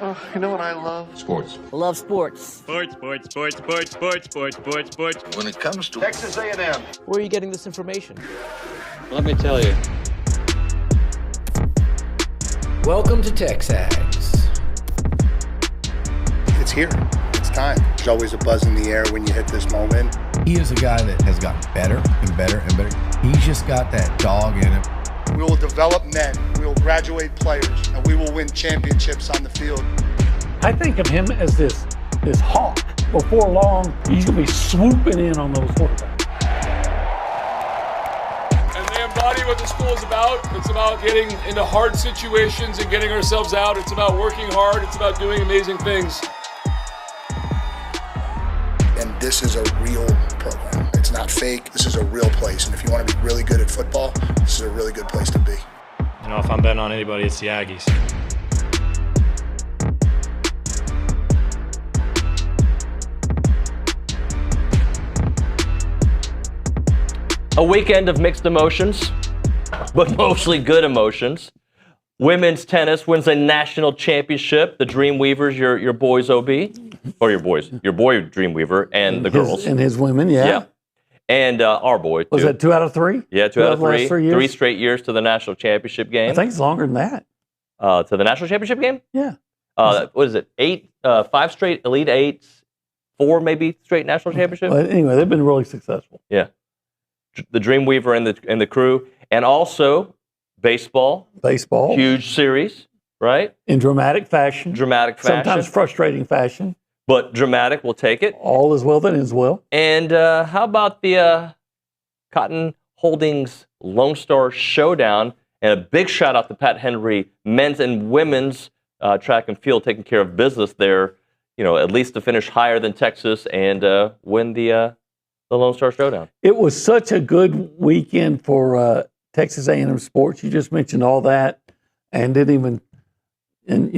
Oh, you know what I love? Sports. Love sports. Sports. When It comes to Texas A&M. Where are you getting this information? Let me tell you. Welcome to TexAgs. It's here. It's time. There's always a buzz in the air when you hit this moment. He is a guy that has gotten better and better and better. He's just got that dog in him. We will develop men. We will graduate players, and we will win championships on the field. I think of him as this hawk. Before long, he's going to be swooping in on those quarterbacks. And they embody what the school is about. It's about getting into hard situations and getting ourselves out. It's about working hard. It's about doing amazing things. And this is a real program. It's not fake. This is a real place. And if you want to be really good at football, this is a really good place to be. You know, if I'm betting on anybody, it's the Aggies. A weekend of mixed emotions, but mostly good emotions. Women's tennis wins a national championship. The Dreamweavers, your boys, OB, or your boy Dreamweaver, and the girls. And his women, yeah. And our boy, too. Was that 2 out of 3? Yeah, 2 out of 3. 3 years? 3 straight years to the national championship game. I think it's longer than that. To the national championship game? Yeah. What is it? 5 straight Elite Eights, 4 maybe straight national championship? But anyway, they've been really successful. Yeah. The Dreamweaver and the crew, and also baseball. Huge series, right? In dramatic fashion. Sometimes frustrating fashion. But dramatic, we'll take it. All is well that ends well. And how about the Cotton Holdings Lone Star Showdown? And a big shout out to Pat Henry, men's and women's track and field, taking care of business there. You know, at least to finish higher than Texas and win the Lone Star Showdown. It was such a good weekend for Texas A&M sports. You just mentioned all that, and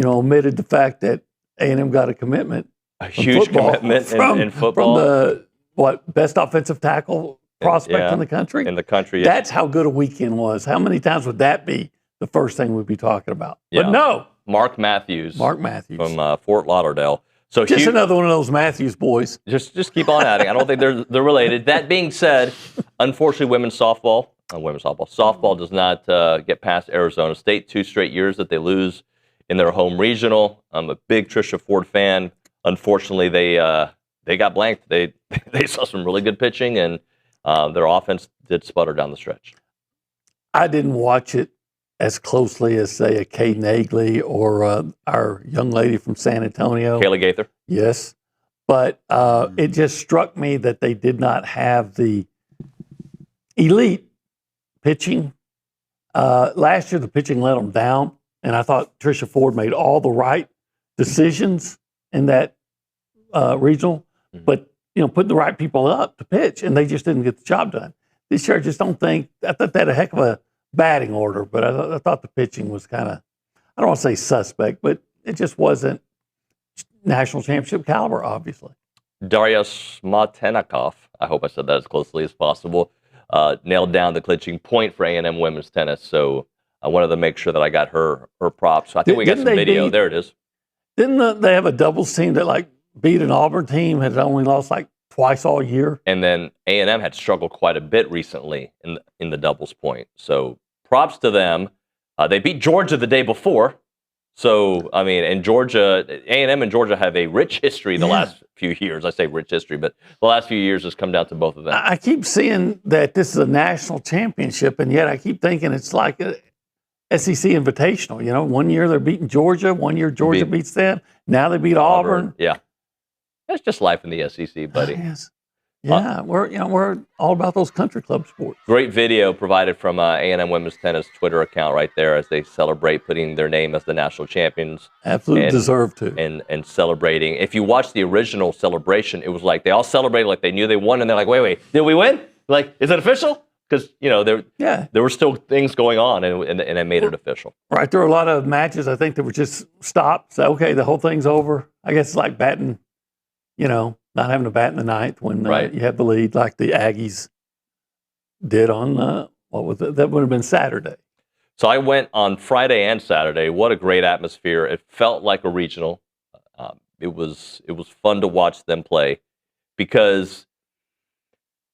omitted the fact that A&M got a commitment. A huge commitment in football. From the best offensive tackle prospect in the country? In the country, yes. That's how good a weekend was. How many times would that be the first thing we'd be talking about? Yeah. But no. Mark Matthews. From Fort Lauderdale. So just another one of those Matthews boys. Just keep on adding. I don't think they're related. That being said, unfortunately, softball does not get past Arizona State. 2 straight years that they lose in their home regional. I'm a big Trisha Ford fan. Unfortunately, they got blanked. They saw some really good pitching, and their offense did sputter down the stretch. I didn't watch it as closely as, say, a Caden Agley or our young lady from San Antonio. Kayla Gaither. Yes. But it just struck me that they did not have the elite pitching. Last year, the pitching let them down, and I thought Trisha Ford made all the right decisions in that regional, but putting the right people up to pitch, and they just didn't get the job done. This year, I just don't think. I thought they had a heck of a batting order, but I thought the pitching was kind of, I don't want to say suspect, but it just wasn't national championship caliber, obviously. Darya Smotenikov, I hope I said that as closely as possible, nailed down the clinching point for A&M women's tennis. So I wanted to make sure that I got her props. So I think we got some video. There it is. Didn't they have a doubles team that beat an Auburn team, had only lost twice all year? And then A&M had struggled quite a bit recently in the doubles point. So props to them. They beat Georgia the day before. So, I mean, and Georgia, A&M and Georgia have a rich history the last few years. I say rich history, but the last few years has come down to both of them. I keep seeing that this is a national championship, and yet I keep thinking it's like a SEC Invitational. 1 year they're beating Georgia, 1 year Georgia beats them. Now they beat Auburn. Yeah. That's just life in the SEC, buddy. Yes. Yeah, we're all about those country club sports. Great video provided from A&M Women's Tennis Twitter account right there as they celebrate putting their name as the national champions. Absolutely deserve to. And celebrating. If you watch the original celebration, it was like they all celebrated like they knew they won, and they're like, wait, did we win? Like, is it official? Because, there were still things going on, and it made it official. Right. There were a lot of matches, I think, that were just stopped. So, okay, the whole thing's over. I guess it's like batting, not having to bat in the ninth when you have the lead, like the Aggies did on, that would have been Saturday. So I went on Friday and Saturday. What a great atmosphere. It felt like a regional. It was fun to watch them play because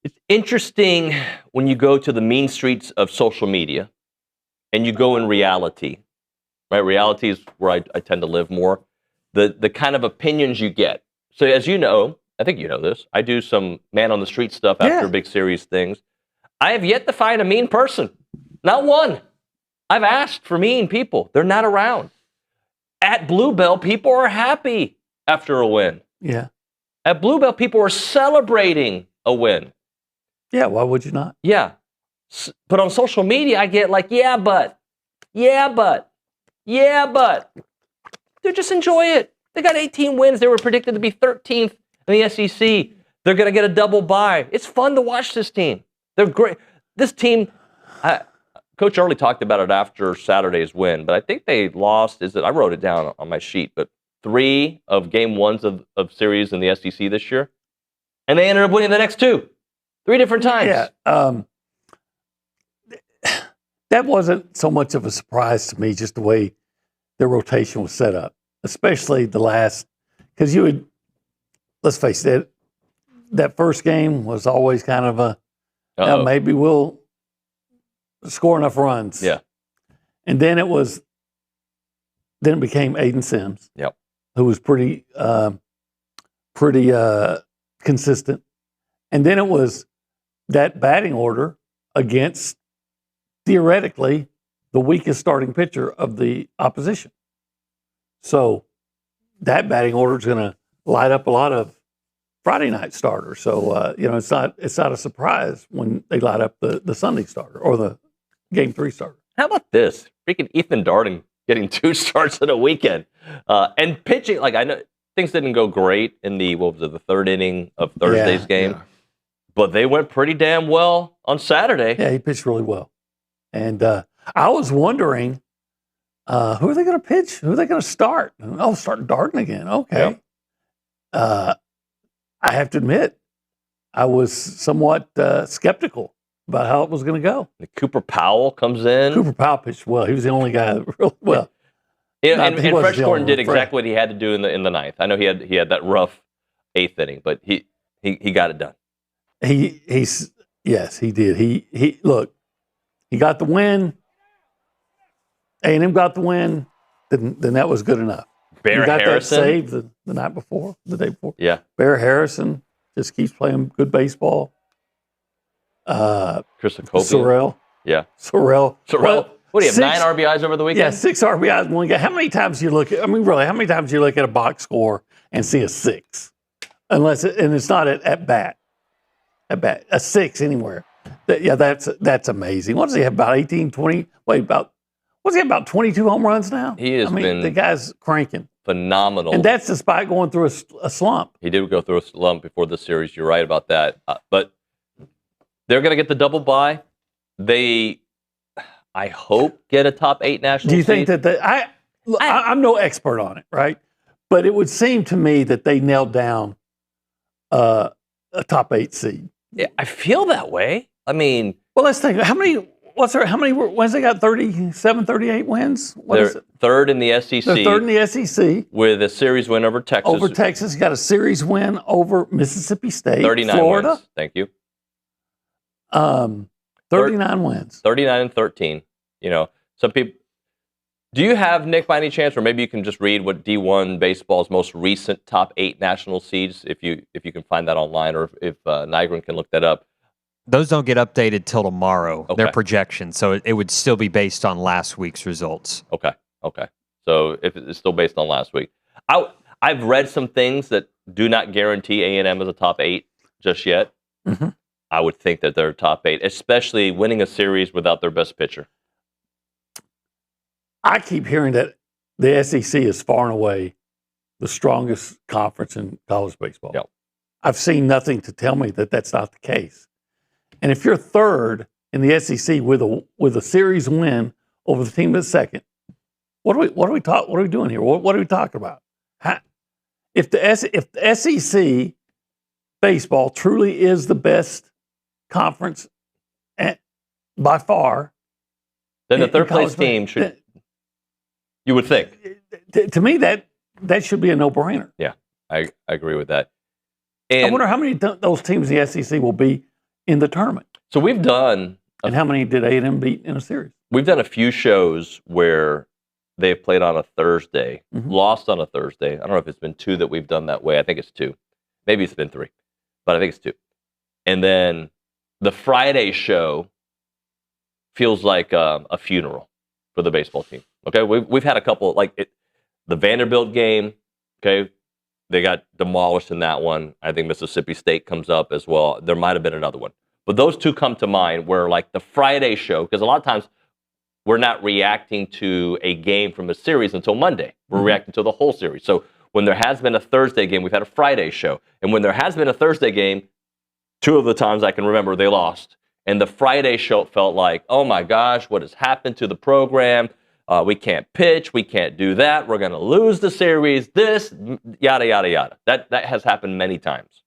it's interesting when you go to the mean streets of social media and you go in reality, right? Reality is where I tend to live more. The kind of opinions you get. So as you know, I think you know this, I do some man on the street stuff after big series things. I have yet to find a mean person. Not one. I've asked for mean people. They're not around. At Bluebell, people are happy after a win. Yeah. At Bluebell, people are celebrating a win. Yeah, why would you not? Yeah. But on social media, I get like, yeah, but. Dude, just enjoy it. They got 18 wins. They were predicted to be 13th in the SEC. They're going to get a double bye. It's fun to watch this team. They're great. This team, Coach Earley talked about it after Saturday's win, but I think they lost, I wrote it down on my sheet, but 3 of game 1s of series in the SEC this year. And they ended up winning the next 2. 3 different times. Yeah. That wasn't so much of a surprise to me, just the way their rotation was set up, especially the last, because let's face it, that first game was always kind of a, maybe we'll score enough runs. Yeah. And then it became Aiden Sims, who was pretty consistent. And then it was that batting order against, theoretically, the weakest starting pitcher of the opposition. So that batting order is going to light up a lot of Friday night starters. So, it's not a surprise when they light up the Sunday starter or the Game 3 starter. How about this? Freaking Ethan Darden getting 2 starts in a weekend. And pitching, like I know things didn't go great in the 3rd inning of Thursday's game. Yeah. But they went pretty damn well on Saturday. Yeah, he pitched really well. And I was wondering, who are they going to pitch? Who are they going to start? Oh, start Darden again. Okay. Yep. I have to admit, I was somewhat skeptical about how it was going to go. Cooper Powell comes in. Cooper Powell pitched well. He was the only guy that really well. Yeah, and Fresh Gordon did exactly what he had to do in the 9th. I know he had that rough 8th inning, but he got it done. Yes, he did. He look, he got the win. A&M got the win. Then that was good enough. Bear Harrison that save the night before, the day before. Yeah, Bear Harrison just keeps playing good baseball. Chris Acopian. Sorrell. Yeah. Sorrell. What do you have, 9 RBIs over the weekend? Yeah, 6 RBIs in one game. How many times do you look at, how many times do you look at a box score and see a 6? And it's not at bat. A 6 anywhere. That's amazing. What does he have, about 18, 20? What's he have, about 22 home runs now? He has been the guy's cranking. Phenomenal. And that's despite going through a slump. He did go through a slump before the series. You're right about that. But they're going to get the double bye. They, I hope, get a top 8 national seed. Do you think that I'm no expert on it, right? But it would seem to me that they nailed down a top 8 seed. Yeah, I feel that way. I mean, well, let's think. How many wins they got? 37, 38 wins? They're 3rd in the SEC. They're 3rd in the SEC. With a series win over Texas. Over Texas. Got a series win over Mississippi State. 39 Florida. Wins. Thank you. 39 wins. 39 and 13. Some people. Do you have, Nick, by any chance, or maybe you can just read what D1 baseball's most recent top 8 national seeds, if you can find that online, or if Nygren can look that up. Those don't get updated till tomorrow. Okay. Their projections, so it would still be based on last week's results. Okay. So if it's still based on last week, I've read some things that do not guarantee A&M as a top 8 just yet. Mm-hmm. I would think that they're top 8, especially winning a series without their best pitcher. I keep hearing that the SEC is far and away the strongest conference in college baseball. Yep. I've seen nothing to tell me that that's not the case. And if you're 3rd in the SEC with a series win over the team that's 2nd, what are we doing here? What are we talking about? If the SEC baseball truly is the best conference by far, Then the third place team should. You would think. To me, that should be a no-brainer. Yeah, I agree with that. And I wonder how many those teams in the SEC will be in the tournament. So we've done. And how many did A&M beat in a series? We've done a few shows where they've played on a Thursday, lost on a Thursday. I don't know if it's been 2 that we've done that way. I think it's 2. Maybe it's been 3, but I think it's 2. And then the Friday show feels like a funeral for the baseball team. Okay, we've had a couple, like the Vanderbilt game, okay, they got demolished in that one. I think Mississippi State comes up as well. There might have been another one. But those 2 come to mind where, like, the Friday show, because a lot of times we're not reacting to a game from a series until Monday. We're reacting to the whole series. So when there has been a Thursday game, we've had a Friday show. And when there has been a Thursday game, 2 of the times I can remember they lost. And the Friday show felt like, oh my gosh, what has happened to the program? We can't pitch. We can't do that. We're going to lose the series. This, yada, yada, yada. That has happened many times,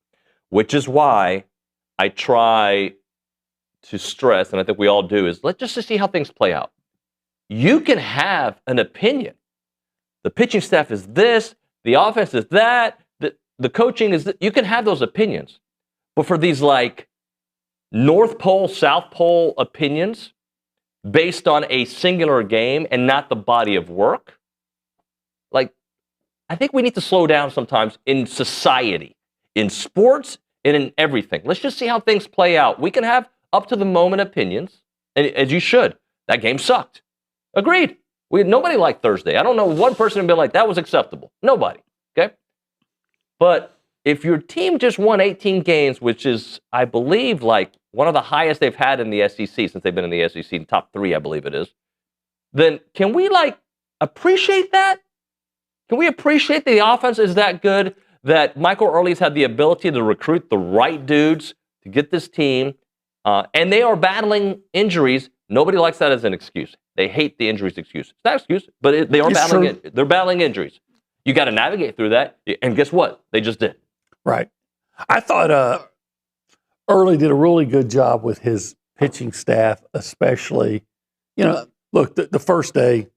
which is why I try to stress, and I think we all do, is let's just see how things play out. You can have an opinion. The pitching staff is this, the offense is that, the coaching is this. You can have those opinions. But for these, like, North Pole, South Pole opinions based on a singular game and not the body of work, like, I think we need to slow down sometimes in society, in sports, and in everything. Let's just see how things play out. We can have up-to-the-moment opinions, and as you should. That game sucked. Agreed. Nobody liked Thursday. I don't know one person who'd been like, that was acceptable. Nobody, okay? But if your team just won 18 games, which is, I believe, like one of the highest they've had in the SEC since they've been in the SEC, top 3, I believe it is, then can we, like, appreciate that? Can we appreciate the offense is that good, that Michael Earley's had the ability to recruit the right dudes to get this team, and they are battling injuries. Nobody likes that as an excuse. They hate the injuries excuse. It's not an excuse, but they are battling it. They're battling injuries. You got to navigate through that, and guess what? They just did. Right. I thought Earley did a really good job with his pitching staff, especially. You know, look, the first day,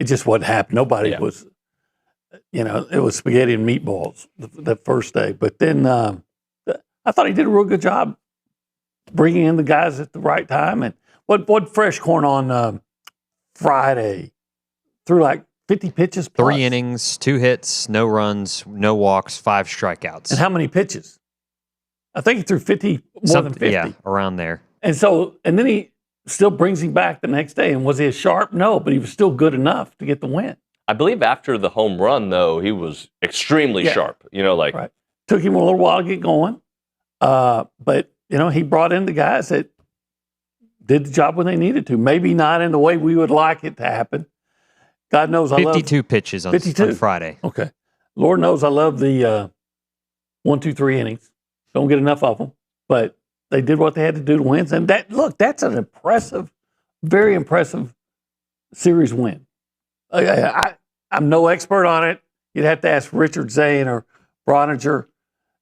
it just wasn't happening. Nobody was. You know, it was spaghetti and meatballs the first day. But then I thought he did a real good job bringing in the guys at the right time. And what Fresh Corn on Friday threw like 50 pitches plus. 3 innings, 2 hits, no runs, no walks, 5 strikeouts. And how many pitches? I think he threw 50, more than 50. Yeah, around there. And then he still brings him back the next day. And was he as sharp? No, but he was still good enough to get the win. I believe after the home run, though, he was extremely sharp. You know, like. Right. Took him a little while to get going. But, you know, he brought in the guys that did the job when they needed to. Maybe not in the way we would like it to happen. God knows I love 52 pitches on Friday. Okay. Lord knows I love the 1, 2, 3 innings. Don't get enough of them. But they did what they had to do to win. And that's an impressive, very impressive series win. I'm no expert on it. You'd have to ask Richard Zane or Brauninger.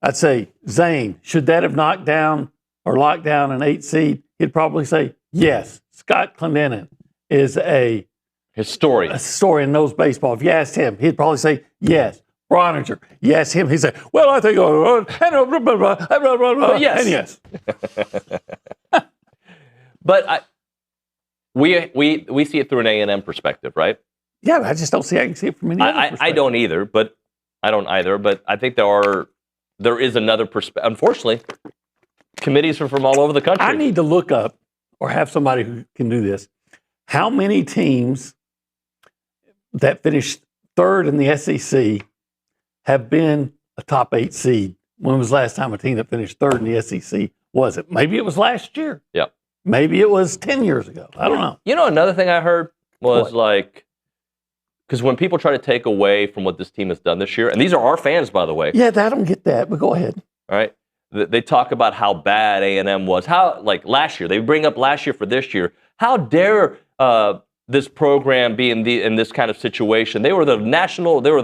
I'd say, Zane, should that have locked down an 8 seed? He'd probably say, yes. Scott Clendenin is a historian, knows baseball. If you asked him, he'd probably say, yes. Brauninger, yes. Him, he'd say, well, I think, yes. And yes. But we see it through an A&M perspective, right? Yeah, I just don't see. I can see it from any other perspective. I don't either. But I think there is another perspective. Unfortunately, committees are from all over the country. I need to look up or have somebody who can do this. How many teams that finished third in the SEC have been a top 8 seed? When was the last time a team that finished third in the SEC was it? Maybe it was last year. Yeah. Maybe it was 10 years ago. I don't know. You know, another thing I heard was because when people try to take away from what this team has done this year, and these are our fans, by the way. Yeah, I don't get that, but go ahead. All right. They talk about how bad A&M was. How, like last year, they bring up last year for this year. How dare this program be in this kind of situation? They were the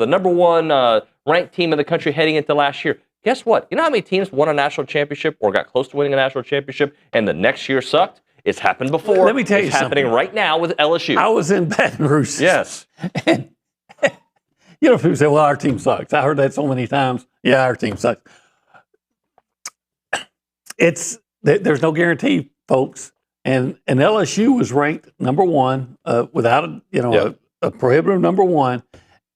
number 1 ranked team in the country heading into last year. Guess what? You know how many teams won a national championship or got close to winning a national championship and the next year sucked? It's happened before. Let me tell you it's happening something. right now with LSU. I was in Baton Rouge. Yes. And, people say, well, our team sucks. I heard that so many times. Yeah, our team sucks. There's no guarantee, folks. And LSU was ranked number one without a prohibitive number one.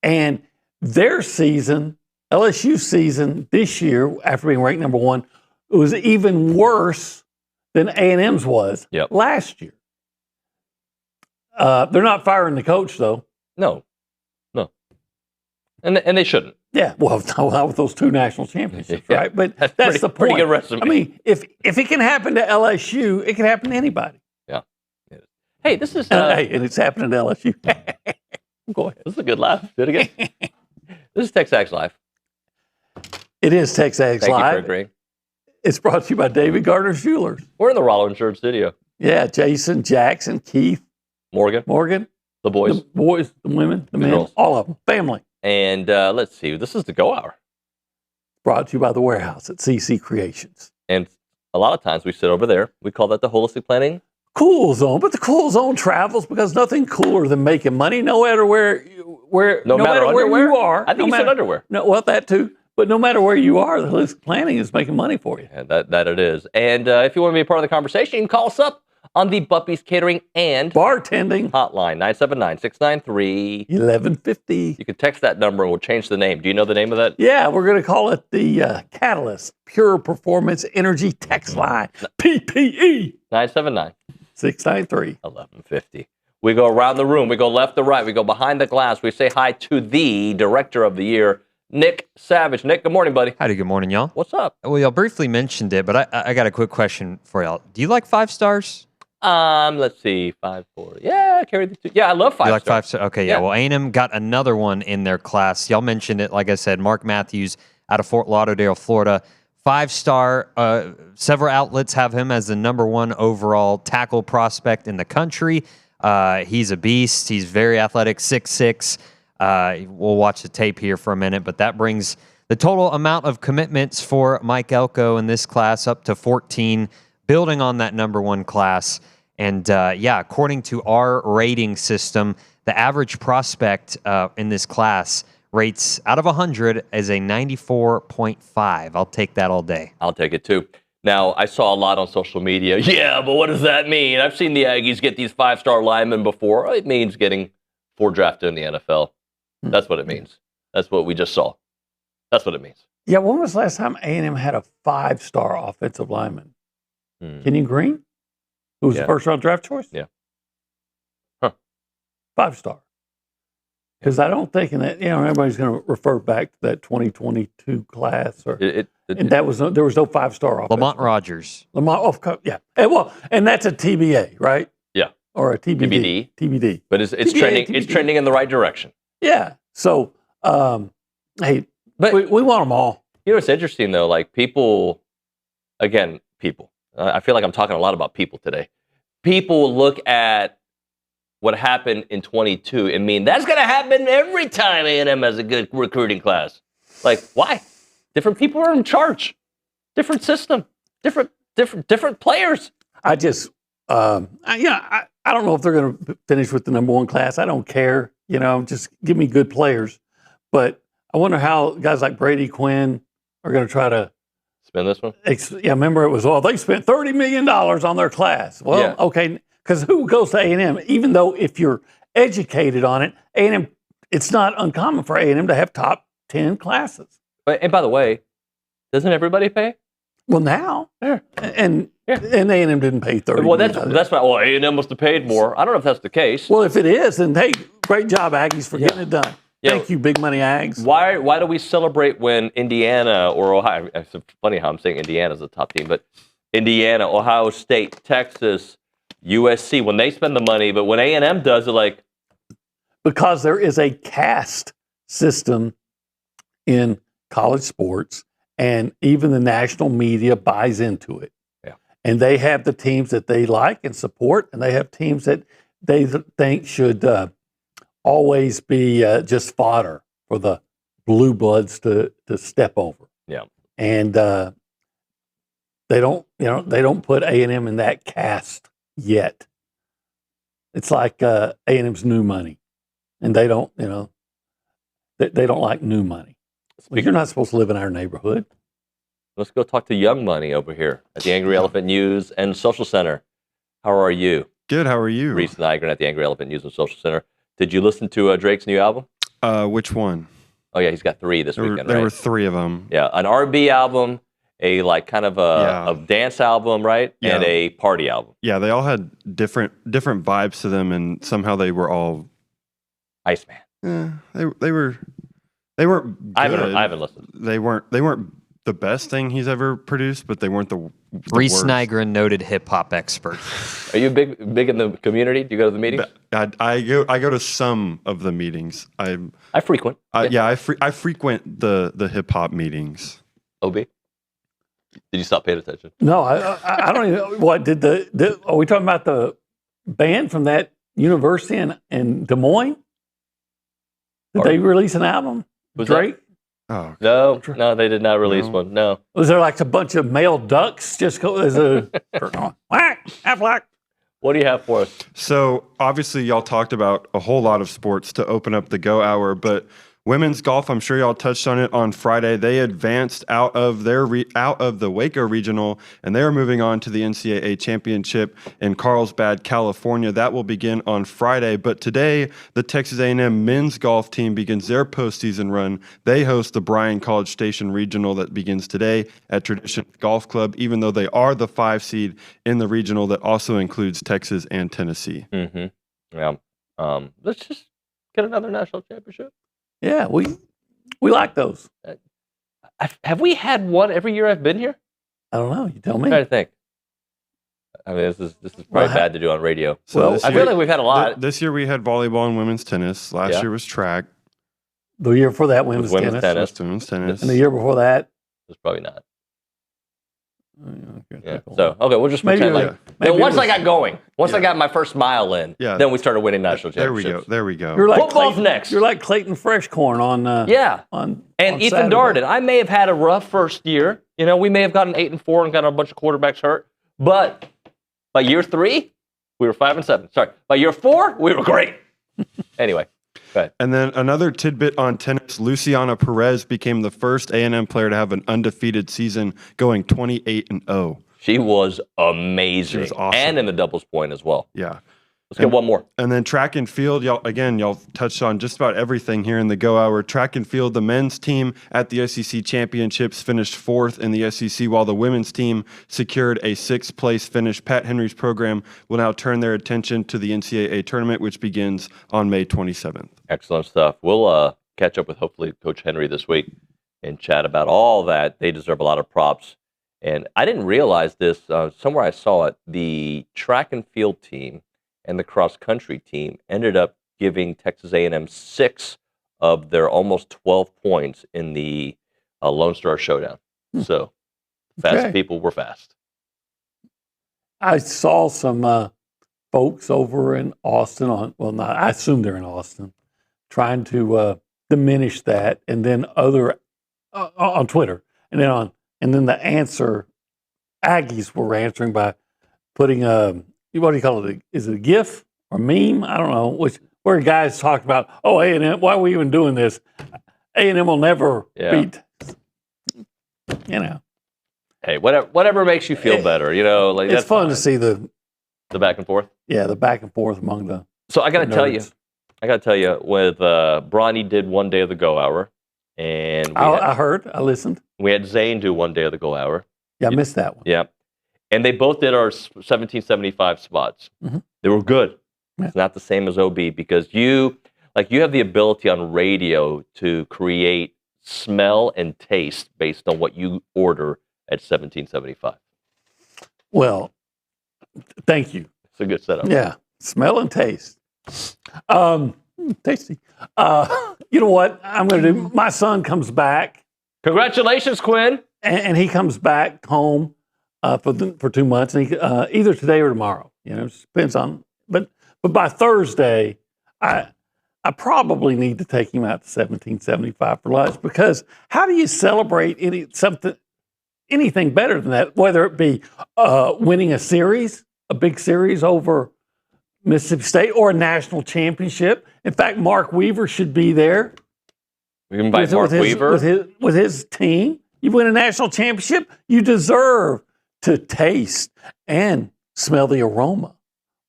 And their season, LSU season this year, after being ranked number one, was even worse than A&M's was last year. They're not firing the coach, though. No. And they shouldn't. Yeah, well, not with those 2 national championships, right? But that's the point. Pretty good resume. I mean, if it can happen to LSU, it can happen to anybody. Yeah. Hey, this is... and it's happening to LSU. Go ahead. This is a good laugh. Do it again. This is TexAgs Live. It is TexAgs Live. Thank you for agreeing. It's brought to you by David Gardner Jewelers. We're in the Rollo Insurance Studio. Yeah, Jason, Jackson, Keith, Morgan, the boys. The boys, the women, the men, girls. all of them, family. And let's see, this is the Go Hour. Brought to you by The Warehouse at CC Creations. And a lot of times we sit over there. We call that the holistic planning. Cool zone, but the cool zone travels because nothing cooler than making money no matter where no matter where you are. I think you said underwear. No, well, that too. But no matter where you are, the holistic planning is making money for you. Yeah, that it is. And if you want to be a part of the conversation, you can call us up on the Buppy's Catering and Bartending hotline, 979-693-1150. You can text that number and we'll change the name. Do you know the name of that? Yeah, we're going to call it the Catalyst Pure Performance Energy Text Line, PPE. 979-693-1150. We go around the room. We go left to right. We go behind the glass. We say hi to the Director of the Year, Nick Savage. Nick, good morning, buddy. Howdy, good morning, y'all. What's up? Well, y'all briefly mentioned it, but I got a quick question for y'all. Do you like 5 stars? Let's see, 5, 4. Yeah, carry the 2. Yeah, I love 5 You like stars. 5 stars? Okay, yeah. Well, A&M got another one in their class. Y'all mentioned it, like I said, Mark Matthews out of Fort Lauderdale, Florida. 5-star. Several outlets have him as the number 1 overall tackle prospect in the country. He's a beast. He's very athletic, 6'6". We'll watch the tape here for a minute, but that brings the total amount of commitments for Mike Elko in this class up to 14, building on that number 1 class. And according to our rating system, the average prospect in this class rates out of 100 as a 94.5. I'll take that all day. I'll take it too. Now, I saw a lot on social media. Yeah, but what does that mean? I've seen the Aggies get these 5-star linemen before. It means getting 4 drafted in the NFL. That's what it means. That's what we just saw. That's what it means. Yeah, when was the last time A&M had a 5-star offensive lineman? Kenny Green? Who was the first-round draft choice? Yeah. 5-star. Because I don't think everybody's going to refer back to that 2022 class. And there was no 5-star offense. Lamont Rogers. Yeah. And that's a TBA, right? Yeah. Or a TBD. TBD. But it's TBA, trending. TBD. It's trending in the right direction. Yeah. So, hey, but we want them all. You know, it's interesting though. Like people. I feel like I'm talking a lot about people today. People look at what happened in 22 and mean that's going to happen every time A&M has a good recruiting class. Like, why? Different people are in charge. Different system. Different players. I just, I don't know if they're going to finish with the number 1 class. I don't care. Just give me good players. But I wonder how guys like Brady Quinn are going to try to spend this one. Remember it was they spent $30 million on their class. Well, okay, because who goes to A&M? Even though if you're educated on it, A&M, it's not uncommon for A&M to have top 10 classes. And by the way, doesn't everybody pay? Well, now, and A&M didn't pay $30 Well, million. that's why. Well, A&M must have paid more. I don't know if that's the case. Well, if it is, then hey, great job, Aggies, for getting it done. Thank you, big money Ags. Why do we celebrate when Indiana or Ohio? It's funny how I'm saying Indiana's the top team, but Indiana, Ohio State, Texas, USC, when they spend the money, but when A&M does it, like because there is a caste system in college sports, and even the national media buys into it. Yeah, and they have the teams that they like and support, and they have teams that they think should always be just fodder for the blue bloods to step over. Yeah, and they don't put A&M in that caste yet. It's like A&M's new money, and they don't, they don't like new money. Well, you're not supposed to live in our neighborhood. Let's go talk to Young Money over here at the Angry Elephant News and Social Center. How are you? Good. How are you? Reese Nygren at the Angry Elephant News and Social Center. Did you listen to Drake's new album? Which one? Oh yeah, he's got 3 this weekend. There right? were 3 of them. Yeah, an R&B album, a kind of a dance album, right? Yeah. And a party album. Yeah, they all had different vibes to them, and somehow they were all Iceman. They weren't. Good. I haven't listened. They weren't the best thing he's ever produced, but they weren't the Reese worst. Nygren, noted hip hop expert. Are you big in the community? Do you go to the meetings? I go to some of the meetings. I frequent. I frequent the hip hop meetings. OB, did you stop paying attention? No, I don't even. What did are we talking about the band from that university in Des Moines? Did they release an album? Was Drake? Oh no, they did not release one. No. Was there like a bunch of male ducks just go as a whack, Affleck? What do you have for us? So obviously y'all talked about a whole lot of sports to open up the Go Hour, but women's golf, I'm sure y'all touched on it on Friday. They advanced out of the Waco Regional, and they are moving on to the NCAA Championship in Carlsbad, California. That will begin on Friday. But today, the Texas A&M men's golf team begins their postseason run. They host the Bryan College Station Regional that begins today at Tradition Golf Club, even though they are the 5 seed in the regional that also includes Texas and Tennessee. Mm-hmm. Yeah. Let's just get another national championship. Yeah, we like those. Have we had one every year I've been here? I don't know. You tell I'm me. trying to think. I mean, this is probably bad to do on radio. So I feel like we've had a lot. This year we had volleyball and women's tennis. Last year was track. The year before that, women's tennis. Women's tennis. And the year before that, it's probably not. Okay, yeah. So we'll just pretend then once I got going, I got my first mile in, then we started winning national championships. There we go. You're like football's next. You're like Clayton Freshcorn on and Ethan Saturday. Darden. I may have had a rough first year. We may have gotten 8-4 and got a bunch of quarterbacks hurt, but by year 3, we were 5-7. Sorry, by year 4, we were great. Anyway. And then another tidbit on tennis, Luciana Perez became the first A&M player to have an undefeated season, going 28-0. She was amazing. She was awesome. And in the doubles point as well. Yeah. Let's get one more. And then track and field, y'all touched on just about everything here in the Go Hour. Track and field, the men's team at the SEC Championships finished 4th in the SEC, while the women's team secured a 6th place finish. Pat Henry's program will now turn their attention to the NCAA tournament, which begins on May 27th. Excellent stuff. We'll catch up with hopefully Coach Henry this week and chat about all that. They deserve a lot of props. And I didn't realize this. Somewhere I saw it. The track and field team and the cross-country team ended up giving Texas A&M 6 of their almost 12 points in the Lone Star Showdown. So, fast people were fast. I saw some folks over in Austin I assume they're in Austin, trying to diminish that, and then other on Twitter, and then the answer, Aggies were answering by putting what do you call it? Is it a GIF or meme? I don't know. Where guys talk about, A&M, why are we even doing this? A&M will never beat. Hey, whatever makes you feel better. Like it's fun to see the back and forth. Yeah, the back and forth among the. So I got to tell you, with Bronny did one day of the Go Hour, and I listened. We had Zane do one day of the Go Hour. Yeah, I missed that one. Yeah. And they both did our 1775 spots. Mm-hmm. They were good. Yeah. It's not the same as OB because you have the ability on radio to create smell and taste based on what you order at 1775. Well, thank you. It's a good setup. Yeah, smell and taste. Tasty. You know what I'm going to do? My son comes back. Congratulations, Quinn. And he comes back home for 2 months, and he either today or tomorrow. It depends on. But by Thursday, I probably need to take him out to 1775 for lunch, because how do you celebrate anything better than that? Whether it be winning a series, a big series over Mississippi State or a national championship. In fact, Mark Weaver should be there. We invite Mark Weaver with his team. You win a national championship, you deserve to taste and smell the aroma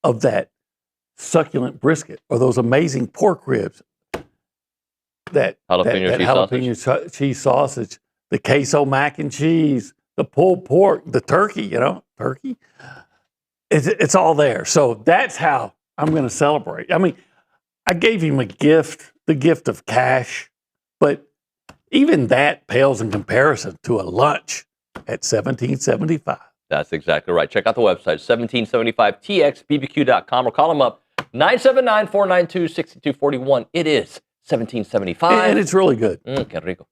of that succulent brisket or those amazing pork ribs. That jalapeno cheese sausage, the queso mac and cheese, the pulled pork, the turkey, turkey. It's all there. So that's how I'm going to celebrate. I mean, I gave him a gift, the gift of cash, but even that pales in comparison to a lunch at $17.75. That's exactly right. Check out the website, 1775txbbq.com, or call them up, 979-492-6241. It is $17.75. And it's really good. Que rico.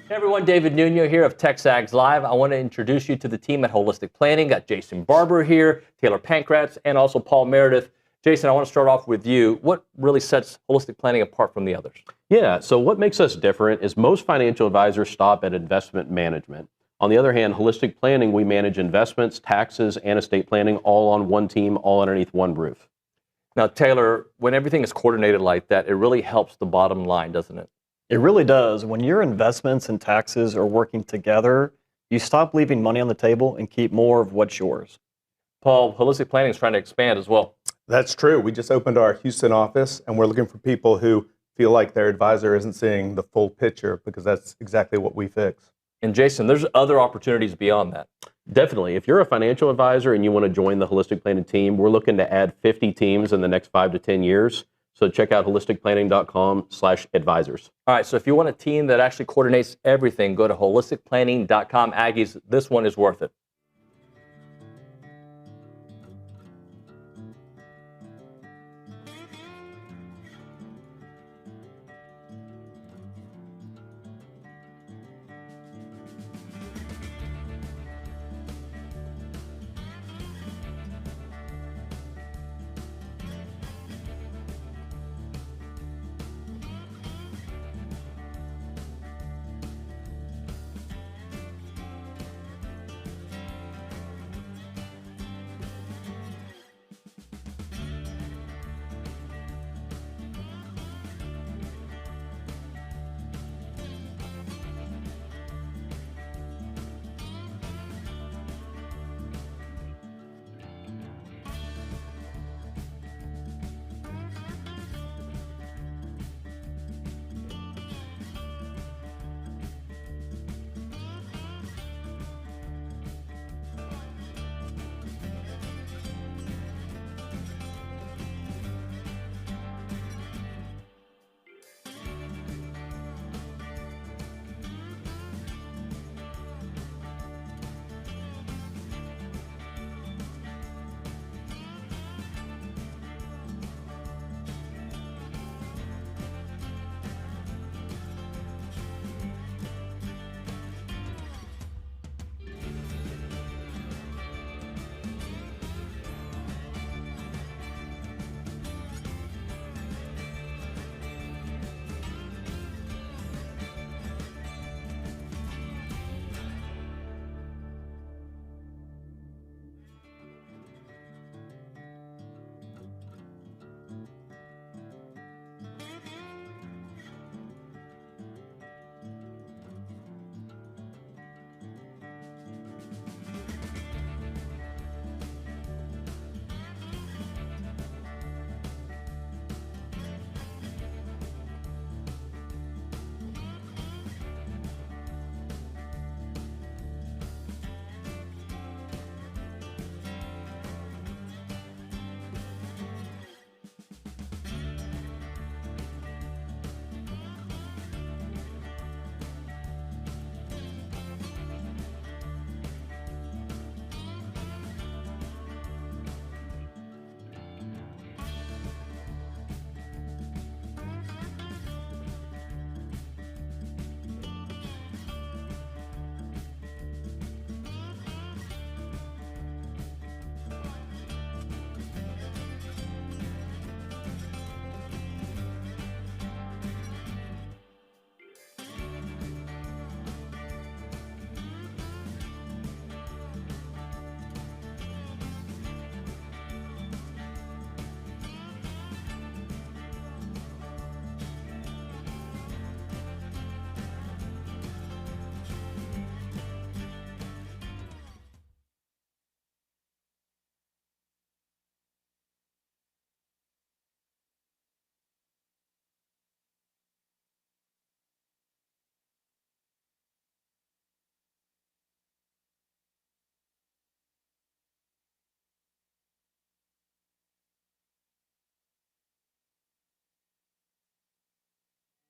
Hey everyone, David Nuño here of TexAgs Live. I want to introduce you to the team at Holistic Planning. Got Jason Barber here, Taylor Pankratz, and also Paul Meredith. Jason, I want to start off with you. What really sets Holistic Planning apart from the others? Yeah, so what makes us different is most financial advisors stop at investment management. On the other hand, Holistic Planning, we manage investments, taxes, and estate planning all on one team, all underneath one roof. Now, Taylor, when everything is coordinated like that, it really helps the bottom line, doesn't it? It really does. When your investments and taxes are working together, you stop leaving money on the table and keep more of what's yours. Paul, Holistic Planning is trying to expand as well. That's true. We just opened our Houston office, and we're looking for people who feel like their advisor isn't seeing the full picture, because that's exactly what we fix. And Jason, there's other opportunities beyond that. Definitely. If you're a financial advisor and you want to join the Holistic Planning team, we're looking to add 50 teams in the next 5 to 10 years. So check out holisticplanning.com/advisors. All right, so if you want a team that actually coordinates everything, go to holisticplanning.com. Aggies, this one is worth it.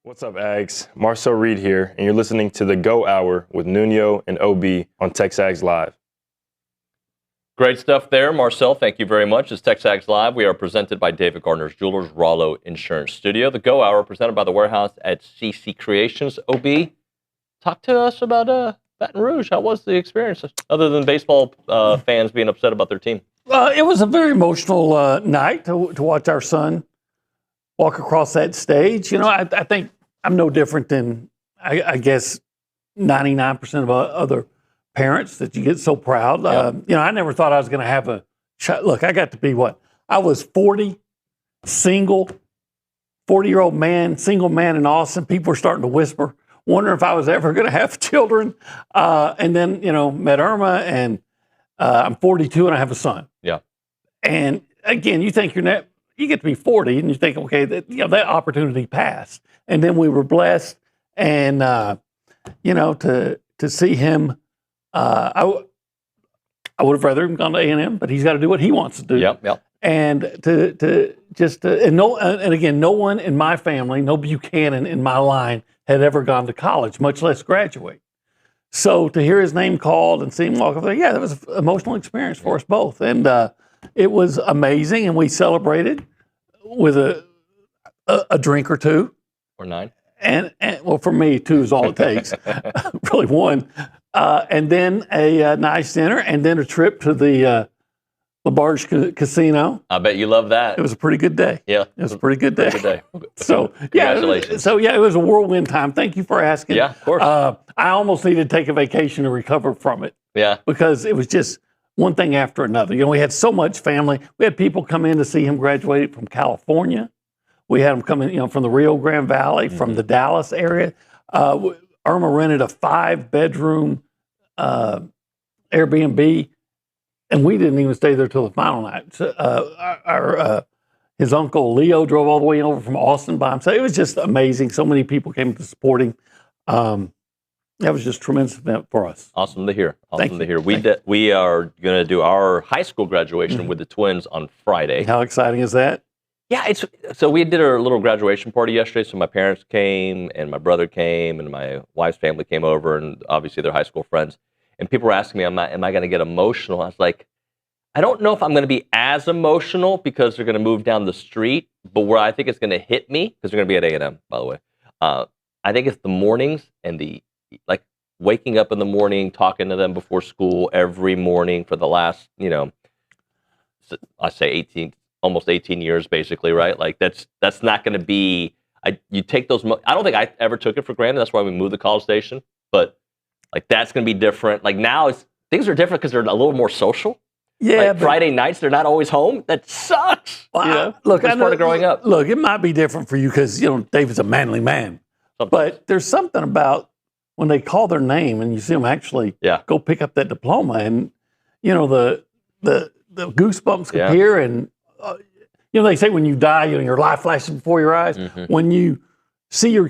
What's up, Ags? Marcel Reed here, and you're listening to the Go Hour with Nuño and OB on TexAgs Live. Great stuff there, Marcel. Thank you very much. It's TexAgs Live. We are presented by David Gardner's Jewelers, Rollo Insurance Studio. The Go Hour presented by the Warehouse at CC Creations. OB, talk to us about Baton Rouge. How was the experience, other than baseball fans being upset about their team? It was a very emotional night to watch our son walk across that stage. You know, I think I'm no different than, I guess, 99% of other parents that you get so proud. You know, I never thought I was going to have a child. Look, I got to be I was 40, single, 40-year-old man, single man in Austin. People were starting to whisper, wondering if I was ever going to have children. And then, you know, met Irma, and I'm 42 and I have a son. Yeah. And again, you think you get to be 40 and you think, okay, that opportunity passed. And then we were blessed, and you know, to see him. I would have rather him gone to A&M, but he's got to do what he wants to do. Yep. And and again, no one in my family, no Buchanan in my line had ever gone to college, much less graduate. So to hear his name called and see him walk over there, that was an emotional experience for us both. And it was amazing, and we celebrated with a drink or two. Or 9. And well, for me, 2 is all it takes. Really 1. And then a nice dinner, and then a trip to the LaBarge Casino. I bet you love that. It was a pretty good day. Yeah. It was a pretty good day. So, Congratulations. It was a whirlwind time. Thank you for asking. Yeah, of course. I almost needed to take a vacation to recover from it. Yeah. Because it was just one thing after another. You know, we had so much family. We had people come in to see him graduate from California. We had them come in, you know, from the Rio Grande Valley, from the Dallas area. Irma rented a 5-bedroom Airbnb, and we didn't even stay there till the final night. So, his uncle Leo drove all the way over from Austin by himself. It was just amazing. So many people came to support him. That was just a tremendous event for us. Awesome to hear. Awesome to hear. We are going to do our high school graduation with the twins on Friday. How exciting is that? Yeah, so we did our little graduation party yesterday. So my parents came, and my brother came, and my wife's family came over, and obviously their high school friends. And people were asking me, am I going to get emotional? I was like, I don't know if I'm going to be as emotional because they're going to move down the street, but where I think it's going to hit me, because they're going to be at A&M, by the way. I think it's the mornings and waking up in the morning, talking to them before school every morning for the last, you know, I say almost 18 years, basically, right? Like that's not going to be. You take those. I don't think I ever took it for granted. That's why we moved to College Station. But like that's going to be different. Like now, things are different because they're a little more social. Yeah, like Friday nights they're not always home. That sucks. Well, you know? Look, it's part of growing up. Look, it might be different for you because you know David's a manly man. Sometimes. But there's something about when they call their name and you see them actually go pick up that diploma, and you know the goosebumps appear, and you know they say when you die, you know your life flashes before your eyes. Mm-hmm. When you see your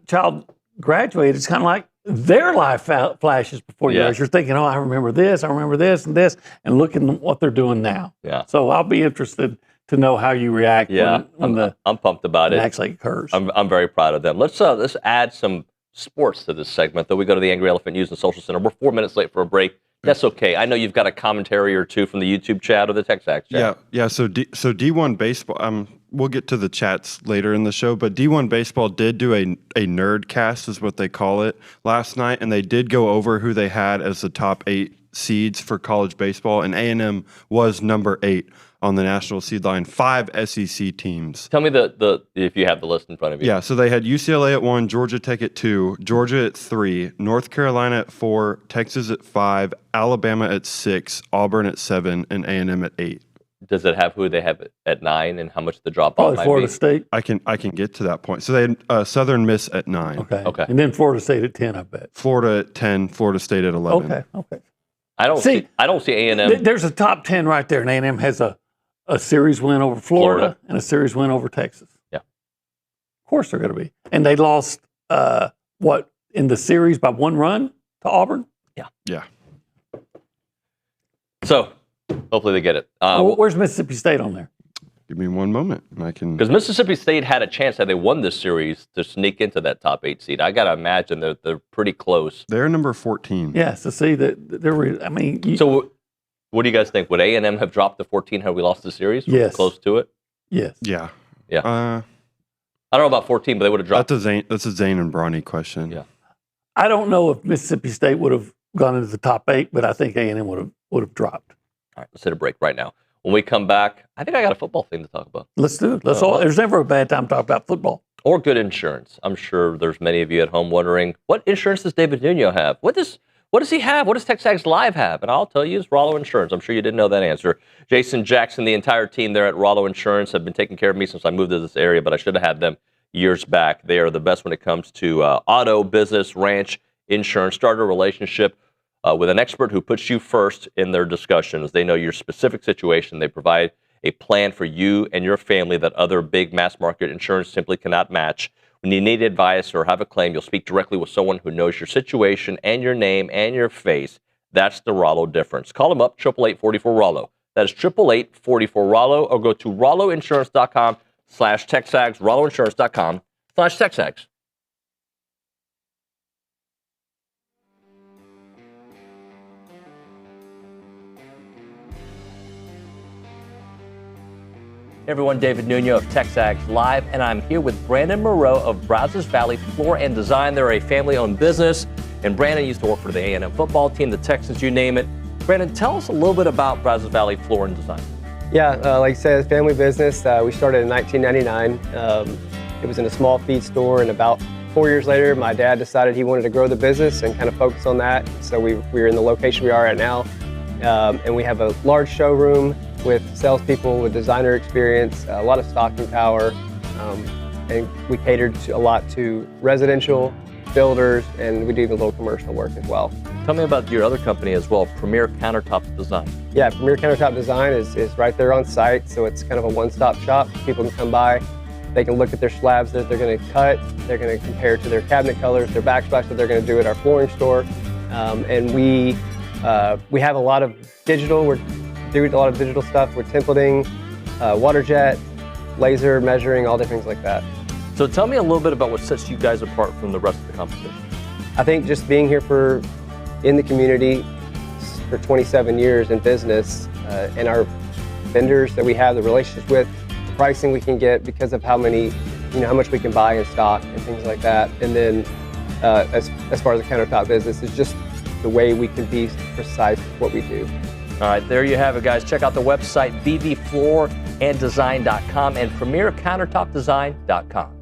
child graduate, it's kind of like their life flashes before your eyes. You're thinking, oh, I remember this, and this, and look at what they're doing now. Yeah. So I'll be interested to know how you react when I'm pumped about it. Actually occurs. I'm very proud of them. Let's add some sports to this segment, though. We go to the Angry Elephant News and Social Center. We're 4 minutes late for a break. That's okay. I know you've got a commentary or two from the YouTube chat or the TexAgs chat. Yeah. So D1 baseball. We'll get to the chats later in the show, but D1 baseball did do a nerd cast, is what they call it, last night, and they did go over who they had as the top 8 seeds for college baseball, and A&M was number 8 on the national seed line. 5 SEC teams. Tell me the if you have the list in front of you. Yeah, so they had UCLA at 1, Georgia Tech at 2, Georgia at 3, North Carolina at 4, Texas at 5, Alabama at 6, Auburn at 7, and A&M at 8. Does it have who they have at 9 and how much the drop off might Florida be? State. I can get to that point. So they had Southern Miss at 9. Okay. And then Florida State at 10, I bet. Florida at 10, Florida State at 11. Okay. I don't see A&M. There's a top 10 right there, and A&M has a series win over Florida and a series win over Texas. Yeah. Of course they're going to be. And they lost, in the series by 1 run to Auburn? Yeah. So, hopefully they get it. Where's Mississippi State on there? Give me one moment, and I can. Because Mississippi State had a chance, had they won this series, to sneak into that top 8 seed. I got to imagine that they're pretty close. They're number 14. Yeah, so see that they're. I mean, so what do you guys think? Would A&M have dropped to 14 had we lost the series? Yes. Close to it? Yes. Yeah. I don't know about 14, but they would have dropped. That's a Zane and Bronny question. Yeah. I don't know if Mississippi State would have gone into the top 8, but I think A&M would have dropped. All right, let's hit a break right now. When we come back, I think I got a football thing to talk about. Let's do it. There's never a bad time to talk about football. Or good insurance. I'm sure there's many of you at home wondering, what insurance does David Nuño have? What does he have? What does TexAgs Live have? And I'll tell you, it's Rollo Insurance. I'm sure you didn't know that answer. Jason Jackson, the entire team there at Rollo Insurance have been taking care of me since I moved to this area, but I should have had them years back. They are the best when it comes to auto, business, ranch, insurance. Start a relationship with an expert who puts you first in their discussions. They know your specific situation. They provide a plan for you and your family that other big mass market insurance simply cannot match. When you need advice or have a claim, you'll speak directly with someone who knows your situation and your name and your face. That's the Rollo difference. Call them up, 888-44-ROLLO. That is 888-44-ROLLO, or go to rolloinsurance.com/TexAgs, rolloinsurance.com/TexAgs. Hey everyone, David Nuño of TexAgs Live, and I'm here with Brandon Moreau of Brazos Valley Floor and Design. They're a family-owned business, and Brandon used to work for the A&M football team, the Texans, you name it. Brandon, tell us a little bit about Brazos Valley Floor and Design. Yeah, like you said, family business. We started in 1999. It was in a small feed store, and about 4 years later, my dad decided he wanted to grow the business and kind of focus on that. So we're in the location we are at now, and we have a large showroom with salespeople with designer experience, a lot of stocking power, and we catered a lot to residential builders, and we do the little commercial work as well. Tell me about your other company as well, Premier Countertop Design. Yeah, Premier Countertop Design is right there on site, so it's kind of a one-stop shop. People can come by, they can look at their slabs that they're going to cut, they're going to compare to their cabinet colors, their backsplash that they're going to do at our flooring store, and we have a lot of digital. We're doing a lot of digital stuff. We're templating, water jet, laser measuring, all different things like that. So tell me a little bit about what sets you guys apart from the rest of the competition. I think just being here in the community for 27 years in business, and our vendors that we have the relationships with, the pricing we can get because of how much we can buy in stock and things like that. And then as far as the countertop business, it's just the way we can be precise with what we do. All right, there you have it, guys. Check out the website, bvflooranddesign.com and premiercountertopdesign.com.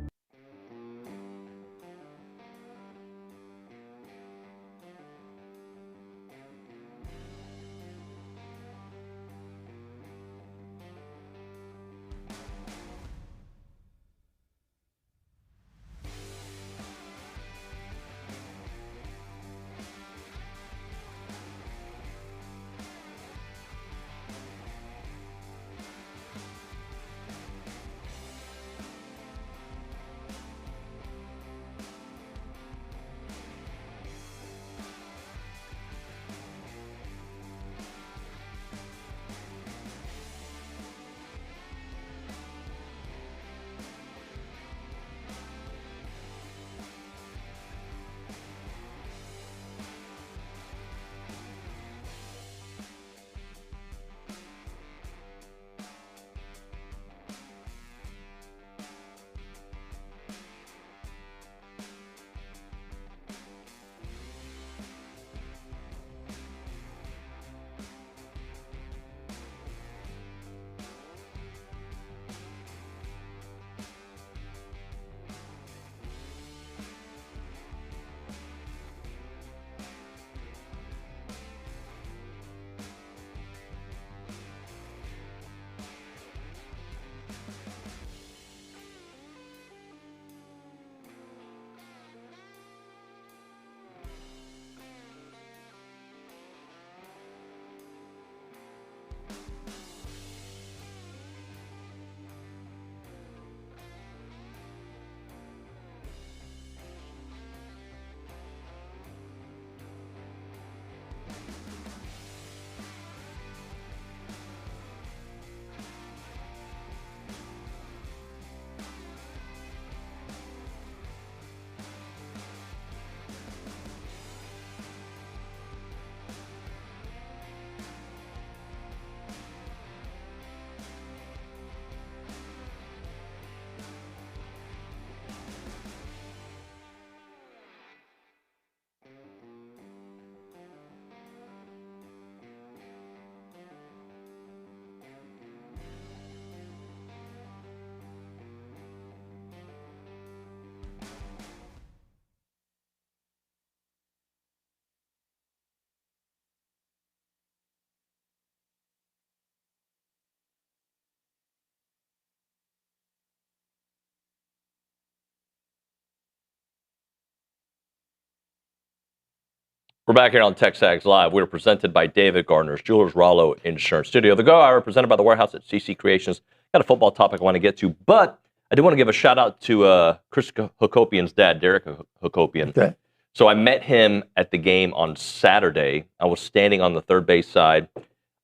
We're back here on TexAgs Live. We're presented by David Gardner's Jewelers Rollo Insurance Studio. The Go Hour presented by the Warehouse at CC Creations. Got a football topic I want to get to, but I do want to give a shout out to Chris Hakopian's dad, Derek Hakopian. Okay. So I met him at the game on Saturday. I was standing on the third base side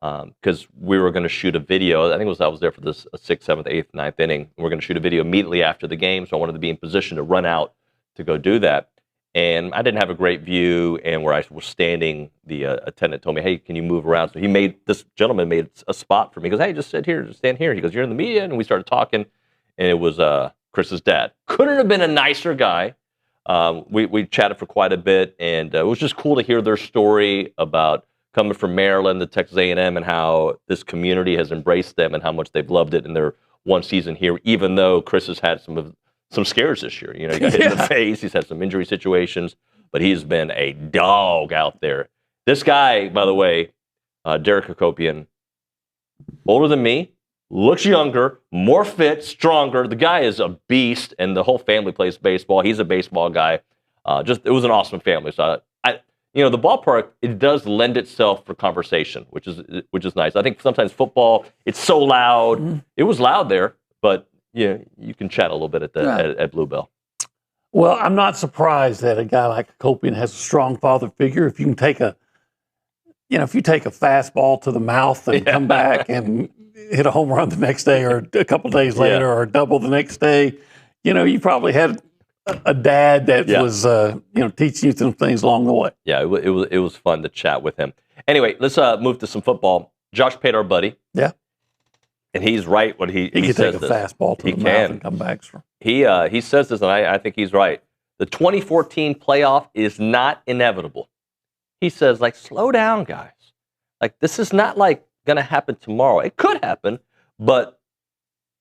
because we were going to shoot a video. I think I was there for this 6th, 7th, 8th, 9th inning. We're going to shoot a video immediately after the game, so I wanted to be in position to run out to go do that. And I didn't have a great view, and where I was standing, the attendant told me, "Hey, can you move around?" So this gentleman made a spot for me. He goes, "Hey, just sit here, just stand here." He goes, "You're in the media," and we started talking, and it was Chris's dad. Couldn't have been a nicer guy. We chatted for quite a bit, and it was just cool to hear their story about coming from Maryland to Texas A&M and how this community has embraced them and how much they've loved it in their one season here, even though Chris has had some scares this year. You know, he got hit in the face. He's had some injury situations, but he's been a dog out there. This guy, by the way, Derek Hakopian, older than me, looks younger, more fit, stronger. The guy is a beast, and the whole family plays baseball. He's a baseball guy. It was an awesome family. So the ballpark, it does lend itself for conversation, which is nice. I think sometimes football, it's so loud. Mm-hmm. It was loud there, but yeah, you can chat a little bit at Bluebell. Well, I'm not surprised that a guy like Hakopian has a strong father figure. If you can take a fastball to the mouth and come back and hit a home run the next day or a couple days later or double the next day, you probably had a dad that was teaching you some things along the way. Yeah, it was fun to chat with him. Anyway, let's move to some football. Josh Pate, our buddy. Yeah. And he's right when he can says take a this. fastball to the mouth and come back. He says this, and I think he's right. The 2014 playoff is not inevitable. He says, slow down, guys. This is not going to happen tomorrow. It could happen, but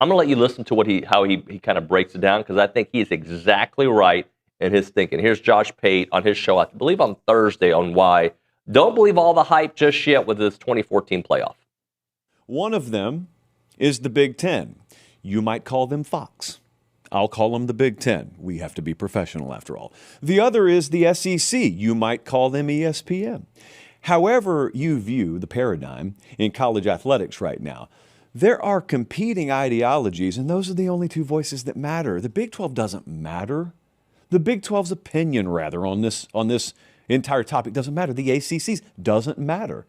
I'm going to let you listen to how he kind of breaks it down, because I think he is exactly right in his thinking. Here's Josh Pate on his show, I believe on Thursday, on why don't believe all the hype just yet with this 2014 playoff. One of them is the Big Ten. You might call them Fox. I'll call them the Big Ten. We have to be professional after all. The other is the SEC. You might call them ESPN. However you view the paradigm in college athletics right now, there are competing ideologies, and those are the only two voices that matter. The Big 12 doesn't matter. The Big 12's opinion, rather, on this entire topic doesn't matter. The ACC's doesn't matter.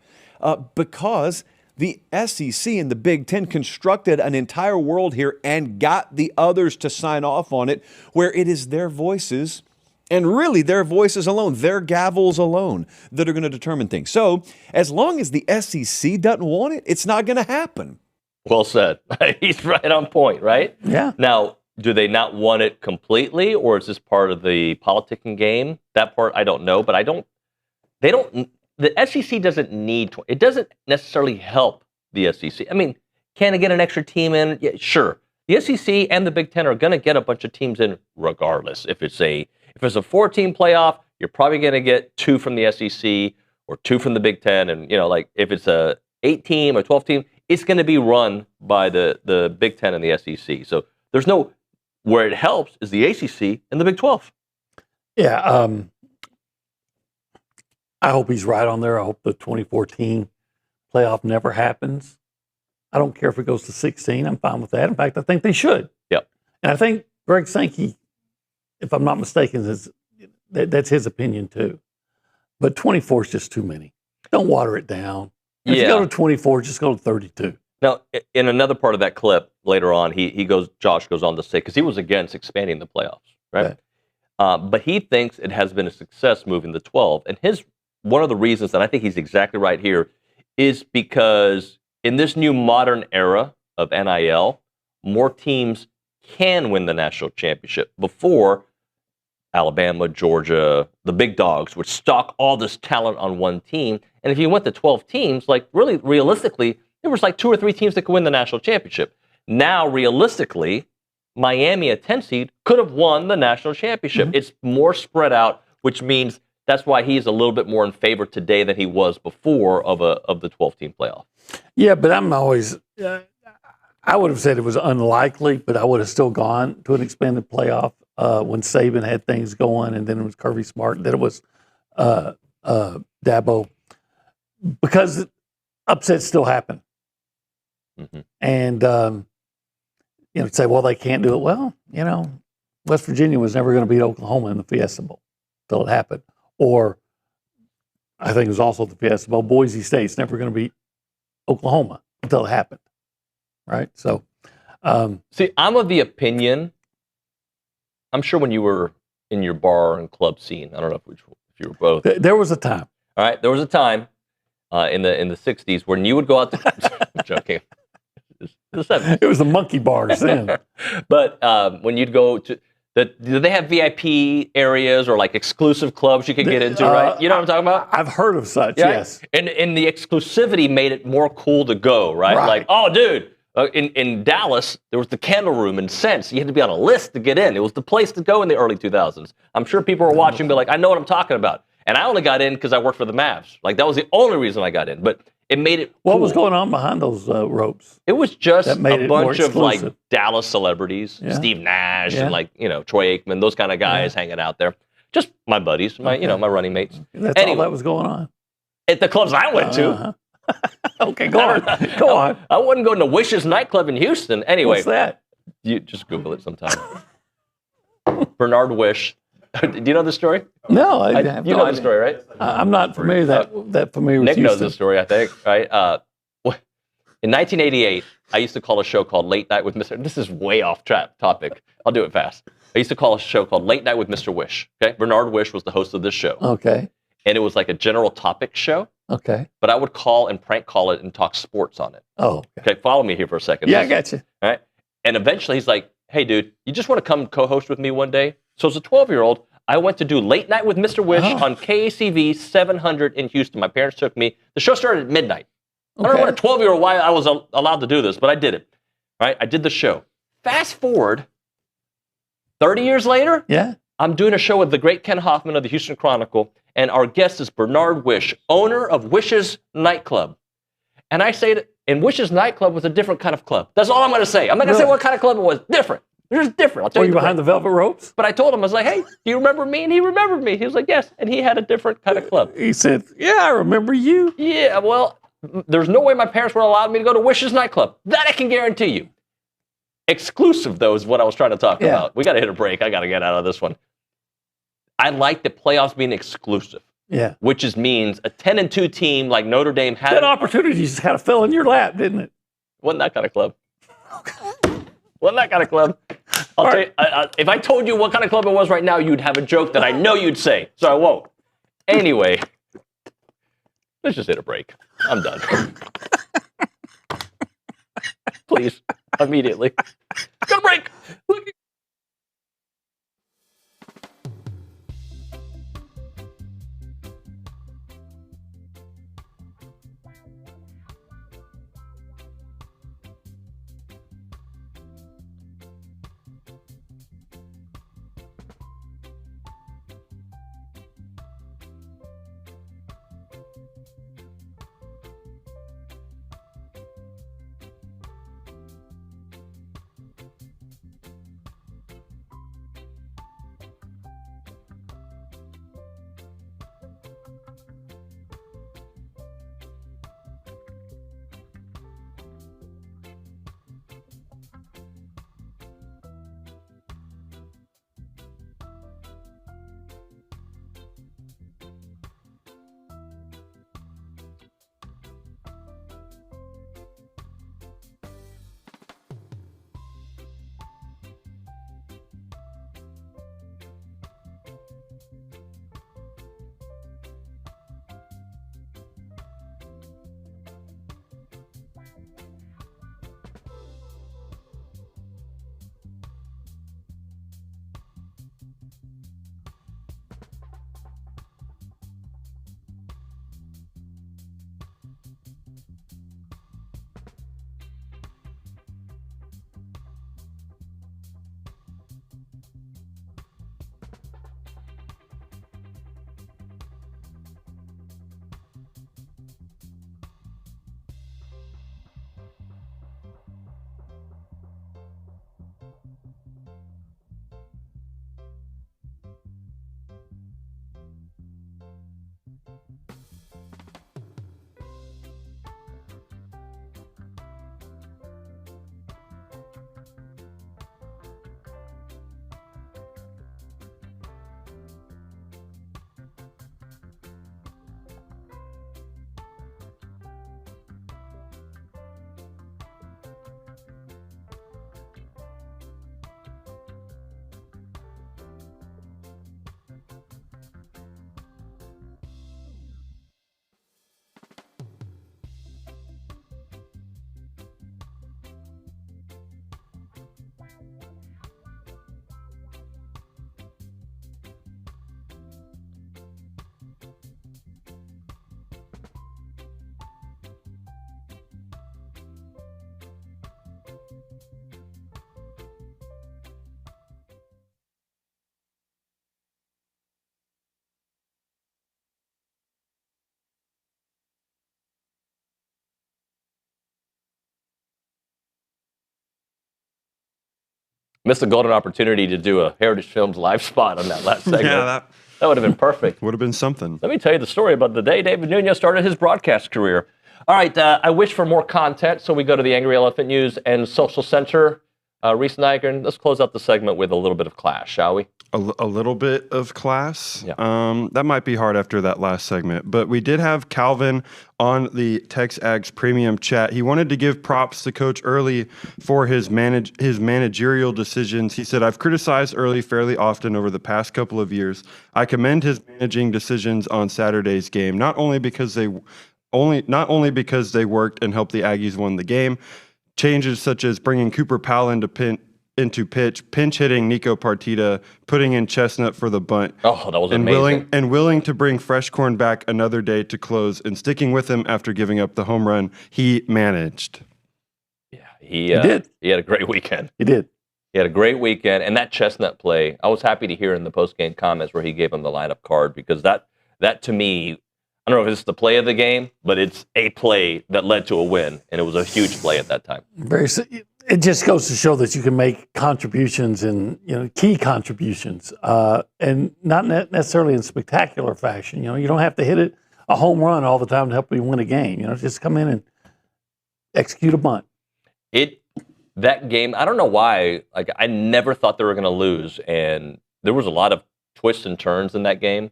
Because the SEC and the Big Ten constructed an entire world here and got the others to sign off on it, where it is their voices, and really their voices alone, their gavels alone, that are going to determine things. So as long as the SEC doesn't want it, it's not going to happen. Well said. He's right on point, right? Yeah. Now, do they not want it completely, or is this part of the politicking game? That part I don't know, but the SEC doesn't need it doesn't necessarily help the SEC. I mean, can it get an extra team in? Yeah, sure. The SEC and the Big Ten are going to get a bunch of teams in regardless. If it's a 4-team playoff, you're probably going to get 2 from the SEC or 2 from the Big Ten, and if it's a 8-team or 12-team, it's going to be run by the Big Ten and the SEC. So there's no where it helps is the ACC and the Big 12. Yeah. I hope he's right on there. I hope the 2014 playoff never happens. I don't care if it goes to 16. I'm fine with that. In fact, I think they should. Yep. And I think Greg Sankey, if I'm not mistaken, that's his opinion too. But 24 is just too many. Don't water it down. If you go to 24, just go to 32. Now, in another part of that clip later on, Josh goes on to say, because he was against expanding the playoffs, right? But he thinks it has been a success moving to 12. And one of the reasons, and I think he's exactly right here, is because in this new modern era of NIL, more teams can win the national championship. Before, Alabama, Georgia, the big dogs would stock all this talent on one team. And if you went to 12 teams, really realistically, there was 2 or 3 teams that could win the national championship. Now, realistically, Miami, a 10 seed, could have won the national championship. Mm-hmm. It's more spread out, which means that's why he's a little bit more in favor today than he was before of the 12-team playoff. Yeah, but I'm always I would have said it was unlikely, but I would have still gone to an expanded playoff when Saban had things going, and then it was Kirby Smart, and then it was Dabo, because upsets still happen. Mm-hmm. And, say, well, they can't do it. Well, West Virginia was never going to beat Oklahoma in the Fiesta Bowl until it happened. Or I think it was also the Fiesta Bowl, Boise State's never going to beat Oklahoma until it happened. Right? So, see, I'm of the opinion, I'm sure when you were in your bar and club scene, I don't know if you were both. There was a time. All right, there was a time in the 60s when you would go out to, I'm joking. It was the monkey bars then. But when you'd go to, do they have VIP areas or like exclusive clubs you could get into, right? You know what I'm talking about? I've heard of such, yes. And the exclusivity made it more cool to go, right? Like, oh, dude, in Dallas, there was the Candle Room in Sense. You had to be on a list to get in. It was the place to go in the early 2000s. I'm sure people were watching and be like, I know what I'm talking about. And I only got in because I worked for the Mavs. Like, that was the only reason I got in. But it made it cool. What was going on behind those ropes? It was just a bunch of like Dallas celebrities, Yeah. Steve Nash Yeah. and Troy Aikman, those kind of guys hanging out there. Just my buddies, my running mates. That's all that was going on. At the clubs I went to. Okay, go on. Go on. I wasn't going to Wish's nightclub in Houston. Anyway. What's that? You just Google it sometime. Bernard Wish. Do you know the story? No, I you know the story, right? I'm not familiar that familiar with Nick knows Houston. this story, I think, right? In 1988, I used to call a show called Late Night with Mr. This is way off topic. I'll do it fast. I used to call a show called Late Night with Mr. Wish. Okay, Bernard Wish was the host of this show. Okay. And it was like a general topic show. Okay. But I would call and prank call it and talk sports on it. Oh. Okay, follow me here for a second. Yeah, I got you. All right. And eventually he's like, hey, dude, you just want to come co-host with me one day? So as a 12-year-old, I went to do Late Night with Mr. Wish on KACV 700 in Houston. My parents took me. The show started at midnight. I don't know what a 12-year-old why I was allowed to do this, but I did it. Right? I did the show. Fast forward 30 years later, I'm doing a show with the great Ken Hoffman of the Houston Chronicle, and our guest is Bernard Wish, owner of Wish's Nightclub. And I say that, and Wish's Nightclub was a different kind of club. That's all I'm going to say. I'm not going to say what kind of club it was. Different. It was different. I'll tell Were you you behind the velvet ropes? But I told him, I was like, hey, do you remember me? And he remembered me. He was like, yes. And he had a different kind of club. He said, yeah, I remember you. Yeah, well, there's no way my parents would allow me to go to Wish's Nightclub. That I can guarantee you. Exclusive, though, is what I was trying to talk about. We got to hit a break. I got to get out of this one. I like the playoffs being exclusive. Yeah. Which means a 10-2 team like Notre Dame had. That opportunity just kind of fell in your lap, didn't it? Wasn't that kind of club. Wasn't that kind of club. I'll tell you, if I told you what kind of club it was right now, you'd have a joke that I know you'd say. So I won't. Anyway, let's just hit a break. I'm done. Please, immediately. Go to break. Missed a golden opportunity to do a Heritage Films live spot on that last segment. Yeah, that would have been perfect. Would have been something. Let me tell you the story about the day David Nuño started his broadcast career. All right, I wish for more content, so we go to the Angry Elephant News and Social Center. Reese Nygren, let's close out the segment with a little bit of class, shall we? A little bit of class. Yeah. That might be hard after that last segment, but we did have Calvin on the TexAgs Premium chat. He wanted to give props to Coach Earley for his managerial decisions. He said, "I've criticized Earley fairly often over the past couple of years. I commend his managing decisions on Saturday's game, not only because they worked and helped the Aggies win the game. Changes such as bringing Cooper Powell into pitch, pinch hitting Nico Partita, putting in Chestnut for the bunt. Oh, that was amazing. Willing to bring Fresh Corn back another day to close and sticking with him after giving up the home run he managed." Yeah, he did. He had a great weekend. He did. He had a great weekend, and that Chestnut play, I was happy to hear in the post-game comments where he gave him the lineup card, because that to me, I don't know if it's the play of the game, but it's a play that led to a win, and it was a huge play at that time. It just goes to show that you can make contributions and key contributions, and not necessarily in spectacular fashion. You don't have to hit a home run all the time to help you win a game. Just come in and execute a bunt. That game, I don't know why. Like, I never thought they were going to lose, and there was a lot of twists and turns in that game.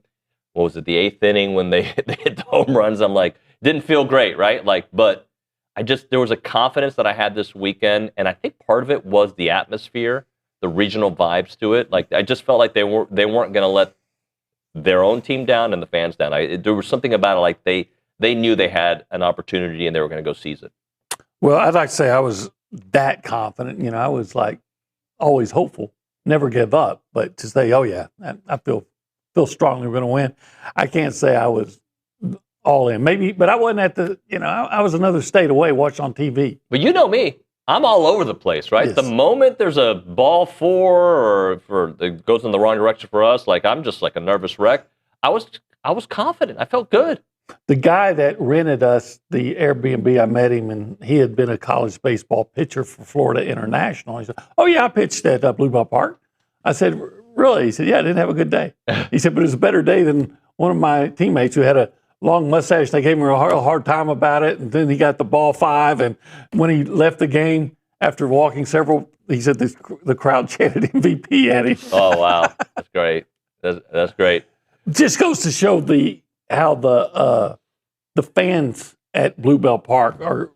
What was it, the 8th inning when they hit the home runs? I'm like, didn't feel great, right? But there was a confidence that I had this weekend, and I think part of it was the atmosphere, the regional vibes to it. Like, I just felt like they weren't going to let their own team down and the fans down. There was something about it, like they knew they had an opportunity and they were going to go seize it. Well, I'd like to say I was that confident. I was like always hopeful, never give up, but to say, oh yeah, I feel strongly we're going to win. I can't say I was all in, maybe, but I wasn't at the, I was another state away, watched on TV. But you know me, I'm all over the place, right? Yes. The moment there's a ball or it goes in the wrong direction for us, like I'm just like a nervous wreck. I was confident. I felt good. The guy that rented us the Airbnb, I met him, and he had been a college baseball pitcher for Florida International. He said, "Oh yeah, I pitched at Blue Ball Park." I said, "Really?" He said, "Yeah, I didn't have a good day." He said, "But it was a better day than one of my teammates who had a long mustache. They gave him a hard time about it, and then he got the ball 5. And when he left the game after walking several, he said the crowd chanted MVP at him." Oh wow, that's great. That's great. Just goes to show how the fans at Blue Bell Park are.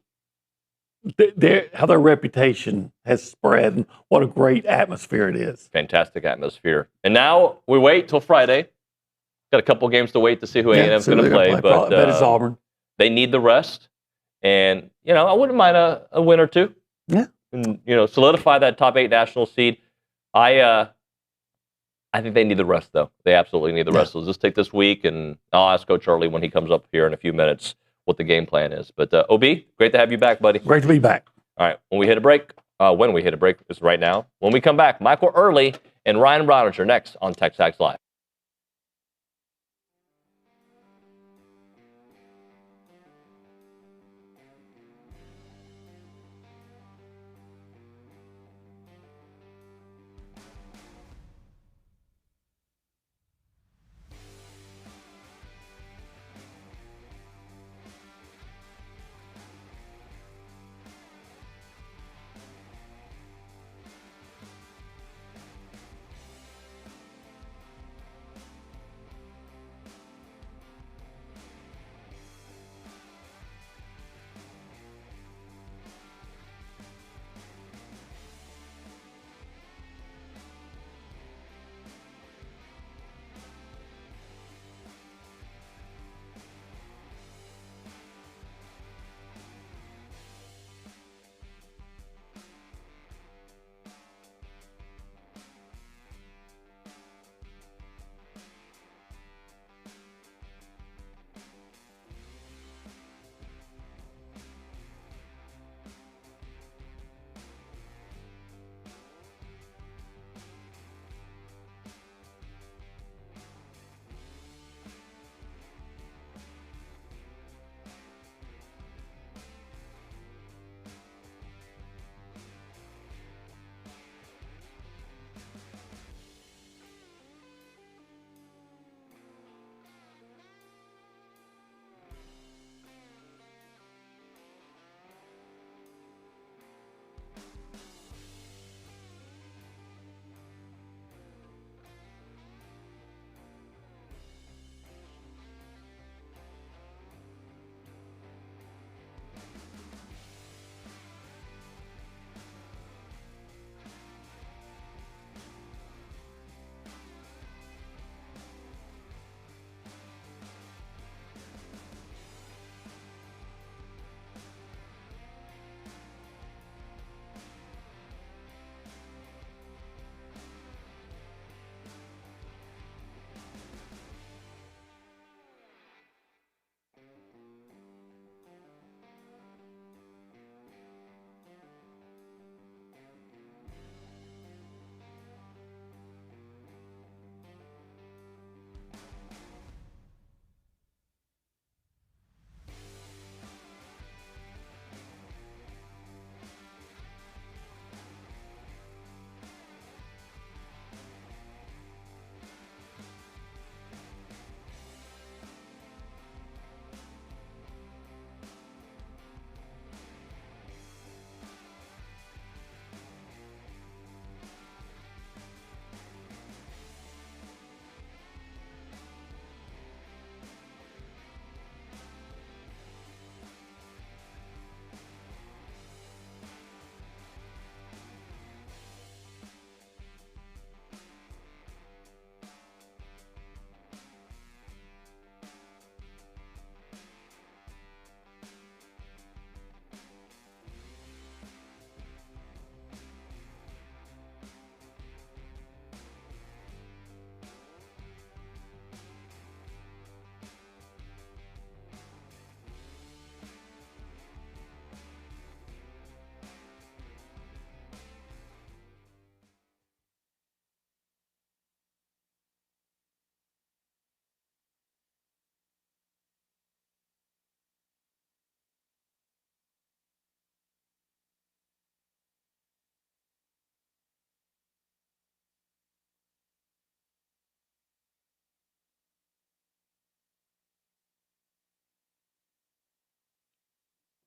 How their reputation has spread and what a great atmosphere it is. Fantastic atmosphere. And now we wait till Friday. Got a couple games to wait to see who A&M's going to play. But bet it's Auburn. They need the rest. And, I wouldn't mind a win or two. Yeah. And, solidify that top 8 national seed. I think they need the rest, though. They absolutely need the rest. So let's just take this week, and I'll ask Coach Earley when he comes up here in a few minutes what the game plan is. But, OB, great to have you back, buddy. Great to be back. All right, when we hit a break is right now. When we come back, Michael Earley and Ryan Brauninger next on TexAgs Live.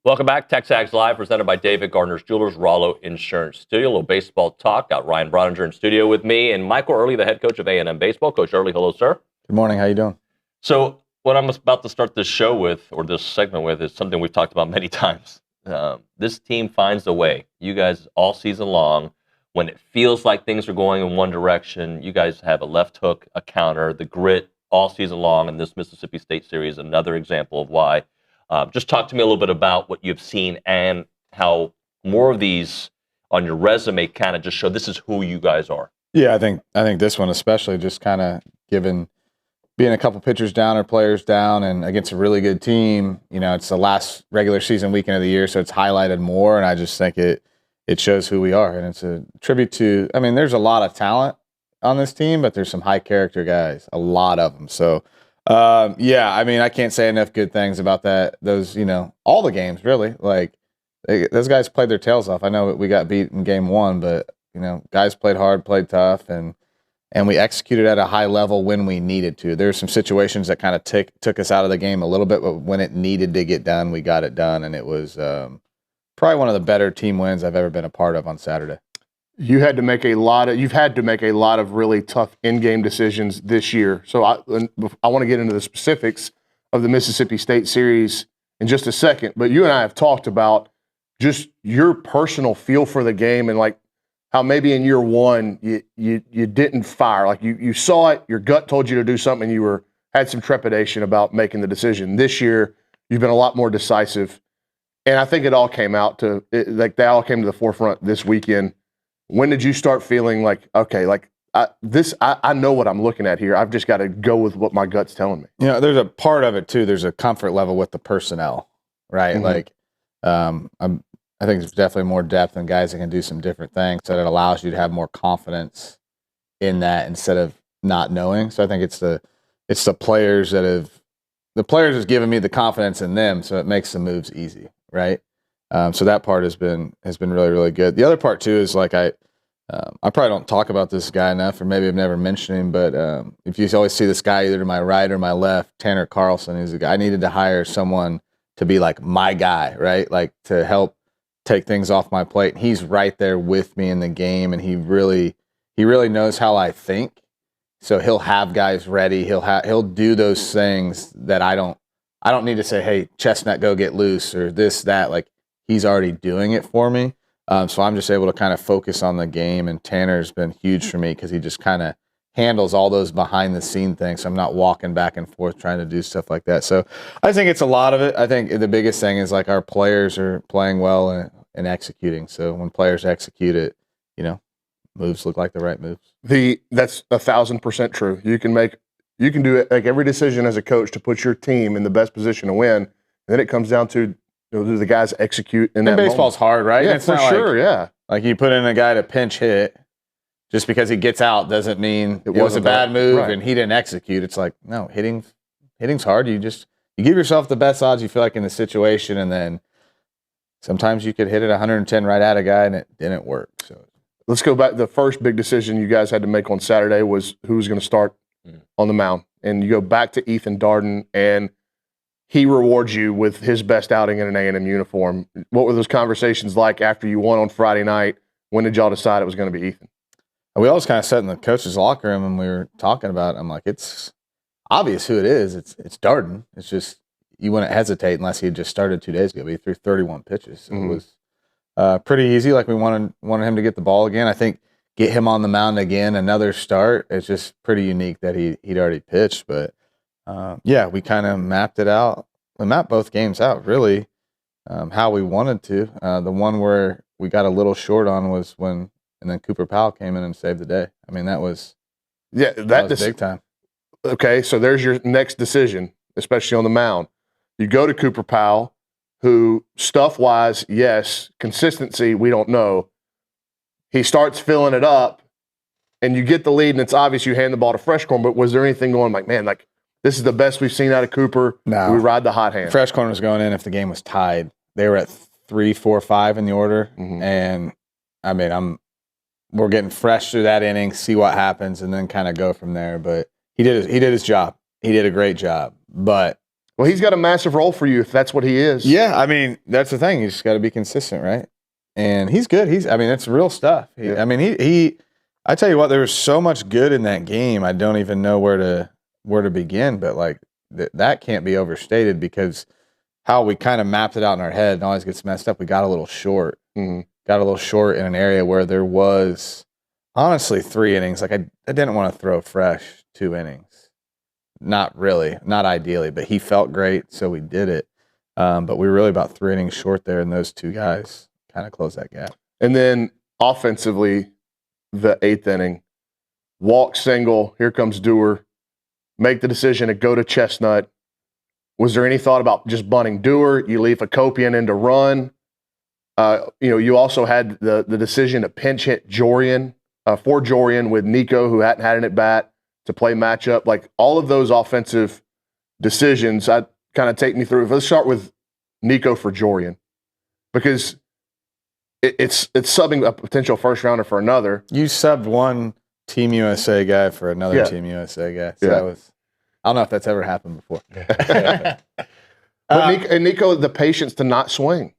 Welcome back. TexAgs Live, presented by David Gardner's Jewelers, Rollo Insurance Studio. A little baseball talk. Got Ryan Brauninger in studio with me and Michael Earley, the head coach of A&M Baseball. Coach Earley, hello, sir. Good morning. How you doing? So what I'm about to start this show with, or this segment with, is something we've talked about many times. This team finds a way. You guys, all season long, when it feels like things are going in one direction, you guys have a left hook, a counter, the grit all season long, and this Mississippi State series, another example of why. Just talk to me a little bit about what you've seen and how more of these on your resume kind of just show this is who you guys are. Yeah, I think this one especially, just kind of being a couple pitchers down or players down and against a really good team. You know, it's the last regular season weekend of the year, so it's highlighted more, and I just think it shows who we are, and it's a tribute to. I mean, there's a lot of talent on this team, but there's some high character guys, a lot of them. So. Yeah, I mean, I can't say enough good things about that. Those, all the games really. Like those guys played their tails off. I know we got beat in game 1, but guys played hard, played tough, and we executed at a high level when we needed to. There's some situations that kind of took us out of the game a little bit, but when it needed to get done, we got it done, and it was probably one of the better team wins I've ever been a part of on Saturday. You've had to make a lot of really tough in-game decisions this year. So I want to get into the specifics of the Mississippi State series in just a second. But you and I have talked about just your personal feel for the game and like how maybe in year 1 you didn't fire. Like you saw it, your gut told you to do something, and you had some trepidation about making the decision. This year, you've been a lot more decisive, and I think it all came out they all came to the forefront this weekend. When did you start feeling like, okay, like I know what I'm looking at here. I've just got to go with what my gut's telling me. There's a part of it too. There's a comfort level with the personnel, right? Mm-hmm. Like, I think there's definitely more depth and guys that can do some different things. So it allows you to have more confidence in that instead of not knowing. So I think it's the players has given me the confidence in them. So it makes the moves easy, right? So that part has been really, really good. The other part too is like I probably don't talk about this guy enough, or maybe I've never mentioned him, but if you always see this guy either to my right or my left, Tanner Carlson is a guy. I needed to hire someone to be like my guy, right? Like to help take things off my plate. And he's right there with me in the game, and he really knows how I think. So he'll have guys ready. He'll do those things that I don't need to say, hey, Chestnut, go get loose, or this, that. Like he's already doing it for me. So I'm just able to kind of focus on the game, and Tanner's been huge for me because he just kind of handles all those behind the scene things. So I'm not walking back and forth trying to do stuff like that. So I think it's a lot of it. I think the biggest thing is like our players are playing well and executing. So when players execute it, moves look like the right moves. That's 1,000% true. You can do it like every decision as a coach to put your team in the best position to win. And then it comes down to do the guys execute in that and baseball's moment. hard, right? Yeah, it's for not sure. Yeah. Like you put in a guy to pinch hit, just because he gets out doesn't mean it was a bad move and he didn't execute. It's like, no, hitting's hard. You give yourself the best odds you feel like in the situation, and then sometimes you could hit it 110 right at a guy and it didn't work. So let's go back. The first big decision you guys had to make on Saturday was who was going to start on the mound. And you go back to Ethan Darden, and he rewards you with his best outing in an A&M uniform. What were those conversations like after you won on Friday night? When did y'all decide it was going to be Ethan? We always kind of sat in the coach's locker room and we were talking about it. I'm like, it's obvious who it is. It's Darden. It's just you wouldn't hesitate unless he had just started 2 days ago. But he threw 31 pitches. So it was pretty easy. Like we wanted him to get the ball again. I think get him on the mound again, another start. It's just pretty unique that he'd already pitched. But yeah, we kind of mapped it out. We mapped both games out really how we wanted to. The one where we got a little short on was and then Cooper Powell came in and saved the day. I mean, that was big time. Okay, so there's your next decision, especially on the mound. You go to Cooper Powell, who stuff-wise, yes, consistency, we don't know. He starts filling it up, and you get the lead, and it's obvious you hand the ball to Freshcorn, but was there anything going like, man, like this is the best we've seen out of Cooper? No. We ride the hot hand. Freshcorn was going in if the game was tied. They were at 3, 4, 5 in the order, and I mean, we're getting fresh through that inning, see what happens, and then kind of go from there. But he did his job. He did a great job. But Well, he's got a massive role for you if that's what he is. Yeah, I mean, that's the thing. You just got to be consistent, right? And he's good. It's real stuff. I tell you what, there was so much good in that game. I don't even know where to begin, but like that can't be overstated because how we kind of mapped it out in our head and always gets messed up. We got a little short. Got a little short in an area where there was honestly 3 innings. Like I didn't want to throw fresh 2 innings. Not really, not ideally, but he felt great, so we did it. But we were really about 3 innings short there, and those 2 guys kind of closed that gap. And then offensively, the 8th inning, walk single, here comes Dewar, make the decision to go to Chestnut. Was there any thought about just bunting Dewar? You leave Akopian in to run. You also had the decision to pinch hit Jorian, for Jorian with Nico, who hadn't had an at-bat, to play matchup. Like all of those offensive decisions, I kind of take me through. Let's start with Nico for Jorian, because it's subbing a potential first rounder for another. You subbed one Team USA guy for another Team USA guy. So that was, I don't know if that's ever happened before. But Nico, the patience to not swing,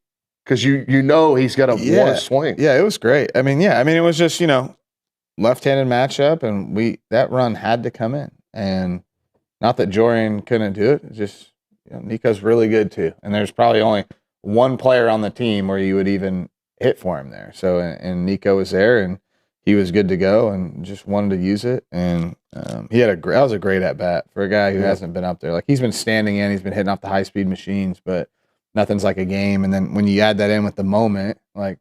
because you know he's got to want to swing. Yeah, it was great. I mean, it was just, left-handed matchup, and that run had to come in. And not that Jorian couldn't do it, it's just Nico's really good too. And there's probably only one player on the team where you would even hit for him there. So, and Nico was there, and he was good to go, and just wanted to use it. And that was a great at bat for a guy who hasn't been up there. Like he's been standing in, he's been hitting off the high-speed machines, but nothing's like a game. And then when you add that in with the moment, like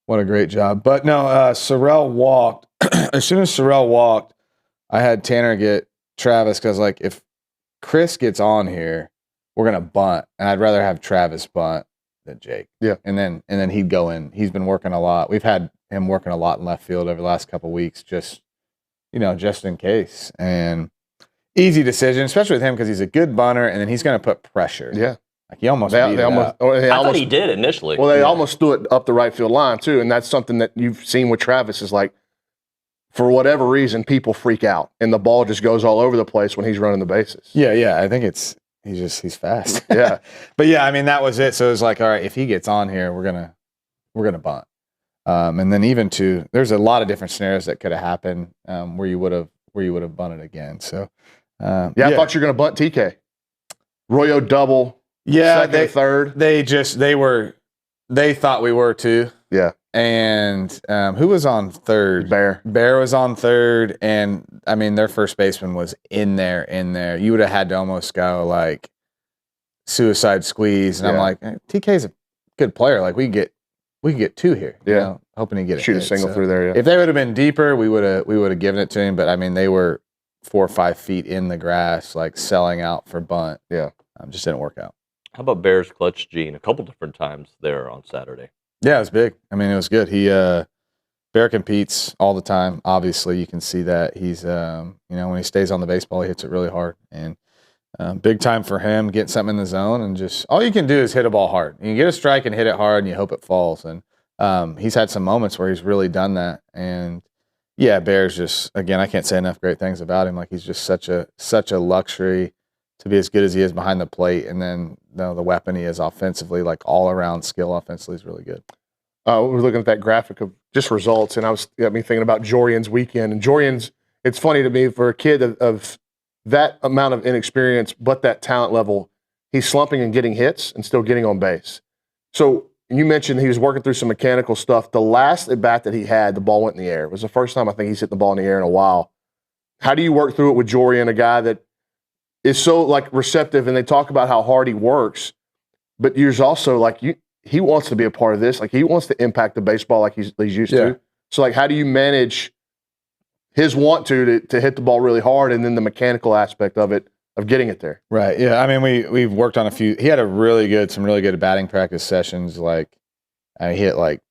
what a great job. But no, Sorrell walked. As soon as Sorrell walked, I had Tanner get Travis because, like, if Chris gets on here, we're gonna bunt, and I'd rather have Travis bunt than Jake. Yeah, and then he'd go in. He's been working a lot. We've had him working a lot in left field over the last couple of weeks, just in case. And easy decision, especially with him because he's a good bunter, and then he's gonna put pressure. Yeah. Like he almost I thought he did initially. Well, they almost threw it up the right field line too, and that's something that you've seen with Travis is like, for whatever reason, people freak out, and the ball just goes all over the place when he's running the bases. Yeah. I think he's fast. Yeah, but yeah, I mean that was it. So it was like, all right, if he gets on here, we're gonna bunt. And then there's a lot of different scenarios that could have happened where you would have bunted again. So I thought you were gonna bunt TK. Royo double. Yeah, second, third. They thought we were too. Yeah. And who was on third? Bear was on third, and I mean their first baseman was in there. You would have had to almost go like suicide squeeze, and I'm like, TK's a good player. Like we can get 2 here. Yeah, hoping to get shoot a single through there. Yeah. If they would have been deeper, we would have given it to him. But I mean they were 4 or 5 feet in the grass, like selling out for bunt. Yeah, just didn't work out. How about Bear's clutch gene a couple different times there on Saturday? Yeah, it was big. I mean, it was good. Bear competes all the time. Obviously, you can see that he's, when he stays on the baseball, he hits it really hard. And big time for him, getting something in the zone. And just all you can do is hit a ball hard. You get a strike and hit it hard, and you hope it falls. And he's had some moments where he's really done that. And yeah, Bear's just, again, I can't say enough great things about him. Like he's just such a luxury to be as good as he is behind the plate, and then the weapon he is offensively, like all around skill offensively, is really good. We're looking at that graphic of just results, and got me thinking about Jorian's weekend. And Jorian's, it's funny to me for a kid of that amount of inexperience, but that talent level, he's slumping and getting hits and still getting on base. So you mentioned he was working through some mechanical stuff. The last at bat that he had, the ball went in the air. It was the first time I think he's hit the ball in the air in a while. How do you work through it with Jorian, a guy that is so like receptive, and they talk about how hard he works, but there's also like he wants to be a part of this. Like he wants to impact the baseball like he's used to. So like, how do you manage his want to hit the ball really hard, and then the mechanical aspect of it, of getting it there? Right. Yeah. I mean, we've worked on a few. He had some really good batting practice sessions. Like he hit like,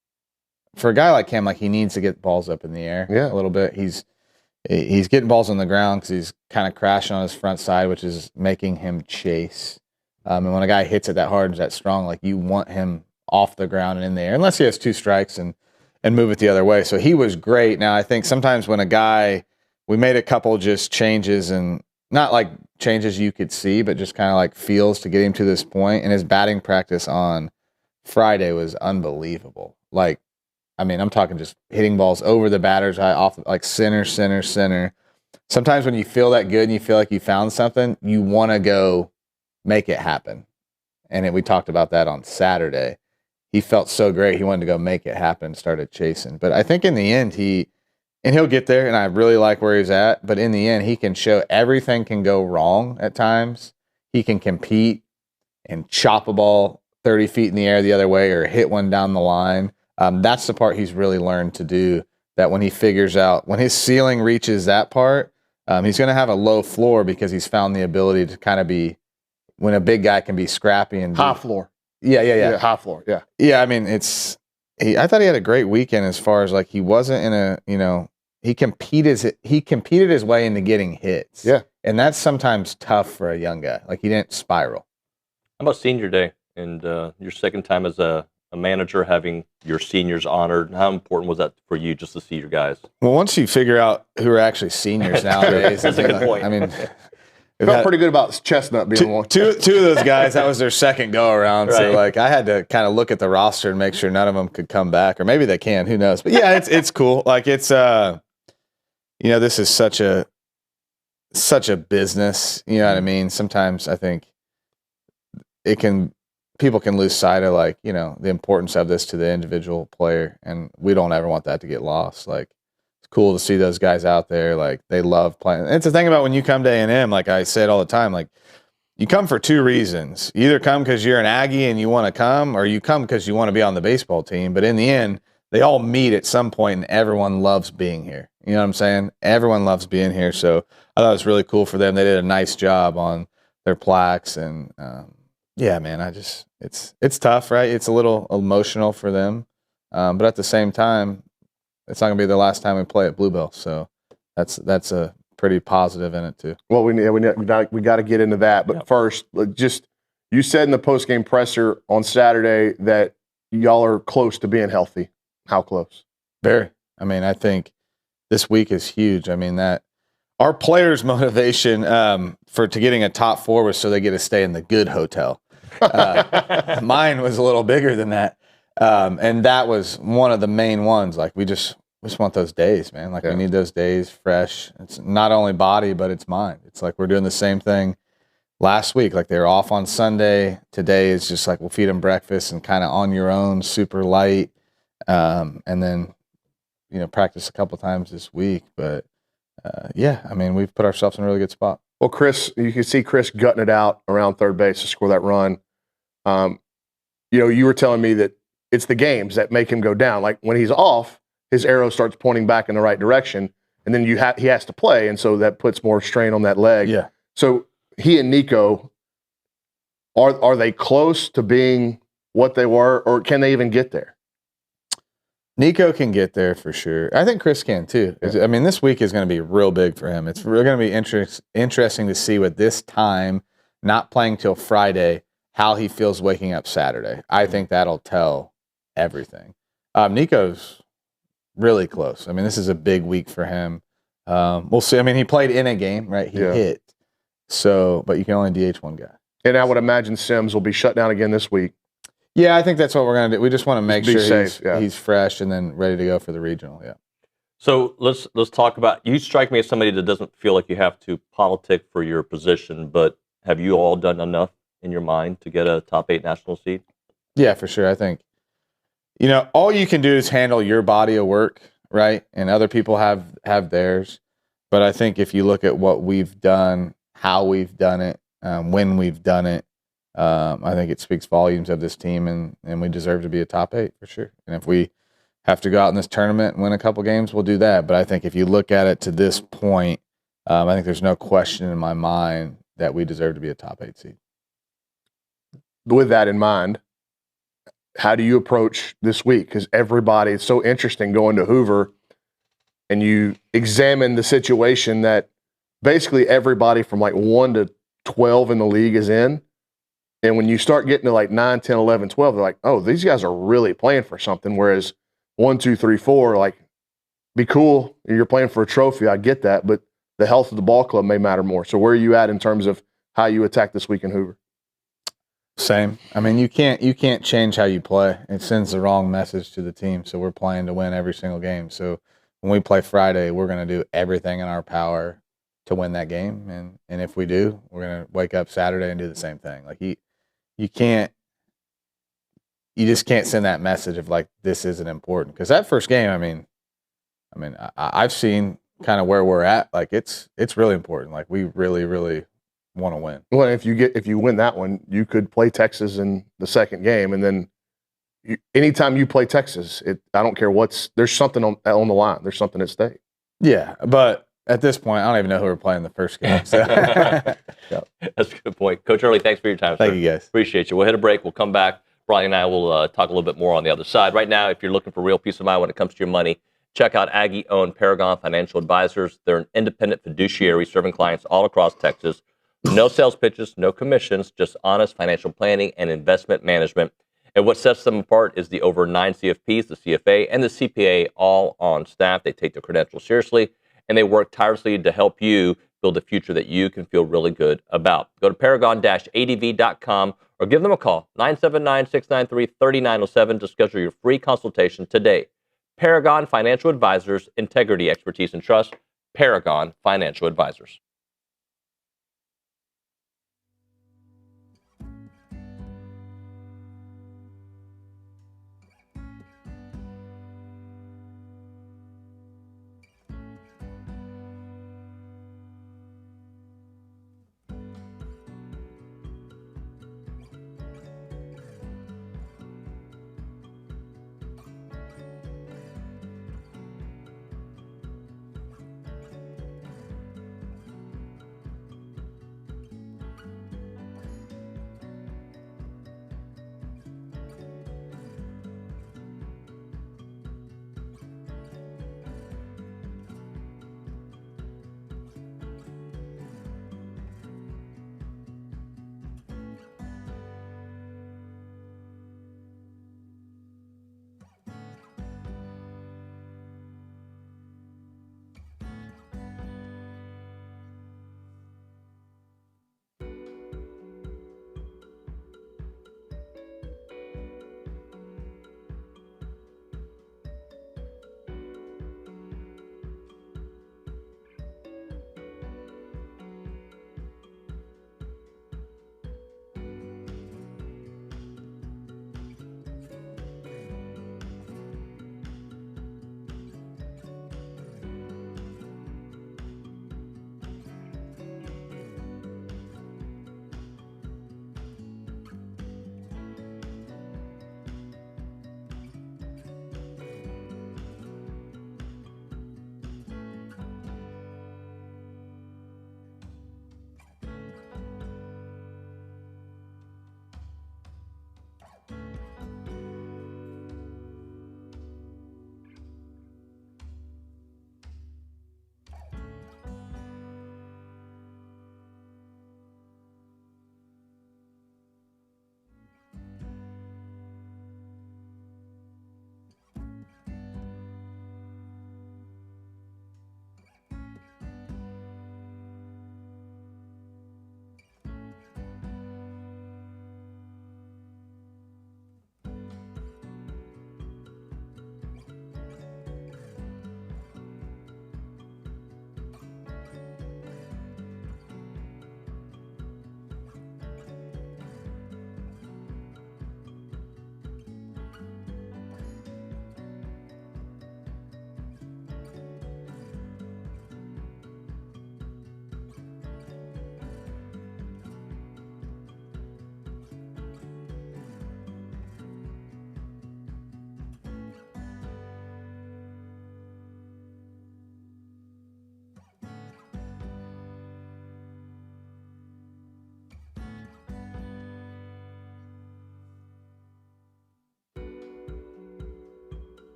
for a guy like him, like he needs to get balls up in the air a little bit. He's getting balls on the ground because he's kind of crashing on his front side, which is making him chase. And when a guy hits it that hard and that strong, like you want him off the ground and in the air, unless he has 2 strikes and move it the other way. So he was great. Now I think sometimes when we made a couple just changes and not like changes you could see, but just kind of like feels to get him to this point. And his batting practice on Friday was unbelievable. Like, I mean, I'm talking just hitting balls over the batter's eye, off like center. Sometimes when you feel that good and you feel like you found something, you want to go make it happen. And we talked about that on Saturday. He felt so great. He wanted to go make it happen and started chasing. But I think in the end, he'll get there, and I really like where he's at. But in the end, he can show everything can go wrong at times. He can compete and chop a ball 30 feet in the air the other way or hit one down the line. That's the part he's really learned to do, that when he figures out, when his ceiling reaches that part, he's going to have a low floor because he's found the ability to kind of be, when a big guy can be scrappy and high floor. Yeah. High floor. Yeah. Yeah. I mean, I thought he had a great weekend as far as like he wasn't in a, he competed his way into getting hits. Yeah. And that's sometimes tough for a young guy. Like he didn't spiral. How about senior day and your second time as a manager, having your seniors honored? How important was that for you just to see your guys? Well, once you figure out who are actually seniors nowadays, that's a good point. I mean, felt pretty good about Chestnut being one. Two of those guys, that was their second go around. Right. So like I had to kind of look at the roster and make sure none of them could come back, or maybe they can, who knows? But yeah, it's cool. Like it's this is such a business, you know what I mean? Sometimes I think people can lose sight of like, the importance of this to the individual player, and we don't ever want that to get lost. Like it's cool to see those guys out there. Like they love playing. And it's the thing about when you come to A&M, like I say it all the time, like you come for two reasons. You either come because you're an Aggie and you want to come, or you come because you want to be on the baseball team. But in the end, they all meet at some point and everyone loves being here. You know what I'm saying? Everyone loves being here. So I thought it was really cool for them. They did a nice job on their plaques, and yeah, man, it's tough, right? It's a little emotional for them. But at the same time, it's not gonna be the last time we play at Bluebell. So that's a pretty positive in it too. Well, we got to get into that. But first, just you said in the postgame presser on Saturday that y'all are close to being healthy. How close? Very. I mean, I think this week is huge. I mean, that our players' motivation to getting a top 4 was so they get to stay in the good hotel. Mine was a little bigger than that. And that was one of the main ones. Like we just want those days, man. Like we need those days fresh. It's not only body, but it's mind. It's like we're doing the same thing last week. Like they were off on Sunday. Today is just like we'll feed them breakfast and kind of on your own, super light. And then, practice a couple times this week. But yeah, I mean, we've put ourselves in a really good spot. Well, Chris, you can see Chris gutting it out around third base to score that run. You were telling me that it's the games that make him go down. Like when he's off, his arrow starts pointing back in the right direction, and then he has to play, and so that puts more strain on that leg. Yeah. So he and Nico, are they close to being what they were, or can they even get there? Nico can get there for sure. I think Chris can too. I mean, this week is going to be real big for him. It's really going to be interesting to see with this time, not playing till Friday, how he feels waking up Saturday. I think that'll tell everything. Nico's really close. I mean, this is a big week for him. We'll see. I mean, he played in a game, right? He hit. So, but you can only DH one guy. And I would imagine Sims will be shut down again this week. Yeah, I think that's what we're going to do. We just want to make sure safe, he's fresh and then ready to go for the regional. Yeah. So let's talk about, you strike me as somebody that doesn't feel like you have to politic for your position, but have you all done enough in your mind to get a top 8 national seed? Yeah, for sure. I think, all you can do is handle your body of work, right? And other people have theirs. But I think if you look at what we've done, how we've done it, when we've done it, I think it speaks volumes of this team, and we deserve to be a top 8 for sure. And if we have to go out in this tournament and win a couple games, we'll do that. But I think if you look at it to this point, I think there's no question in my mind that we deserve to be a top 8 seed. With that in mind, how do you approach this week? Because it's so interesting going to Hoover and you examine the situation that basically everybody from like 1 to 12 in the league is in. And when you start getting to like 9, 10, 11, 12, they're like, oh, these guys are really playing for something. Whereas 1, 2, 3, 4, like, be cool. You're playing for a trophy. I get that. But the health of the ball club may matter more. So where are you at in terms of how you attack this week in Hoover? Same. I mean, you can't change how you play. It sends the wrong message to the team. So we're playing to win every single game. So when we play Friday, we're going to do everything in our power to win that game. And if we do, we're going to wake up Saturday and do the same thing. Like you just can't send that message of like, this isn't important. Because that first game, I mean, I've seen kind of where we're at. Like it's really important. Like we really, really want to win. Well, if you win that one, you could play Texas in the second game, and then anytime you play Texas, I don't care there's something on the line. There's something at stake. Yeah, but at this point, I don't even know who we're playing the first game. So. That's a good point. Coach Earley, thanks for your time, sir. Thank you, guys. Appreciate you. We'll hit a break. We'll come back. Brian and I will talk a little bit more on the other side. Right now, if you're looking for real peace of mind when it comes to your money, check out Aggie-owned Paragon Financial Advisors. They're an independent fiduciary serving clients all across Texas. No sales pitches, no commissions, just honest financial planning and investment management. And what sets them apart is the over 9 CFPs, the CFA, and the CPA all on staff. They take their credentials seriously, and they work tirelessly to help you build a future that you can feel really good about. Go to paragon-adv.com or give them a call, 979-693-3907 to schedule your free consultation today. Paragon Financial Advisors, integrity, expertise, and trust. Paragon Financial Advisors.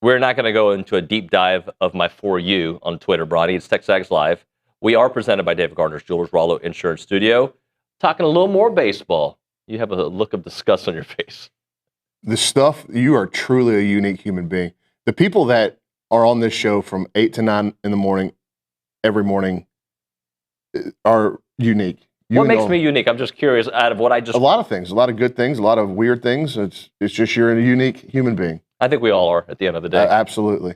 We're not going to go into a deep dive of my For You on Twitter, Bronny. It's TexAgs Live. We are presented by David Gardner's Jewelers, Rollo Insurance Studio. Talking a little more baseball. You have a look of disgust on your face. The stuff, you are truly a unique human being. The people that are on this show from 8 to 9 in the morning, every morning, are unique. What makes me unique? I'm just curious out of what I just... A lot of things, a lot of good things, a lot of weird things. It's just you're a unique human being. I think we all are at the end of the day. Absolutely.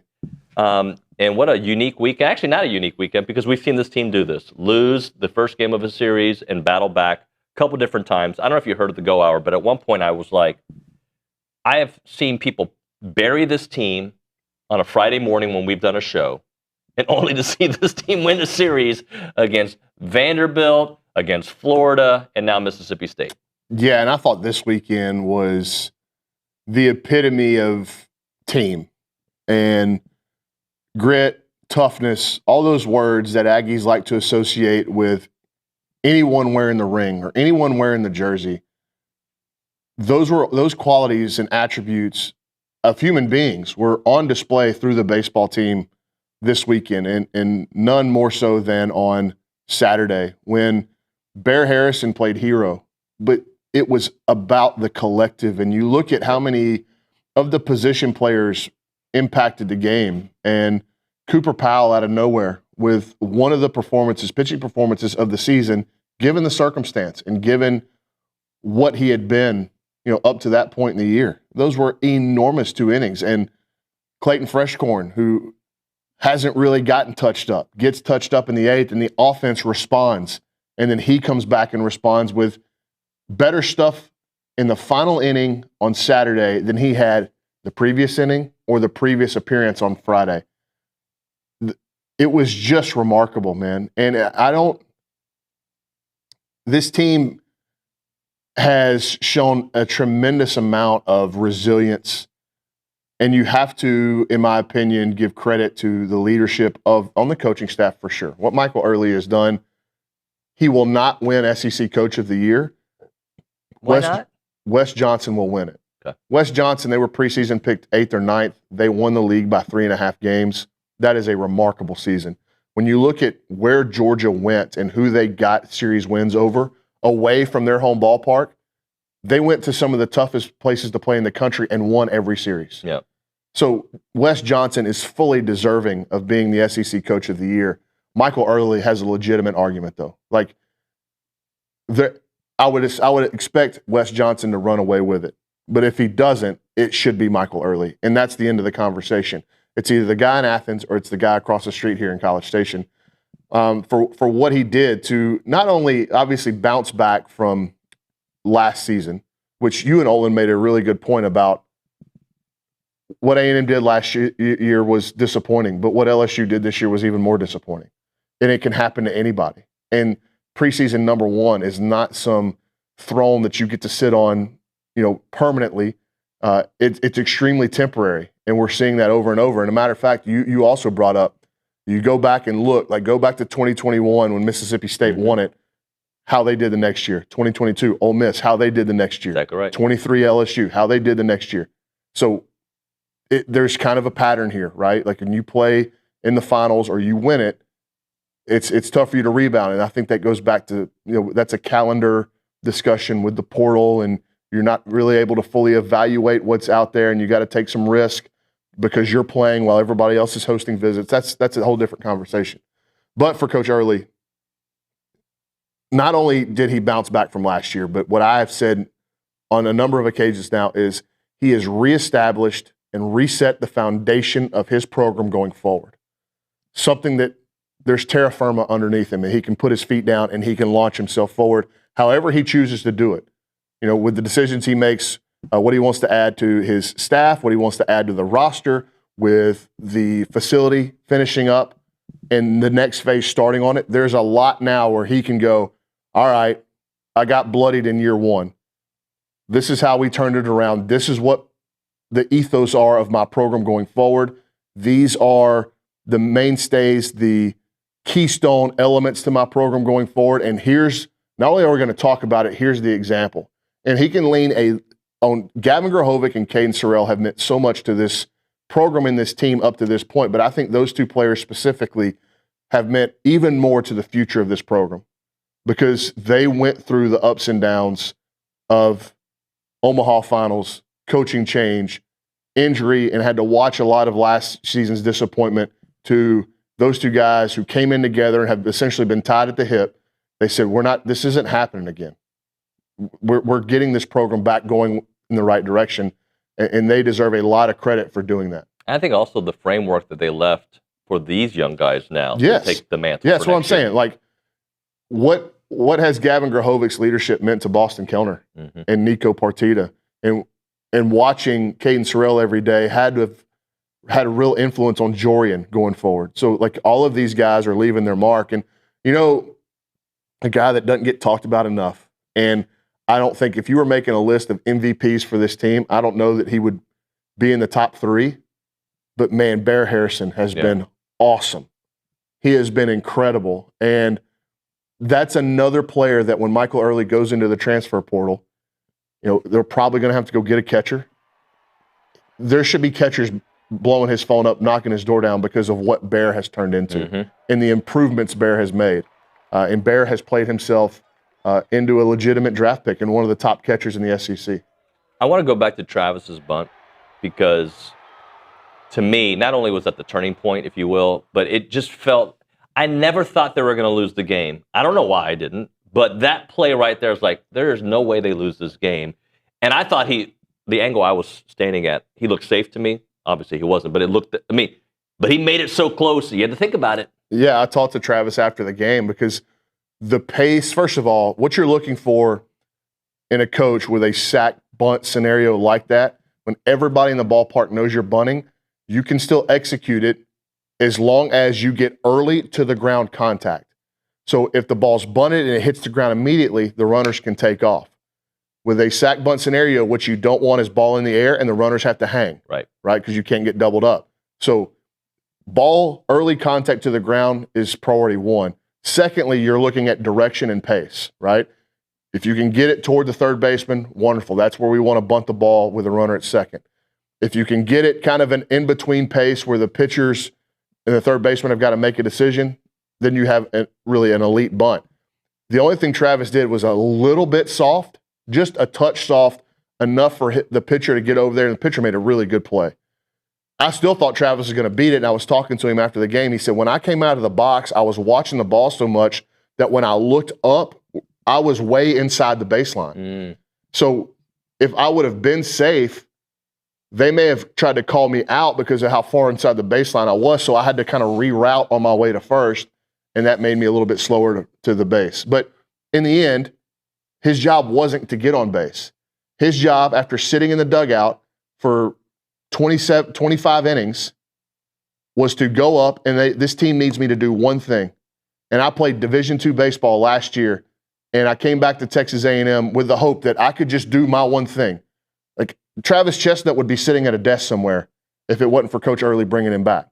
And what a unique weekend. Actually, not a unique weekend because we've seen this team do this. Lose the first game of a series and battle back a couple different times. I don't know if you heard of the Go Hour, but at one point I was like, I have seen people bury this team on a Friday morning when we've done a show, and only to see this team win a series against Vanderbilt, against Florida, and now Mississippi State. Yeah, and I thought this weekend was the epitome of team and grit, toughness, all those words that Aggies like to associate with anyone wearing the ring or anyone wearing the jersey. Those qualities and attributes of human beings were on display through the baseball team this weekend, and none more so than on Saturday when Bear Harrison played hero. But it was about the collective, and you look at how many of the position players impacted the game, and Cooper Powell out of nowhere with one of the pitching performances of the season, given the circumstance and given what he had been, up to that point in the year. Those were enormous 2 innings. And Clayton Freshcorn, who hasn't really gotten touched up, gets touched up in the 8th, and the offense responds. And then he comes back and responds with better stuff in the final inning on Saturday than he had the previous inning or the previous appearance on Friday. It was just remarkable, man. And this team has shown a tremendous amount of resilience, and you have to, in my opinion, give credit to the leadership on the coaching staff for sure. What Michael Earley has done, he will not win SEC Coach of the Year. Why not? Wes Johnson will win it. Okay. Wes Johnson, they were preseason picked 8th or 9th. They won the league by 3.5 games. That is a remarkable season. When you look at where Georgia went and who they got series wins over, away from their home ballpark, they went to some of the toughest places to play in the country and won every series. Yeah. So Wes Johnson is fully deserving of being the SEC Coach of the Year. Michael Earley has a legitimate argument, though. Like, I would expect Wes Johnson to run away with it. But if he doesn't, it should be Michael Earley. And that's the end of the conversation. It's either the guy in Athens or it's the guy across the street here in College Station. For what he did to not only obviously bounce back from last season, which you and Olin made a really good point about. What A&M did last year was disappointing, but what LSU did this year was even more disappointing. And it can happen to anybody. And preseason number 1 is not some throne that you get to sit on, permanently. It's extremely temporary, and we're seeing that over and over. And a matter of fact, you also brought up, you go back and look, go back to 2021 when Mississippi State won it, how they did the next year. 2022, Ole Miss, how they did the next year. Exactly right. 23 LSU, how they did the next year. So there's kind of a pattern here, right? Like when you play in the finals or you win it, it's tough for you to rebound. And I think that goes back to, that's a calendar discussion with the portal, and you're not really able to fully evaluate what's out there, and you got to take some risk because you're playing while everybody else is hosting visits. That's a whole different conversation. But for Coach Earley, not only did he bounce back from last year, but what I have said on a number of occasions now is he has reestablished and reset the foundation of his program going forward. Something that there's terra firma underneath him, and he can put his feet down and he can launch himself forward however he chooses to do it. With the decisions he makes, what he wants to add to his staff, what he wants to add to the roster, with the facility finishing up and the next phase starting on it. There's a lot now where he can go, all right, I got bloodied in year 1. This is how we turned it around. This is what the ethos are of my program going forward. These are the mainstays, the keystone elements to my program going forward. And here's, not only are we going to talk about it, here's the example. And he can lean on Gavin Grahovic and Caden Sorrell have meant so much to this programming this team up to this point, but I think those two players specifically have meant even more to the future of this program because they went through the ups and downs of Omaha finals, coaching change, injury, and had to watch a lot of last season's disappointment to those two guys who came in together and have essentially been tied at the hip. They said, this isn't happening again. We're getting this program back going in the right direction, and they deserve a lot of credit for doing that. I think also the framework that they left for these young guys now Yes. to take the mantle. Yeah, that's what I'm saying. Like, what has Gavin Grahovic's leadership meant to Boston Kellner and Nico Partita? And watching Caden Sorrell every day had to have had a real influence on Jorian going forward. So, like, all of these guys are leaving their mark. And, you know, a guy that doesn't get talked about enough, and I don't think if you were making a list of MVPs for this team, I don't know that he would be in the top 3. But, man, Bear Harrison has been awesome. He has been incredible. And that's another player that when Michael Earley goes into the transfer portal, you know, they're probably going to have to go get a catcher. There should be catchers blowing his phone up, knocking his door down because of what Bear has turned into and the improvements Bear has made. And Bear has played himself into a legitimate draft pick and one of the top catchers in the SEC. I want to go back to Travis's bunt because, to me, not only was that the turning point, if you will, but it just felt – I never thought they were going to lose the game. I don't know why I didn't, but that play right there is like, there is no way they lose this game. And I thought the angle I was standing at, he looked safe to me. Obviously, he wasn't, but it looked – but he made it so close. You had to think about it. Yeah, I talked to Travis after the game because the pace, first of all, what you're looking for in a coach with a sack bunt scenario like that, when everybody in the ballpark knows you're bunting, you can still execute it as long as you get early to the ground contact. So if the ball's bunted and it hits the ground immediately, the runners can take off. With a sack bunt scenario, what you don't want is ball in the air and the runners have to hang. Right. Because you can't get doubled up. So ball early contact to the ground is priority 1. Secondly, you're looking at direction and pace, right? If you can get it toward the third baseman, wonderful. That's where we want to bunt the ball with a runner at second. If you can get it kind of an in-between pace where the pitchers and the third baseman have got to make a decision, then you have really an elite bunt. The only thing Travis did was a little bit soft, just a touch soft, enough for the pitcher to get over there, and the pitcher made a really good play. I still thought Travis was going to beat it, and I was talking to him after the game. He said, when I came out of the box, I was watching the ball so much that when I looked up, I was way inside the baseline. So if I would have been safe, they may have tried to call me out because of how far inside the baseline I was, so I had to kind of reroute on my way to first, and that made me a little bit slower to the base. But in the end, his job wasn't to get on base. His job, after sitting in the dugout for 25 innings, was to go up, and this team needs me to do one thing. And I played Division II baseball last year, and I came back to Texas A&M with the hope that I could just do my one thing. Like, Travis Chestnut would be sitting at a desk somewhere if it wasn't for Coach Earley bringing him back.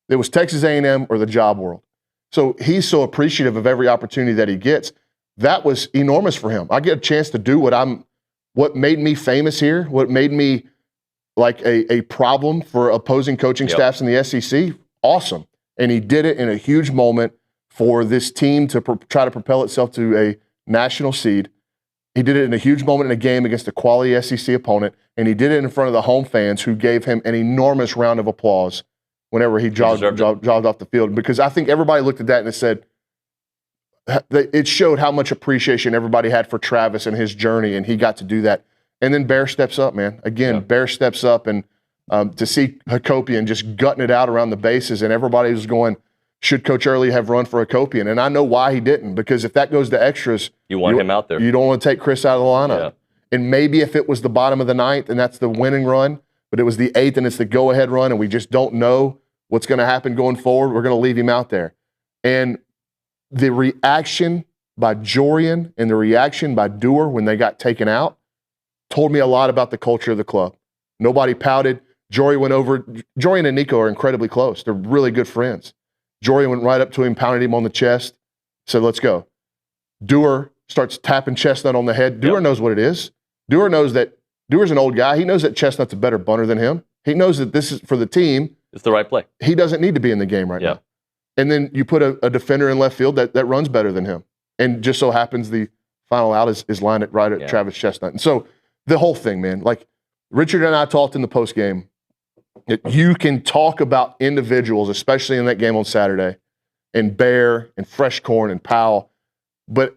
It was Texas A&M or the job world. So he's so appreciative of every opportunity that he gets. That was enormous for him. I get a chance to do what made me famous here, what made me like a problem for opposing coaching staffs in the SEC. Awesome. And he did it in a huge moment for this team to try to propel itself to a national seed. He did it in a huge moment in a game against a quality SEC opponent, and he did it in front of the home fans who gave him an enormous round of applause whenever he jogged off the field. Because I think everybody looked at that and it said, it showed how much appreciation everybody had for Travis and his journey, and he got to do that. And then Bear steps up, man. Again, Bear steps up, and to see Hakopian just gutting it out around the bases, and everybody was going, should Coach Earley have run for Hakopian? And I know why he didn't, because if that goes to extras, you want him out there. You don't want to take Chris out of the lineup. And maybe if it was the bottom of the 9th and that's the winning run, but it was the 8th and it's the go-ahead run, and we just don't know what's going to happen going forward, we're going to leave him out there. And the reaction by Jorian and the reaction by Dewar when they got taken out told me a lot about the culture of the club. Nobody pouted. Jorian and Nico are incredibly close. They're really good friends. Jorian went right up to him, pounded him on the chest, said, let's go. Dewar starts tapping Chestnut on the head. Dewar knows what it is. Dewar knows that Dewar's an old guy. He knows that Chestnut's a better bunter than him. He knows that this is for the team. It's the right play. He doesn't need to be in the game right now. And then you put a defender in left field that runs better than him. And just so happens the final out is lined right at Travis Chestnut. And so the whole thing, man, like Richard and I talked in the post game. You can talk about individuals, especially in that game on Saturday, and Bear and Fresh Corn and Powell, but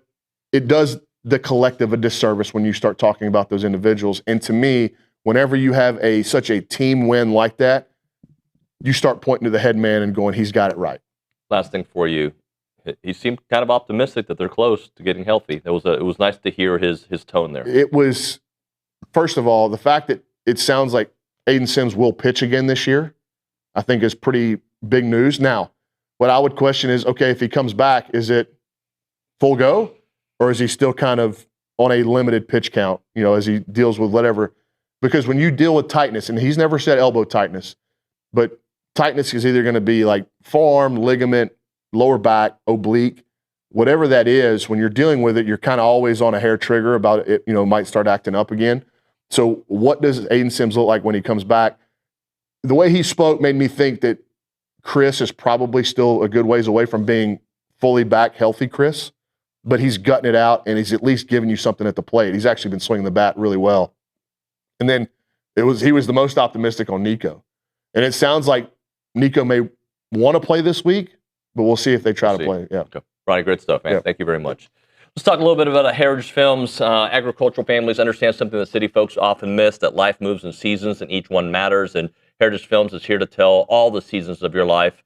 it does the collective a disservice when you start talking about those individuals. And to me, whenever you have such a team win like that, you start pointing to the head man and going, he's got it right. Last thing for you. He seemed kind of optimistic that they're close to getting healthy. It was nice to hear his tone there. It was, first of all, the fact that it sounds like Aiden Sims will pitch again this year, I think is pretty big news. Now, what I would question is, okay, if he comes back, is it full go? Or is he still kind of on a limited pitch count, as he deals with whatever? Because when you deal with tightness, and he's never said elbow tightness, but tightness is either going to be like forearm, ligament, lower back, oblique, whatever that is, when you're dealing with it, you're kind of always on a hair trigger about it, might start acting up again. So what does Aiden Sims look like when he comes back? The way he spoke made me think that Chris is probably still a good ways away from being fully back healthy Chris, but he's gutting it out and he's at least giving you something at the plate. He's actually been swinging the bat really well. And then he was the most optimistic on Nico. And it sounds like Nico may want to play this week, but we'll see if they try to play. Yeah. Okay. Ronnie, great stuff, man. Thank you very much. Let's talk a little bit about Heritage Films. Agricultural families understand something that city folks often miss, that life moves in seasons and each one matters. And Heritage Films is here to tell all the seasons of your life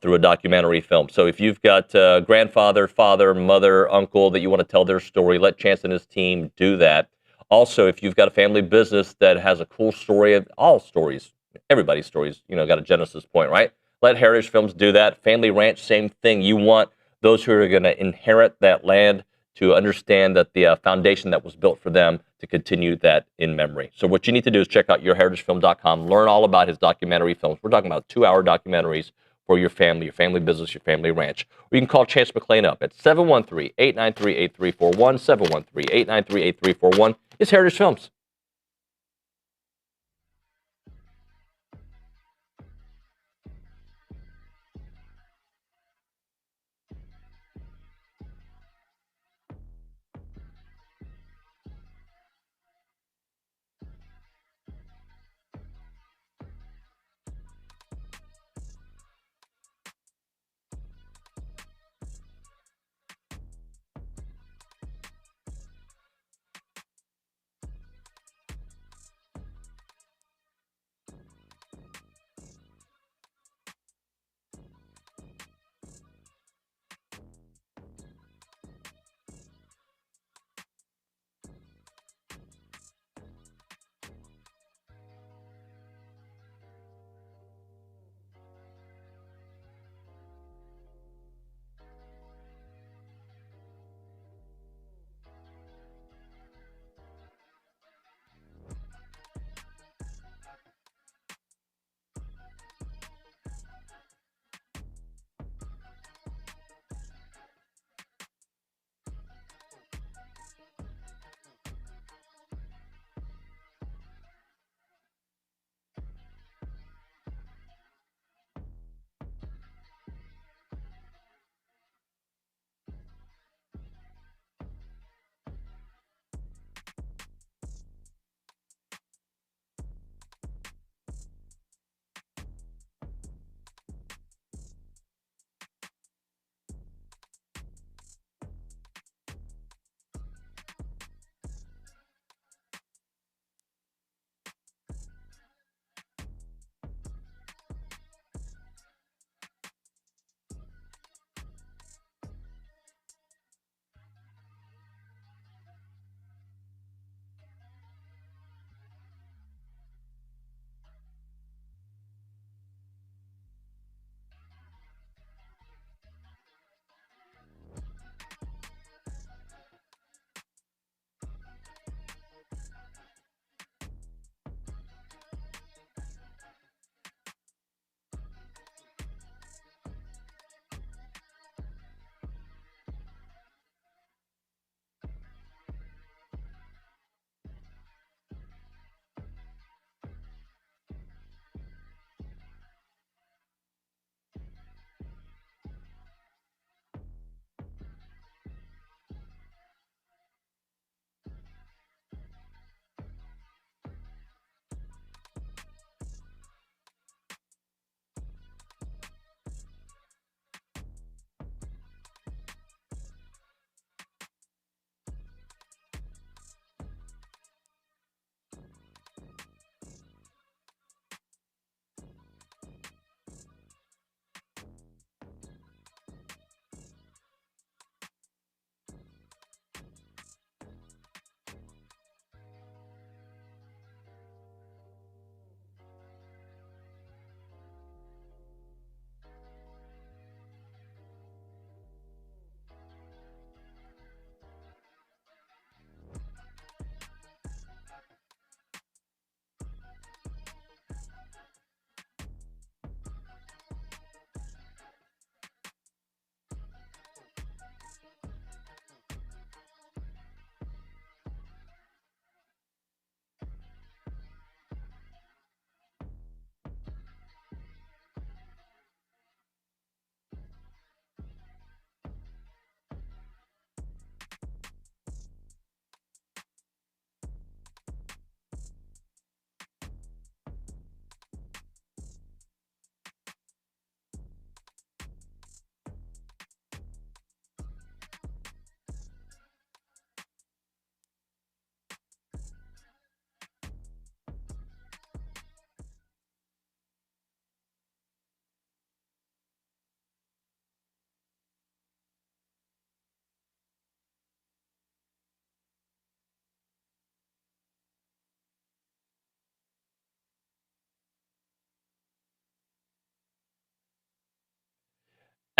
through a documentary film. So if you've got grandfather, father, mother, uncle that you want to tell their story, let Chance and his team do that. Also, if you've got a family business that has a cool story, all stories, everybody's stories, got a genesis point, right? Let Heritage Films do that. Family Ranch, same thing. You want those who are going to inherit that land to understand that the foundation that was built for them to continue that in memory. So what you need to do is check out yourheritagefilm.com, learn all about his documentary films. We're talking about 2-hour documentaries for your family business, your family ranch. Or you can call Chance McClain up at 713-893-8341, 713-893-8341. It's Heritage Films.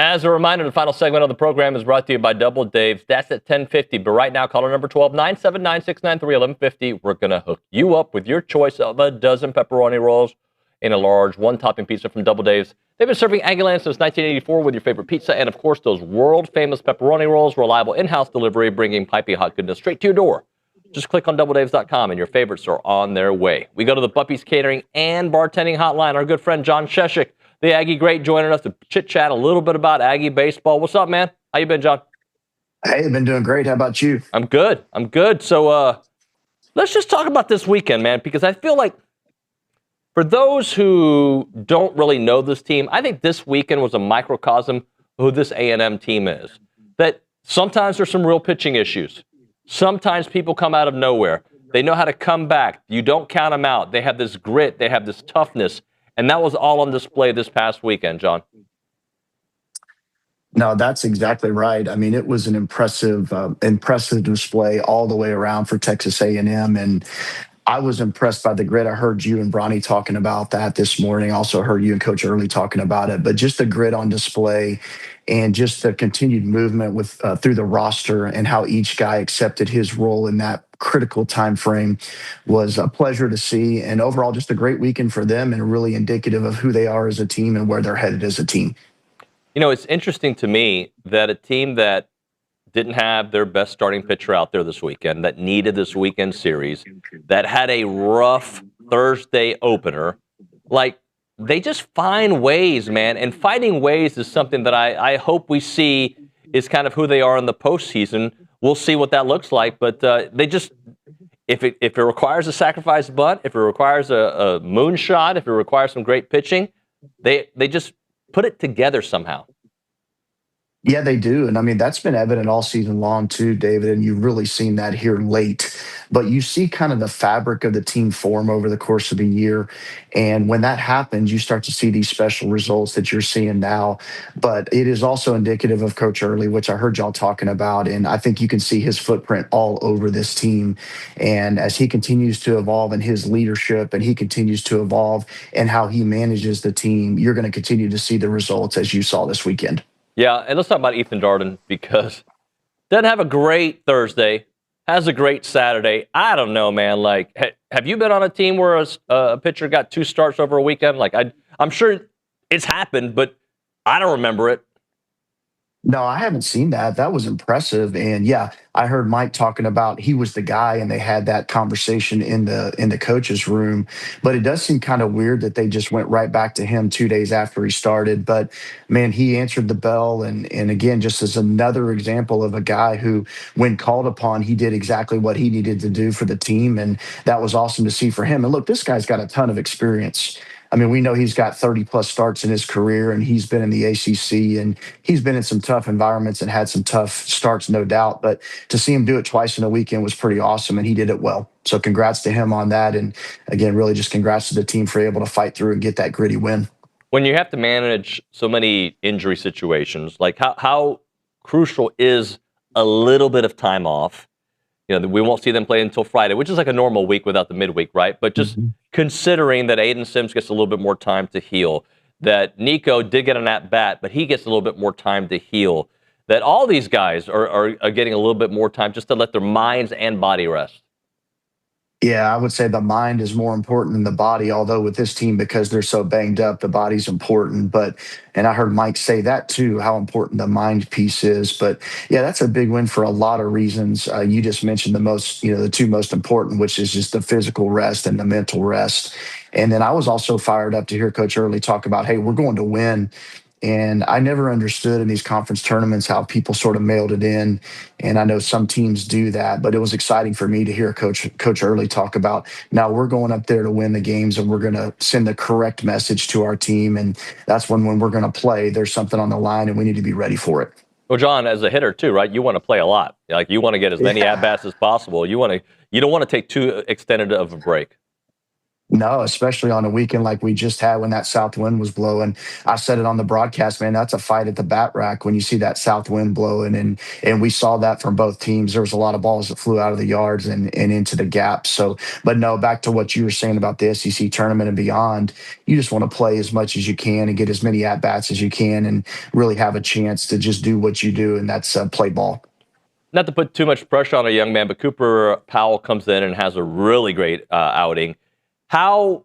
As a reminder, the final segment of the program is brought to you by Double Dave's. That's at 10:50. But right now, caller number 12, 979-693-1150. We're going to hook you up with your choice of a dozen pepperoni rolls in a large one-topping pizza from Double Dave's. They've been serving Aggieland since 1984 with your favorite pizza and, of course, those world-famous pepperoni rolls. Reliable in-house delivery, bringing piping hot goodness straight to your door. Just click on doubledaves.com and your favorites are on their way. We go to the Buppy's Catering and Bartending Hotline. Our good friend John Scheshuck, the Aggie great, joining us to chit-chat a little bit about Aggie baseball. What's up, man? How you been, John? Hey, I've been doing great. How about you? I'm good. So let's just talk about this weekend, man, because I feel like for those who don't really know this team, I think this weekend was a microcosm of who this A&M team is. That sometimes there's some real pitching issues. Sometimes people come out of nowhere. They know how to come back. You don't count them out. They have this grit. They have this toughness. And that was all on display this past weekend, John. No, that's exactly right. I mean, it was an impressive display all the way around for Texas A&M, and I was impressed by the grit. I heard you and Bronny talking about that this morning. Also heard you and Coach Earley talking about it. But just the grit on display, and just the continued movement with through the roster, and how each guy accepted his role in that critical time frame was a pleasure to see. And overall, just a great weekend for them, and really indicative of who they are as a team and where they're headed as a team. You know, it's interesting to me that a team that didn't have their best starting pitcher out there this weekend, that needed this weekend series, that had a rough Thursday opener, like, they just find ways, man. And finding ways is something that I hope we see is kind of who they are in the postseason. We'll see what that looks like. But they just, if it requires a sacrifice bunt, if it requires a moonshot, if it requires some great pitching, they just put it together somehow. Yeah, they do. And I mean, that's been evident all season long too, David, and you've really seen that here late. But you see kind of the fabric of the team form over the course of the year. And when that happens, you start to see these special results that you're seeing now. But it is also indicative of Coach Earley, which I heard y'all talking about. And I think you can see his footprint all over this team. And as he continues to evolve in his leadership, and he continues to evolve in how he manages the team, you're going to continue to see the results as you saw this weekend. Yeah, and let's talk about Ethan Darden, because doesn't have a great Thursday, has a great Saturday. I don't know, man. Like, have you been on a team where a pitcher got 2 starts over a weekend? Like, I'm sure it's happened, but I don't remember it. No, I haven't seen that. That was impressive. And yeah, I heard Mike talking about he was the guy, and they had that conversation in the coach's room. But it does seem kind of weird that they just went right back to him 2 days after he started. But man, he answered the bell, and again, just as another example of a guy who, when called upon, he did exactly what he needed to do for the team, and that was awesome to see for him. And look, this guy's got a ton of experience. I mean, we know he's got 30-plus starts in his career, and he's been in the ACC, and he's been in some tough environments and had some tough starts, no doubt. But to see him do it twice in a weekend was pretty awesome, and he did it well. So congrats to him on that. And again, really just congrats to the team for able to fight through and get that gritty win. When you have to manage so many injury situations, like how crucial is a little bit of time off? You know, we won't see them play until Friday, which is like a normal week without the midweek, right? But just considering that Aiden Sims gets a little bit more time to heal, that Nico did get an at-bat, but he gets a little bit more time to heal, that all these guys are getting a little bit more time just to let their minds and body rest. Yeah, I would say the mind is more important than the body, although with this team, because they're so banged up, the body's important. And I heard Mike say that too, how important the mind piece is. But yeah, that's a big win for a lot of reasons. You just mentioned the 2 most important, which is just the physical rest and the mental rest. And then I was also fired up to hear Coach Earley talk about, hey, we're going to win. And I never understood in these conference tournaments how people sort of mailed it in. And I know some teams do that, but it was exciting for me to hear Coach Earley talk about, now we're going up there to win the games, and we're going to send the correct message to our team. And that's when we're going to play, there's something on the line, and we need to be ready for it. Well, John, as a hitter too, right? You want to play a lot. Like, you want to get as many at-bats as possible. You don't want to take too extended of a break. No, especially on a weekend like we just had when that south wind was blowing. I said it on the broadcast, man, that's a fight at the bat rack when you see that south wind blowing. And we saw that from both teams. There was a lot of balls that flew out of the yards and into the gaps. So, but no, back to what you were saying about the SEC tournament and beyond, you just want to play as much as you can and get as many at-bats as you can and really have a chance to just do what you do, and that's play ball. Not to put too much pressure on a young man, but Cooper Powell comes in and has a really great outing. How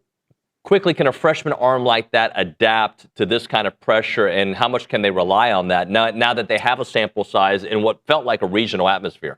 quickly can a freshman arm like that adapt to this kind of pressure, and how much can they rely on that now that they have a sample size in what felt like a regional atmosphere?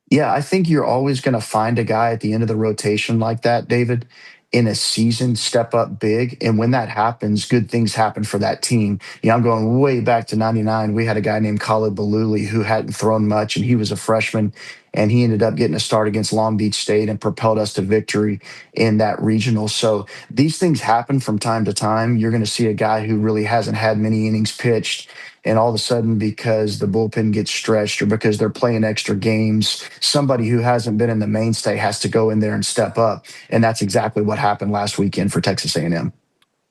Yeah, I think you're always going to find a guy at the end of the rotation like that, David, in a season step up big. And when that happens, good things happen for that team. I'm going way back to 99. We had a guy named Khalid Baluli who hadn't thrown much, and he was a freshman. And he ended up getting a start against Long Beach State and propelled us to victory in that regional. So these things happen from time to time. You're going to see a guy who really hasn't had many innings pitched, and all of a sudden, because the bullpen gets stretched or because they're playing extra games, somebody who hasn't been in the mainstay has to go in there and step up. And that's exactly what happened last weekend for Texas A&M.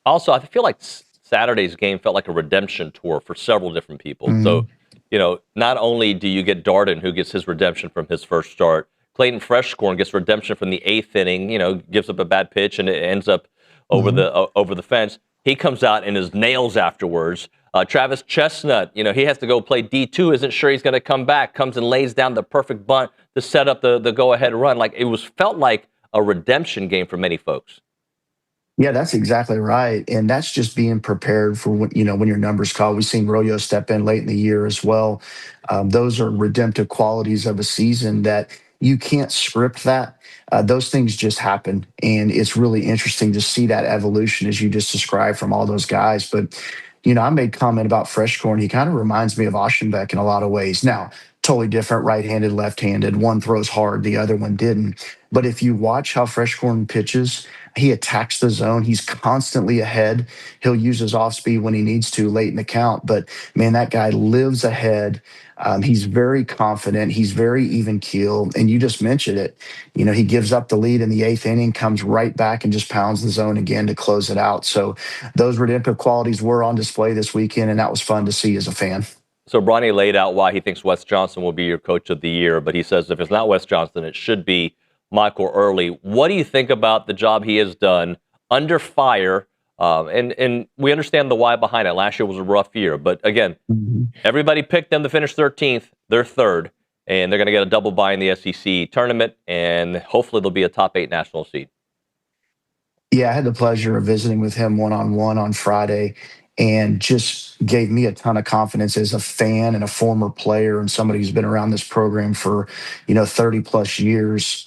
Also, I feel like Saturday's game felt like a redemption tour for several different people. Mm-hmm. So, not only do you get Darden, who gets his redemption from his first start, Clayton Freshcorn gets redemption from the 8th inning, gives up a bad pitch and it ends up over the fence. He comes out and his nails afterwards. Travis Chestnut, he has to go play D2, isn't sure he's going to come back, comes and lays down the perfect bunt to set up the go-ahead run. Like, it felt like a redemption game for many folks. Yeah, that's exactly right. And that's just being prepared for when your numbers call. We've seen Royo step in late in the year as well. Those are redemptive qualities of a season that you can't script that. Those things just happen. And it's really interesting to see that evolution as you just described from all those guys. But, I made comment about Freshcorn. He kind of reminds me of Oschenbeck in a lot of ways. Now, totally different, right-handed, left-handed. One throws hard, the other one didn't. But if you watch how Freshcorn pitches, he attacks the zone. He's constantly ahead. He'll use his off speed when he needs to late in the count. But, man, that guy lives ahead. He's very confident. He's very even keel. And you just mentioned it. He gives up the lead in the 8th inning, comes right back and just pounds the zone again to close it out. So those redemptive qualities were on display this weekend, and that was fun to see as a fan. So Bronny laid out why he thinks Wes Johnson will be your coach of the year, but he says if it's not Wes Johnson, it should be Michael Earley. What do you think about the job he has done under fire? And we understand the why behind it. Last year was a rough year, but again, everybody picked them to finish 13th. They're third, and they're going to get a double bye in the SEC tournament, and hopefully they'll be a top 8 national seed. Yeah, I had the pleasure of visiting with him one-on-one on Friday, and just gave me a ton of confidence as a fan and a former player and somebody who's been around this program for, 30 plus years.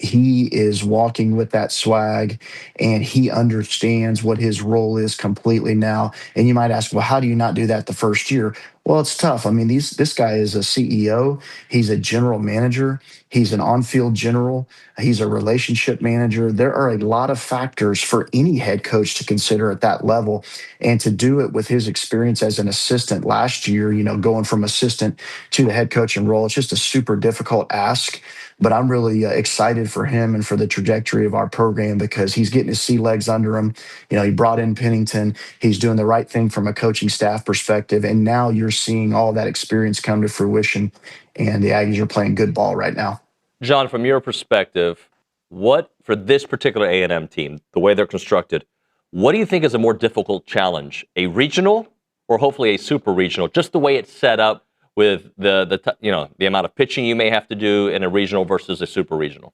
He is walking with that swag, and he understands what his role is completely now. And you might ask, well, how do you not do that the first year? Well, it's tough. I mean, this guy is a CEO. He's a general manager. He's an on-field general. He's a relationship manager. There are a lot of factors for any head coach to consider at that level. And to do it with his experience as an assistant last year, going from assistant to the head coaching role, it's just a super difficult ask. But I'm really excited for him and for the trajectory of our program because he's getting his sea legs under him. He brought in Pennington. He's doing the right thing from a coaching staff perspective. And now you're seeing all that experience come to fruition. And the Aggies are playing good ball right now. John, from your perspective, what for this particular A&M team, the way they're constructed, what do you think is a more difficult challenge? A regional or hopefully a super regional? Just the way it's set up with the amount of pitching you may have to do in a regional versus a super regional?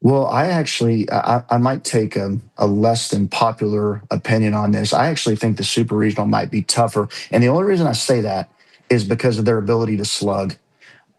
Well, I might take a less than popular opinion on this. I actually think the super regional might be tougher. And the only reason I say that is because of their ability to slug.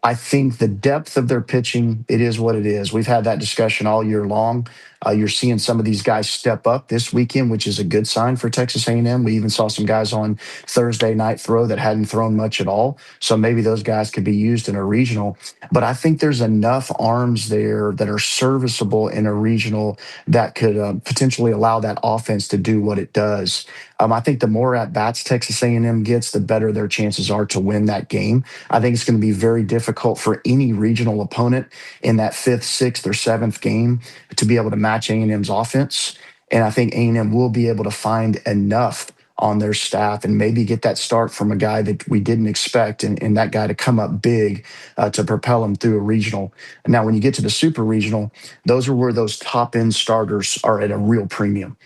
I think the depth of their pitching, it is what it is. We've had that discussion all year long. You're seeing some of these guys step up this weekend, which is a good sign for Texas A&M. We even saw some guys on Thursday night throw that hadn't thrown much at all. So maybe those guys could be used in a regional. But I think there's enough arms there that are serviceable in a regional that could potentially allow that offense to do what it does. I think the more at-bats Texas A&M gets, the better their chances are to win that game. I think it's going to be very difficult for any regional opponent in that 5th, 6th, or 7th game to be able to match A&M's offense. And I think A&M will be able to find enough on their staff and maybe get that start from a guy that we didn't expect and that guy to come up big to propel him through a regional. Now, when you get to the super regional, those are where those top end starters are at a real premium.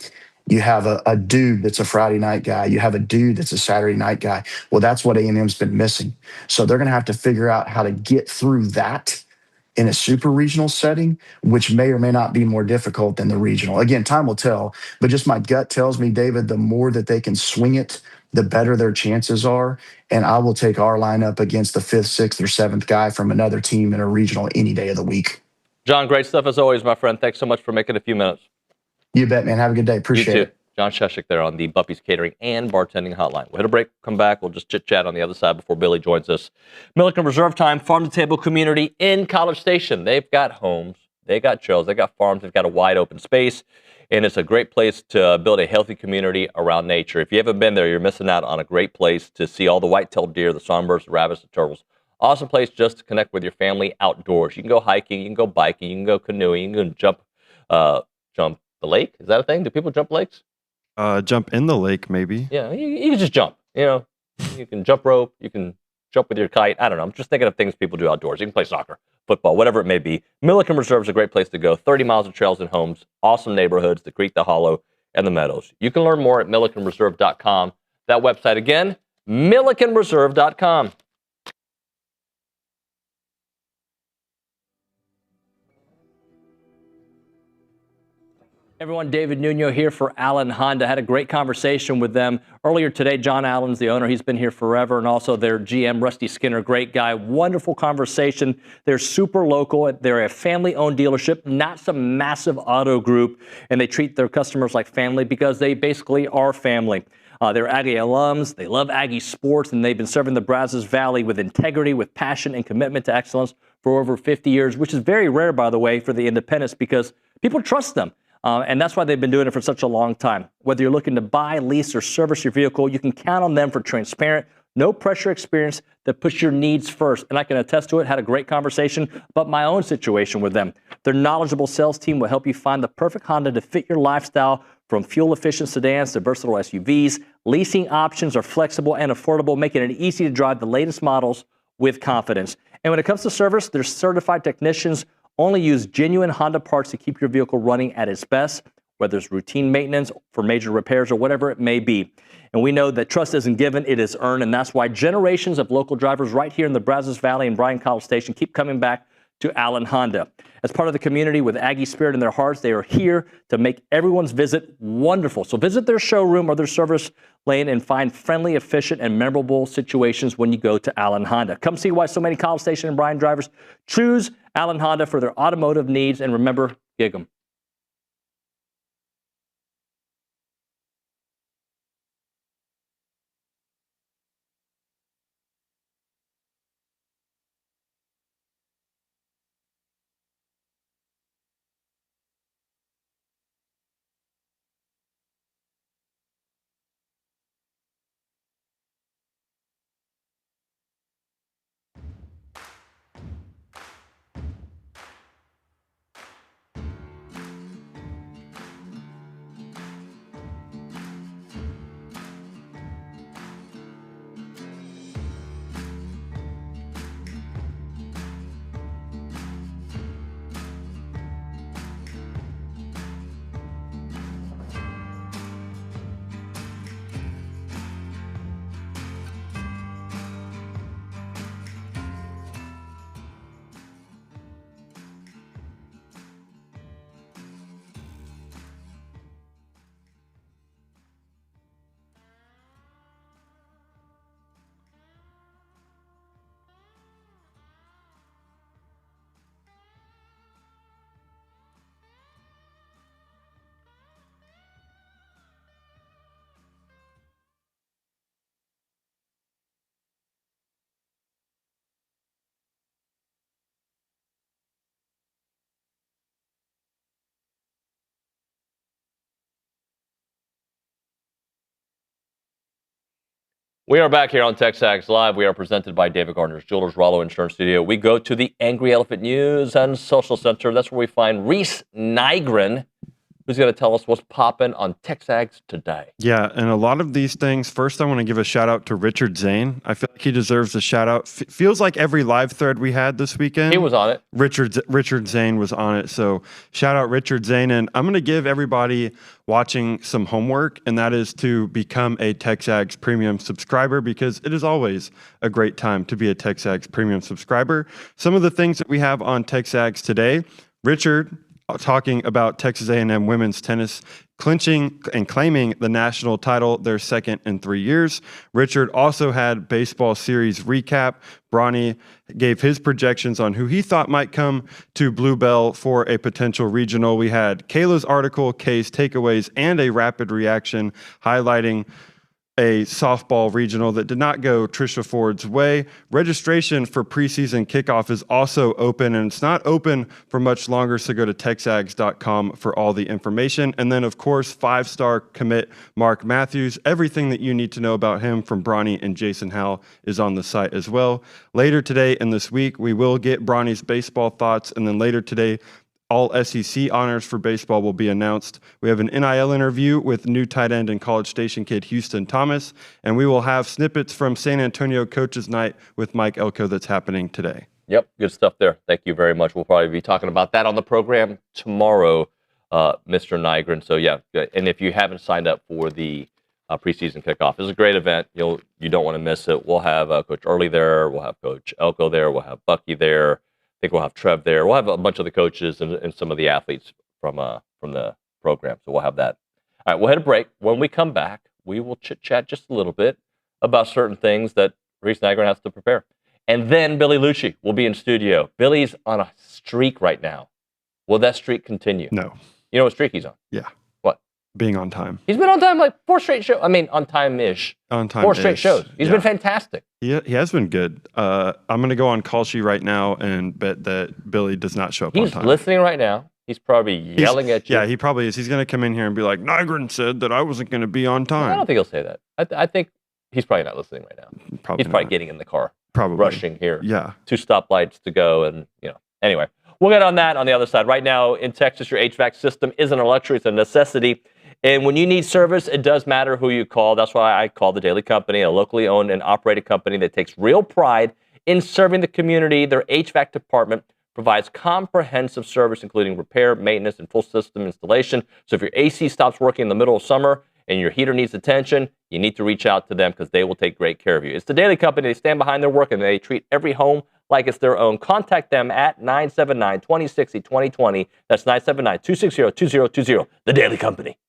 You have a dude that's a Friday night guy. You have a dude that's a Saturday night guy. Well, that's what A&M's been missing. So they're going to have to figure out how to get through that in a super regional setting, which may or may not be more difficult than the regional. Again, time will tell, but just my gut tells me, David, the more that they can swing it, the better their chances are. And I will take our lineup against the 5th, 6th, or 7th guy from another team in a regional any day of the week. John, great stuff as always, my friend. Thanks so much for making a few minutes. You bet, man. Have a good day. Appreciate You too. it. John Scheshuck there on the Buffy's Catering and Bartending Hotline. We'll hit a break, come back. We'll just chit-chat on the other side before Billy joins us. Milliken Reserve Time, farm-to-table community in College Station. They've got homes, they got trails, they got farms, they've got a wide open space, and it's a great place to build a healthy community around nature. If you haven't been there, you're missing out on a great place to see all the white-tailed deer, the songbirds, the rabbits, the turtles. Awesome place just to connect with your family outdoors. You can go hiking, you can go biking, you can go canoeing, you can jump the lake. Is that a thing? Do people jump lakes? Jump in the lake, maybe. Yeah, you can just jump. You know, you can jump rope. You can jump with your kite. I don't know. I'm just thinking of things people do outdoors. You can play soccer, football, whatever it may be. Milliken Reserve is a great place to go. 30 miles of trails and homes, awesome neighborhoods, the creek, the hollow, and the meadows. You can learn more at millikenreserve.com. That website again, millikenreserve.com. Everyone, David Nuño here for Allen Honda. Had a great conversation with them earlier today. John Allen's the owner. He's been here forever, and also their GM, Rusty Skinner, great guy. Wonderful conversation. They're super local. They're a family-owned dealership, not some massive auto group, and they treat their customers like family because they basically are family. They're Aggie alums. They love Aggie sports, and they've been serving the Brazos Valley with integrity, with passion, and commitment to excellence for over 50 years, which is very rare, by the way, for the independents because people trust them. And that's why they've been doing it for such a long time. Whether you're looking to buy, lease, or service your vehicle, you can count on them for transparent, no pressure experience that puts your needs first. And I can attest to it. Had a great conversation about my own situation with them. Their knowledgeable sales team will help you find the perfect Honda to fit your lifestyle, from fuel-efficient sedans to versatile SUVs. Leasing options are flexible and affordable, making it easy to drive the latest models with confidence. And when it comes to service, their certified technicians only use genuine Honda parts to keep your vehicle running at its best, whether it's routine maintenance for major repairs or whatever it may be. And we know that trust isn't given, it is earned, and that's why generations of local drivers right here in the Brazos Valley and Bryan College Station keep coming back to Allen Honda. As part of the community with Aggie spirit in their hearts, they are here to make everyone's visit wonderful. So visit their showroom or their service lane and find friendly, efficient, and memorable situations when you go to Allen Honda. Come see why so many College Station and Bryan drivers choose Allen Honda for their automotive needs, and remember, gig 'em. We are back here on TexAgs Live. We are presented by David Gardner's Jewelers, Rollo Insurance Studio. We go to the Angry Elephant News and Social Center. That's where we find Reese Nygren. who's going to tell us what's popping on TexAgs today. Yeah, and a lot of these things, first I want to give a shout out to Richard Zane. I feel like he deserves a shout out. Feels like every live thread we had this weekend. He was on it. Richard Zane was on it. So shout out Richard Zane. And I'm going to give everybody watching some homework, and that is to become a TexAgs premium subscriber, because it is always a great time to be a TexAgs premium subscriber. Some of the things that we have on TexAgs today, Richard talking about Texas A&M women's tennis clinching and claiming the national title, their second in 3 years. Richard also had baseball series recap. Bronny gave his projections on who he thought might come to Bluebell for a potential regional. We had Kayla's article, Kay's takeaways, and a rapid reaction highlighting a softball regional that did not go Trisha Ford's way. Registration for preseason kickoff is also open, and it's not open for much longer, so go to texags.com for all the information. And then, of course, 5-star commit Mark Matthews. Everything that you need to know about him from Bronny and Jason Howell is on the site as well. Later today and this week, we will get Bronny's baseball thoughts, and then later today, all SEC honors for baseball will be announced. We have an NIL interview with new tight end and College Station kid Houston Thomas, and we will have snippets from San Antonio Coaches Night with Mike Elko that's happening today. Yep, good stuff there. Thank you very much. We'll probably be talking about that on the program tomorrow, Mr. Nygren. So yeah, good. And if you haven't signed up for the preseason kickoff, it's a great event. You don't want to miss it. We'll have Coach Earley there. We'll have Coach Elko there. We'll have Bucky there. I think we'll have Trev there. We'll have a bunch of the coaches and some of the athletes from the program. So we'll have that. All right, we'll hit a break. When we come back, we will chit-chat just a little bit about certain things that Reese Nygren has to prepare. And then Billy Liucci will be in studio. Billy's on a streak right now. Will that streak continue? No. You know what streak he's on? Yeah. What? Being on time. He's been on time like 4 straight shows. I mean, on time-ish. On time. 4 straight shows. He's been fantastic. He has been good. I'm going to go on Call Sheet right now and bet that Billy does not show up on time. He's listening right now. He's probably yelling at you. Yeah, he probably is. He's going to come in here and be like, Nygren said that I wasn't going to be on time. I don't think he'll say that. I think he's probably not listening right now. He's probably getting in the car. Probably. Rushing here. Yeah. 2 stoplights to go and, Anyway, we'll get on that on the other side. Right now in Texas, your HVAC system isn't a luxury. It's a necessity. And when you need service, it does matter who you call. That's why I call the Daily Company, a locally owned and operated company that takes real pride in serving the community. Their HVAC department provides comprehensive service, including repair, maintenance, and full system installation. So if your AC stops working in the middle of summer and your heater needs attention, you need to reach out to them because they will take great care of you. It's the Daily Company. They stand behind their work and they treat every home like it's their own. Contact them at 979-2060-2020. That's 979-260-2020. The Daily Company.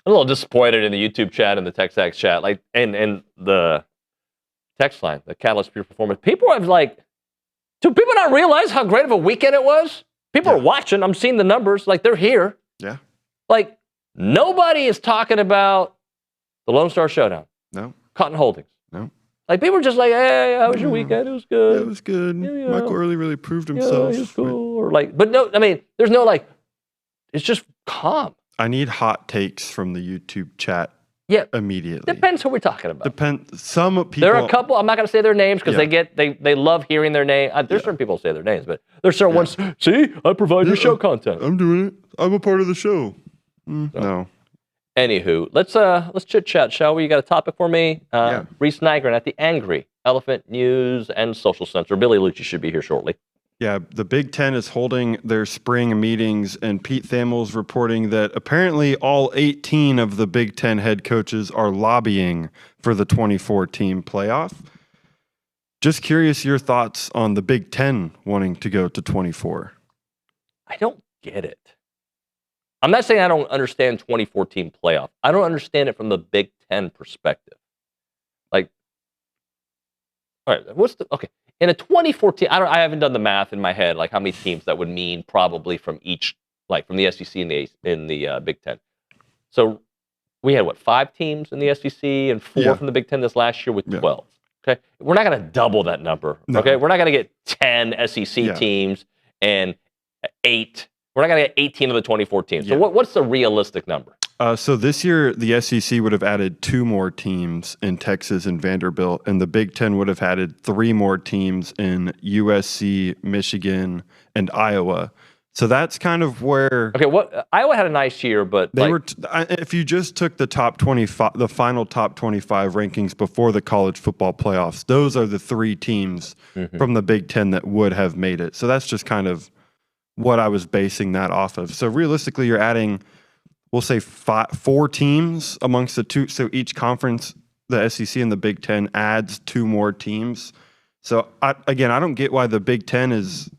a little disappointed in the YouTube chat and the TexAgs chat, like, and the text line, the Catalyst Pure Performance. People have do people not realize how great of a weekend it was? People are watching. I'm seeing the numbers. Like, they're here. Yeah. Like, nobody is talking about the Lone Star Showdown. No. Cotton Holdings. No. Like, people are just like, hey, how was your weekend? It was good. Yeah, it was good. Yeah, Michael Earley really proved himself. Yeah, he was cool. Or but no, I mean, there's no it's just calm. I need hot takes from the YouTube chat. Yeah, immediately. Depends who we're talking about. Some people. There are a couple. I'm not going to say their names because they love hearing their name. There's certain people who say their names, but there's certain ones. See, I provide you show content. I'm doing it. I'm a part of the show. No. Anywho, let's chit chat, shall we? You got a topic for me? Reese Nygren at the Angry Elephant News and Social Center. Billy Liucci should be here shortly. Yeah, the Big Ten is holding their spring meetings, and Pete Thamel's reporting that apparently all 18 of the Big Ten head coaches are lobbying for the 24-team playoff. Just curious your thoughts on the Big Ten wanting to go to 24. I don't get it. I'm not saying I don't understand 24-team playoff. I don't understand it from the Big Ten perspective. Like, all right, okay. In a 2014, I haven't done the math in my head, like how many teams that would mean probably from each, like from the SEC and the Big Ten. So we had 5 teams in the SEC and 4 from the Big Ten this last year with 12. Okay, we're not going to double that number. No. Okay, we're not going to get 10 SEC teams and 8. We're not going to get 18 of the 24 teams. So what's the realistic number? So this year, the SEC would have added 2 more teams in Texas and Vanderbilt, and the Big Ten would have added 3 more teams in USC, Michigan, and Iowa. So that's kind of where. Okay, Iowa had a nice year, but they were. If you just took the top 25, the final top 25 rankings before the college football playoffs, those are the 3 teams from the Big Ten that would have made it. So that's just kind of what I was basing that off of. So realistically, you're adding, we'll say 4 teams amongst the 2. So each conference, the SEC and the Big Ten, adds 2 more teams. So I don't get why the Big Ten is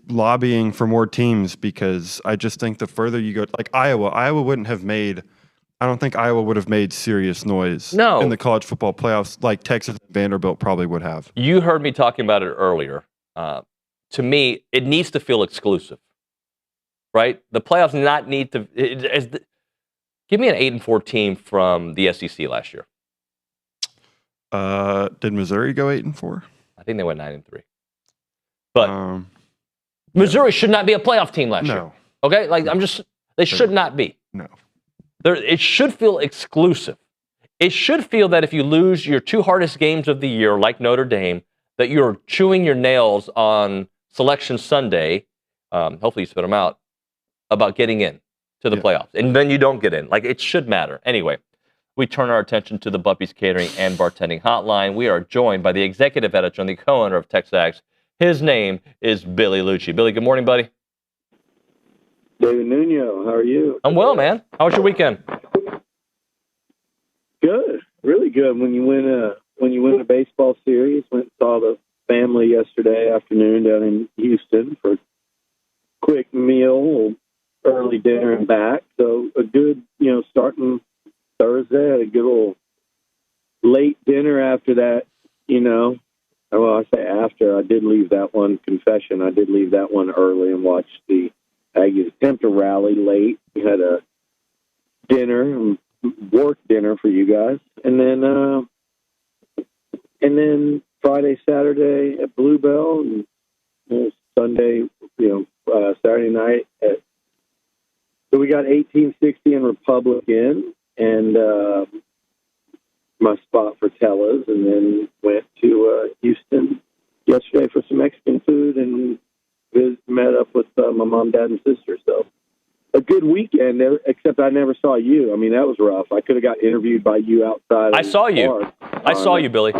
lobbying for more teams, because I just think the further you go, like Iowa wouldn't have made. I don't think Iowa would have made serious noise in the college football playoffs like Texas and Vanderbilt probably would have. You heard me talking about it earlier. To me, it needs to feel exclusive. Right? The playoffs not need to. Give me an 8-4 team from the SEC last year. Did Missouri go 8-4? I think they went 9-3. But Missouri should not be a playoff team last year. Okay, they should not be. No. It should feel exclusive. It should feel that if you lose your 2 hardest games of the year, like Notre Dame, that you're chewing your nails on Selection Sunday. Hopefully you spit them out. About getting in to the playoffs. And then you don't get in. Like, it should matter. Anyway, we turn our attention to the Buppy's Catering and Bartending Hotline. We are joined by the executive editor and the co-owner of TexAgs. His name is Billy Liucci. Billy, good morning, buddy. David Nuño, how are you? I'm well, man. How was your weekend? Good. Really good. When you win a baseball series, went and saw the family yesterday afternoon down in Houston for a quick meal, early dinner and back. So a good, starting Thursday, had a good little late dinner after that, Well, I say after, I did leave that one, confession, I did leave that one early and watched the Aggies attempt to rally late. We had a dinner, work dinner for you guys. And then Friday, Saturday at Bluebell, and Sunday, Saturday night so we got 1860 and Republican and my spot for Tella's, and then went to Houston yesterday for some Mexican food and met up with my mom, dad, and sister. So a good weekend, except I never saw you. I mean, that was rough. I could have got interviewed by you outside. I saw you. I saw you, Billy.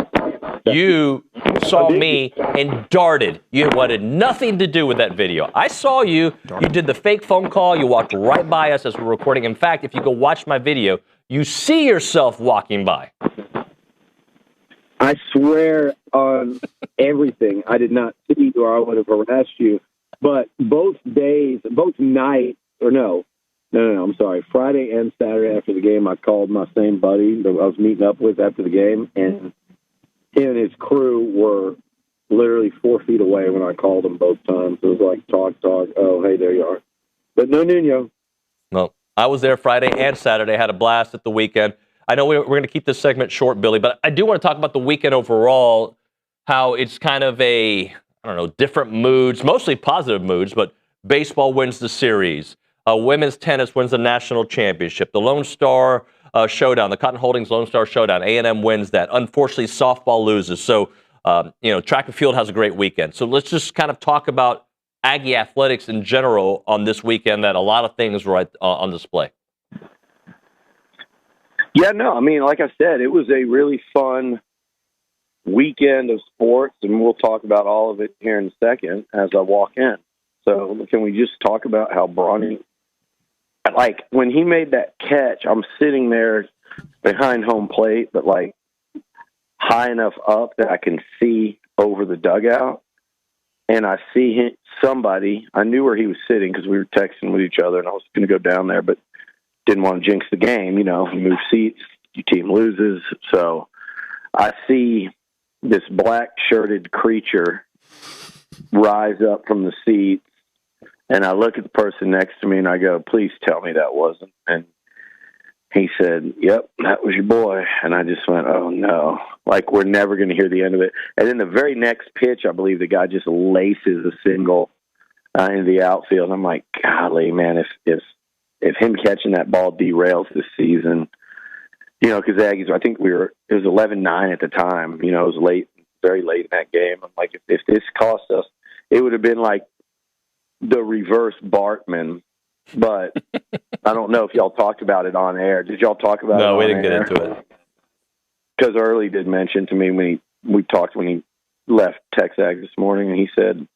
You saw me and darted. You wanted nothing to do with that video. I saw you. You did the fake phone call. You walked right by us as we're recording. In fact, if you go watch my video, you see yourself walking by. I swear on everything, I did not see you or I would have harassed you. But both nights, No, I'm sorry. Friday and Saturday after the game, I called my same buddy that I was meeting up with after the game, and he and his crew were literally 4 feet away when I called them both times. It was like, talk. Oh, hey, there you are. But no Nuño. No, I was there Friday and Saturday. Had a blast at the weekend. I know we're going to keep this segment short, Billy, but I do want to talk about the weekend overall, how it's kind of different moods, mostly positive moods, but baseball wins the series. Women's tennis wins the national championship. The Lone Star Showdown, the Cotton Holdings Lone Star Showdown, A&M wins that. Unfortunately, softball loses. So, track and field has a great weekend. So let's just kind of talk about Aggie athletics in general on this weekend, that a lot of things were on display. Yeah, no, I mean, like I said, it was a really fun weekend of sports, and we'll talk about all of it here in a second as I walk in. So can we just talk about how Brauninger, like when he made that catch, I'm sitting there behind home plate, but like high enough up that I can see over the dugout. And I see somebody, I knew where he was sitting because we were texting with each other and I was going to go down there, but didn't want to jinx the game. You move seats, your team loses. So I see this black shirted creature rise up from the seats. And I look at the person next to me and I go, please tell me that wasn't. And he said, yep, that was your boy. And I just went, oh no, like we're never going to hear the end of it. And then the very next pitch, I believe the guy just laces a single into the outfield. I'm like, golly, man, if him catching that ball derails this season, because Aggies, I think it was 11-9 at the time, it was late, very late in that game. I'm like, if this cost us, it would have been like the reverse Bartman. But I don't know if y'all talked about it on air. Did y'all talk about it on air? No, we didn't get into it. Because Earley did mention to me when he left TexAgs this morning, and he said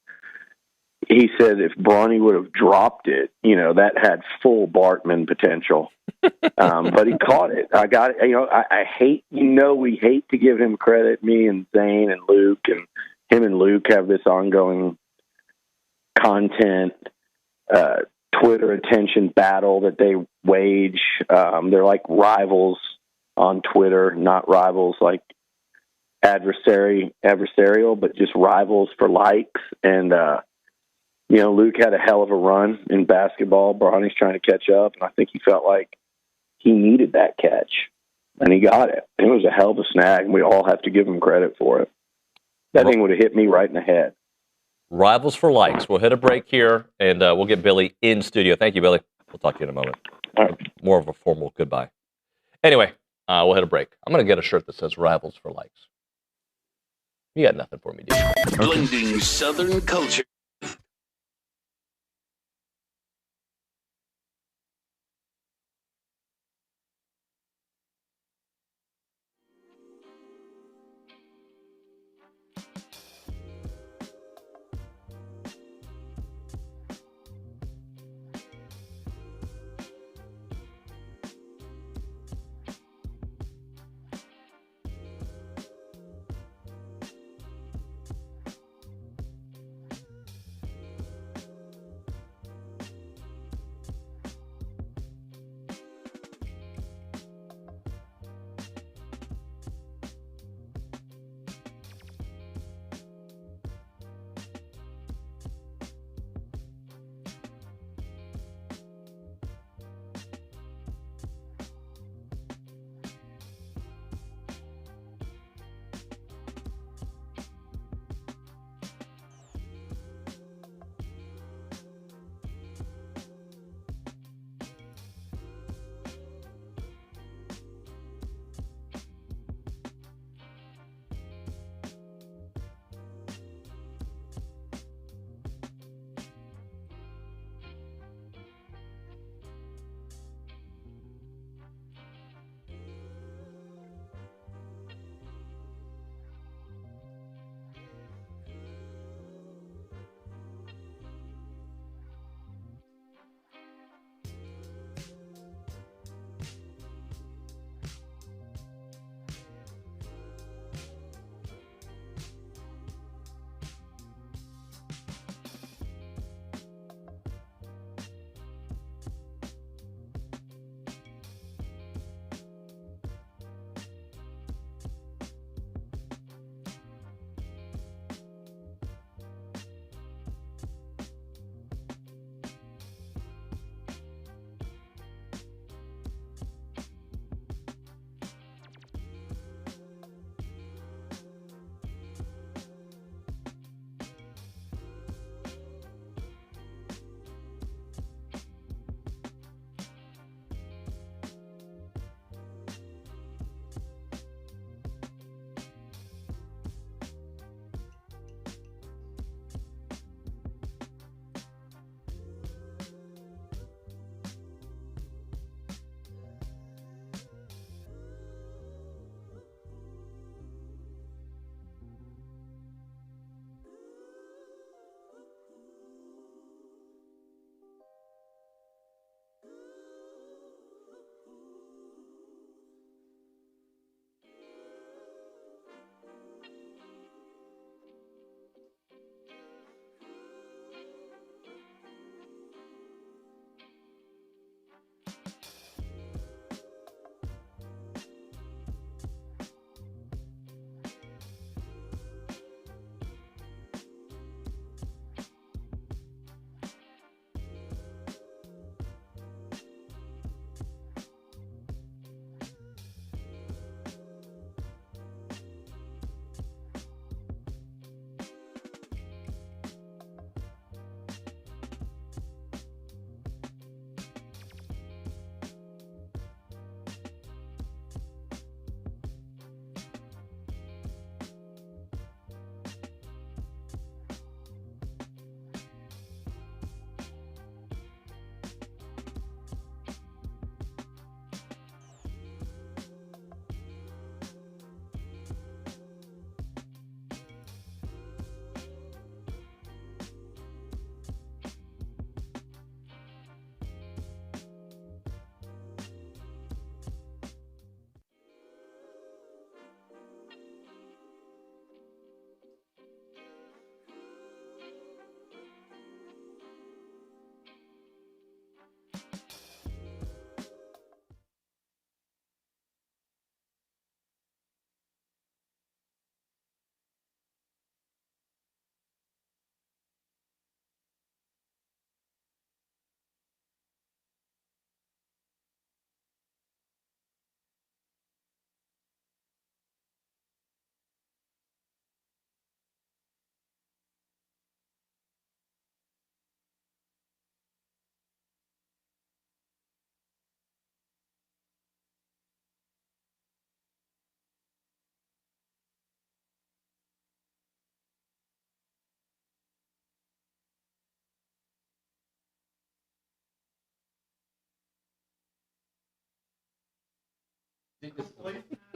if Bronny would have dropped it, that had full Bartman potential. But he caught it. I got it. I hate, we hate to give him credit, me and Zane and Luke, and him and Luke have this ongoing content, Twitter attention battle that they wage. They're like rivals on Twitter, not rivals like adversarial, but just rivals for likes. And, Luke had a hell of a run in basketball. Bronny's trying to catch up, and I think he felt like he needed that catch, and he got it. It was a hell of a snag, and we all have to give him credit for it. That thing would have hit me right in the head. Rivals for likes. We'll hit a break here, and we'll get Billy in studio. Thank you, Billy. We'll talk to you in a moment. More of a formal goodbye. Anyway, we'll hit a break. I'm going to get a shirt that says Rivals for Likes. You got nothing for me, do you? Blending Southern culture.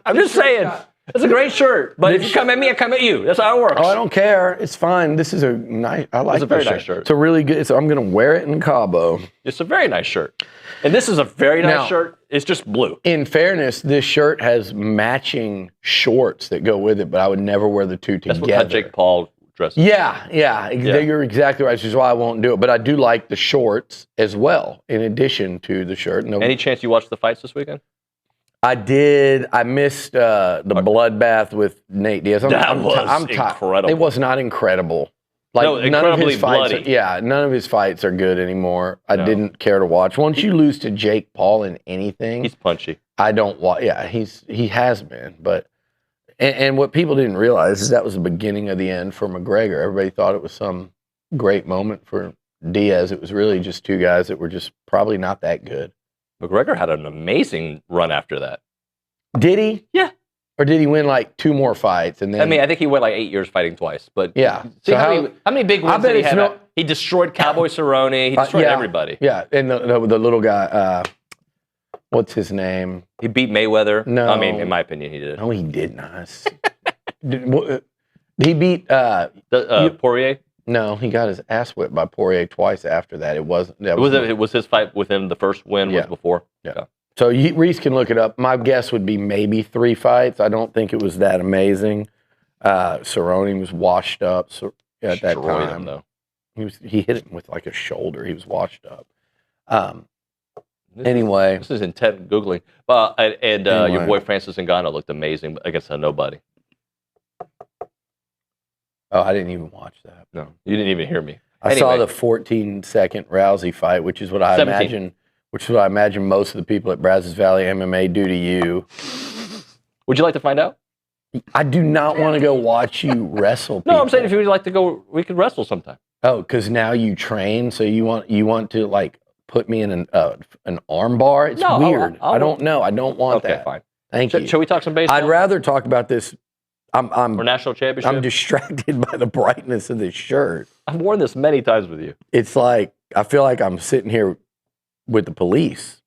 I'm just saying. It's a great shirt, but if you come at me, I come at you. That's how it works. Oh, I don't care. It's fine. This is a nice. I like It's a very this nice shirt. It's a really good. I'm going to wear it in Cabo. It's a very nice shirt, and this is a very nice Now, shirt. It's just blue. In fairness, this shirt has matching shorts that go with it, but I would never wear the two together. That's what Jake Paul dresses. Yeah. You're exactly right. Which is why I won't do it. But I do like the shorts as well, in addition to the shirt. No, Any chance you watched the fights this weekend? I did. I missed the bloodbath with Nate Diaz. That was incredible. It was not incredible. Like No, none of incredibly his fights. bloody. None of his fights are good anymore. I didn't care to watch. Once you lose to Jake Paul in anything, He's punchy. I don't watch. Yeah, he has been. But and what people didn't realize is that was the beginning of the end for McGregor. Everybody thought it was some great moment for Diaz. It was really just two guys that were just probably not that good. McGregor had an amazing run after that. Did he? Yeah. Or did he win like two more fights? And then I think he went like 8 years fighting twice. But yeah. See So how many big wins did he have? He destroyed Cowboy Cerrone. He destroyed everybody. Yeah, and the little guy, what's his name? He beat Mayweather. No. I mean, in my opinion, he did. No, he did not. He beat Poirier? No, he got his ass whipped by Poirier twice after that. It wasn't. That It was his fight with him. The first win was before. Yeah. So Reese can look it up. My guess would be maybe 3 fights. I don't think it was that amazing. Cerrone was washed up at that Destroyed time. him, though. He hit him with like a shoulder. He was washed up. Anyway, this is intent Googling. And Anyway. your boy Francis Ngannou looked amazing against a nobody. Oh, I didn't even watch that. No, you didn't even hear me. I saw the 14-second Rousey fight, which is what I 17. imagine most of the people at Brazos Valley MMA do to you. Would you like to find out? I do not want to go watch you wrestle people. No, I'm saying if you would like to go, we could wrestle sometime. Oh, because now you train, so you want to like put me in an arm bar? It's No, weird. I'll- I don't know. I don't want Okay, that. fine. Thank you. Shall we talk some baseball? I'd rather talk about this. Or national championship? I'm distracted by the brightness of this shirt. I've worn this many times with you. It's like I feel like I'm sitting here with the police.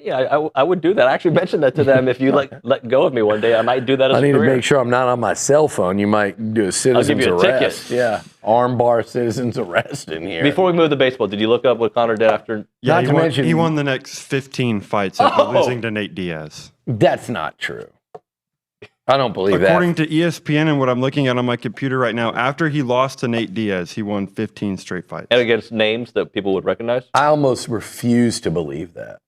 Yeah, I would do that. I actually mentioned that to them. If you let go of me one day, I might do that as I need a to career. make sure I'm not on my cell phone. You might do a citizen's you a ticket. arrest. Yeah, armbar citizen's arrest in here. Before we move to baseball, did you look up what Connor did after? Yeah, Not to mention- he won the next 15 fights after losing to Nate Diaz. That's not true. I don't believe According to ESPN and what I'm looking at on my computer right now, after he lost to Nate Diaz, he won 15 straight fights. And against names that people would recognize? I almost refuse to believe that.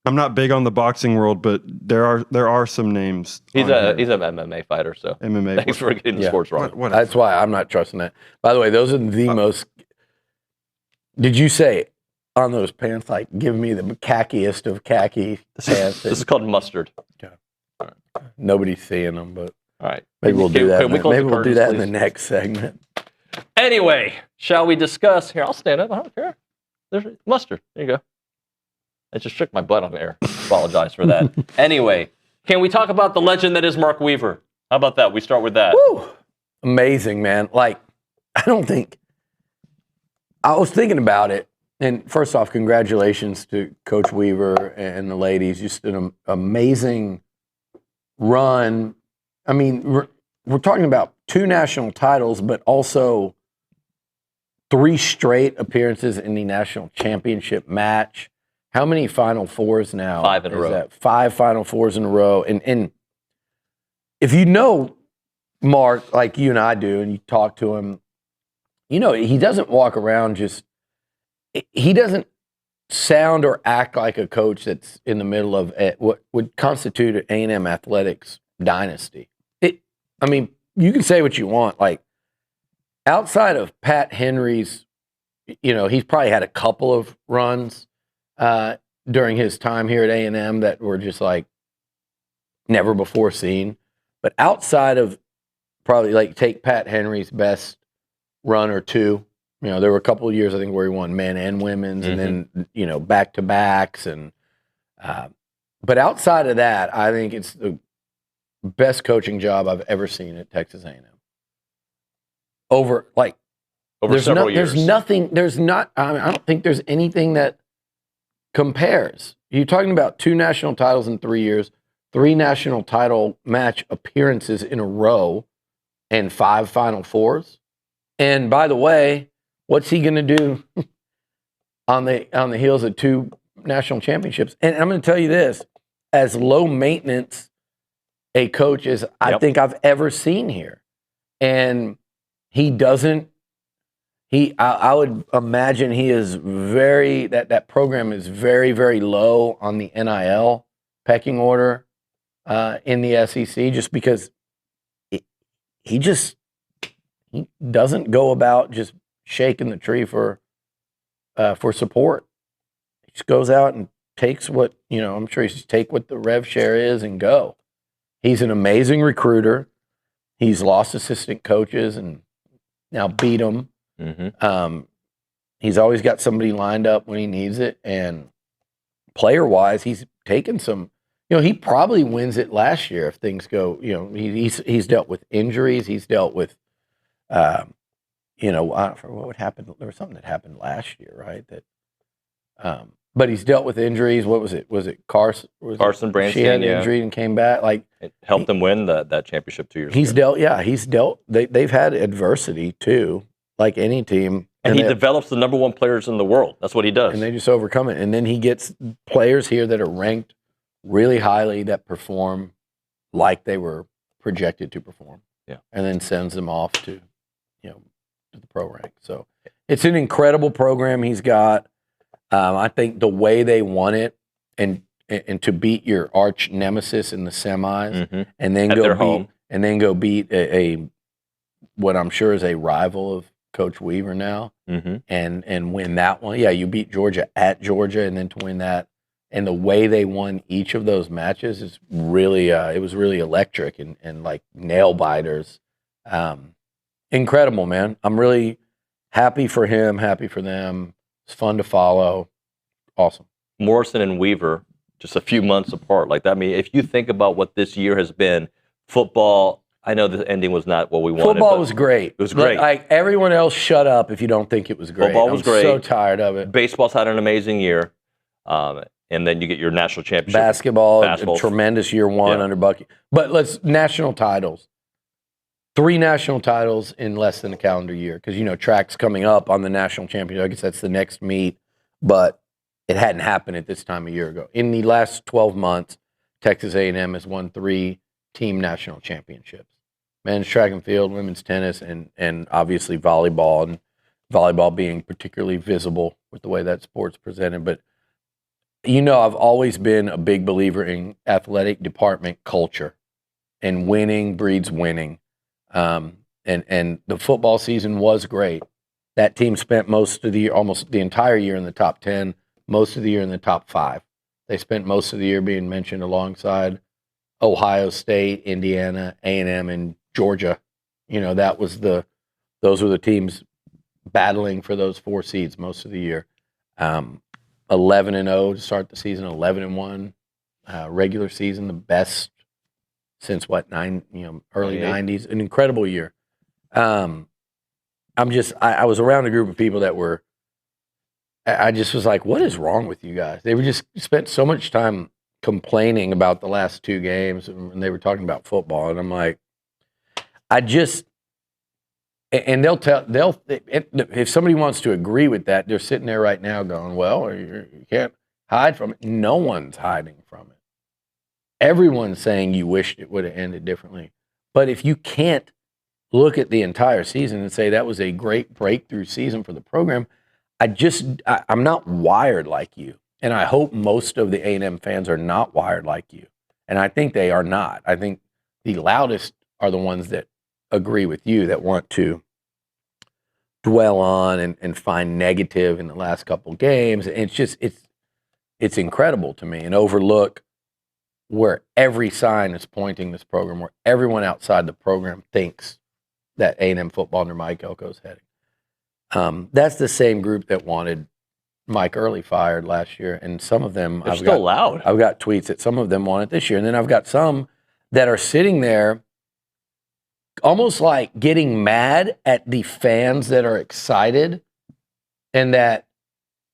I'm not big on the boxing world, but there are some names. He's an MMA fighter, so MMA. thanks for getting the sports wrong. That's why I'm not trusting that. By the way, those are the most. Did you say on those pants, like, give me the khakkiest of khaki pants? This is called mustard. Nobody's seeing them, but all right. Maybe we'll do that. Can we close Maybe the we'll do curtains, that in the please? next segment. Anyway, shall we discuss? Here, I'll stand up. I don't care. There's mustard. There you go. I just shook my butt on air. Apologize for that. Anyway, can we talk about the legend that is Mark Weaver? How about that? We start with that. Woo! Amazing, man. Like, I don't think. I was thinking about it. And first off, congratulations to Coach Weaver and the ladies. Just an amazing run. I mean, we're talking about 2 national titles, but also 3 straight appearances in the national championship match. How many Final Fours now? 5 in a row. That 5 Final Fours in a row. And if you know Mark, like you and I do, and you talk to him, you know, he doesn't walk around he doesn't sound or act like a coach that's in the middle of what would constitute an A&M athletics dynasty. I mean, you can say what you want. Like, outside of Pat Henry's, you know, he's probably had a couple of runs during his time here at A&M that were just like never before seen. But outside of probably, like, take Pat Henry's best run or 2, you know, there were a couple of years, I think, where he won men and women's, and then, you know, back-to-backs. And but outside of that, I think it's the best coaching job I've ever seen at Texas A&M. Over several years. I don't think there's anything that compares. You're talking about 2 national titles in 3 years, 3 national title match appearances in a row and 5 Final Fours. And by the way, what's he going to do on the heels of 2 national championships? And I'm going to tell you this, as low maintenance a coach as I think I've ever seen here. And he doesn't, I would imagine he is that program is very, very low on the NIL pecking order in the SEC, just because he doesn't go about just shaking the tree for support. He just goes out and takes what, I'm sure he's just take what the rev share is and go. He's an amazing recruiter. He's lost assistant coaches and now beat them. Mm-hmm. He's always got somebody lined up when he needs it. And player-wise, he's taken some, he probably wins it last year if things go, he's dealt with injuries. He's dealt with, what would happen? There was something that happened last year, right? But he's dealt with injuries. What was it? Was it Carson? Carson Branstein, she had an injury and came back. It helped them win that championship 2 years ago. He's dealt. They've had adversity too, like any team. And he develops the number 1 players in the world. That's what he does. And they just overcome it. And then he gets players here that are ranked really highly that perform like they were projected to perform. Yeah. And then sends them off to the pro rank. So it's an incredible program he's got. I think the way they won it and to beat your arch nemesis in the semis and then go beat a what I'm sure is a rival of Coach Weaver now and win that one. Yeah, you beat Georgia at Georgia, and then to win that, and the way they won each of those matches is really it was really electric and like nail biters. Incredible, man. I'm really happy for him, happy for them. It's fun to follow. Awesome. Morrison and Weaver, just a few months apart. Like that. I mean, if you think about what this year has been, football, I know the ending was not what we wanted. Football was great. It was great. Like everyone else, shut up if you don't think it was great. Football was great. I'm so tired of it. Baseball's had an amazing year. And then you get your national championship. Basketball, a tremendous year one under Bucky. But national titles. 3 national titles in less than a calendar year because, track's coming up on the national championship. I guess that's the next meet, but it hadn't happened at this time a year ago. In the last 12 months, Texas A&M has won 3 team national championships. Men's track and field, women's tennis, and obviously volleyball, and volleyball being particularly visible with the way that sport's presented. But, I've always been a big believer in athletic department culture, and winning breeds winning. And the football season was great. That team spent most of the year, almost the entire year in the top 10, most of the year in the top 5. They spent most of the year being mentioned alongside Ohio State, Indiana, A&M, and Georgia. Those were the teams battling for those 4 seeds most of the year. 11-0 to start the season, 11-1 regular season, the best since early 90s, an incredible year. I was around a group of people that were, I just was like, what is wrong with you guys? They were just spent so much time complaining about the last 2 games and they were talking about football. And I'm like, if somebody wants to agree with that, they're sitting there right now going, well, you can't hide from it. No one's hiding from it. Everyone's saying you wished it would have ended differently. But if you can't look at the entire season and say that was a great breakthrough season for the program, I'm not wired like you. And I hope most of the A&M fans are not wired like you. And I think they are not. I think the loudest are the ones that agree with you, that want to dwell on and find negative in the last couple of games. And it's incredible to me, and overlook where every sign is pointing this program, where everyone outside the program thinks that A&M football under Mike Elko is heading. That's the same group that wanted Mike Earley fired last year, and some of them They're still loud. I've got tweets that some of them want it this year, and then I've got some that are sitting there almost like getting mad at the fans that are excited and that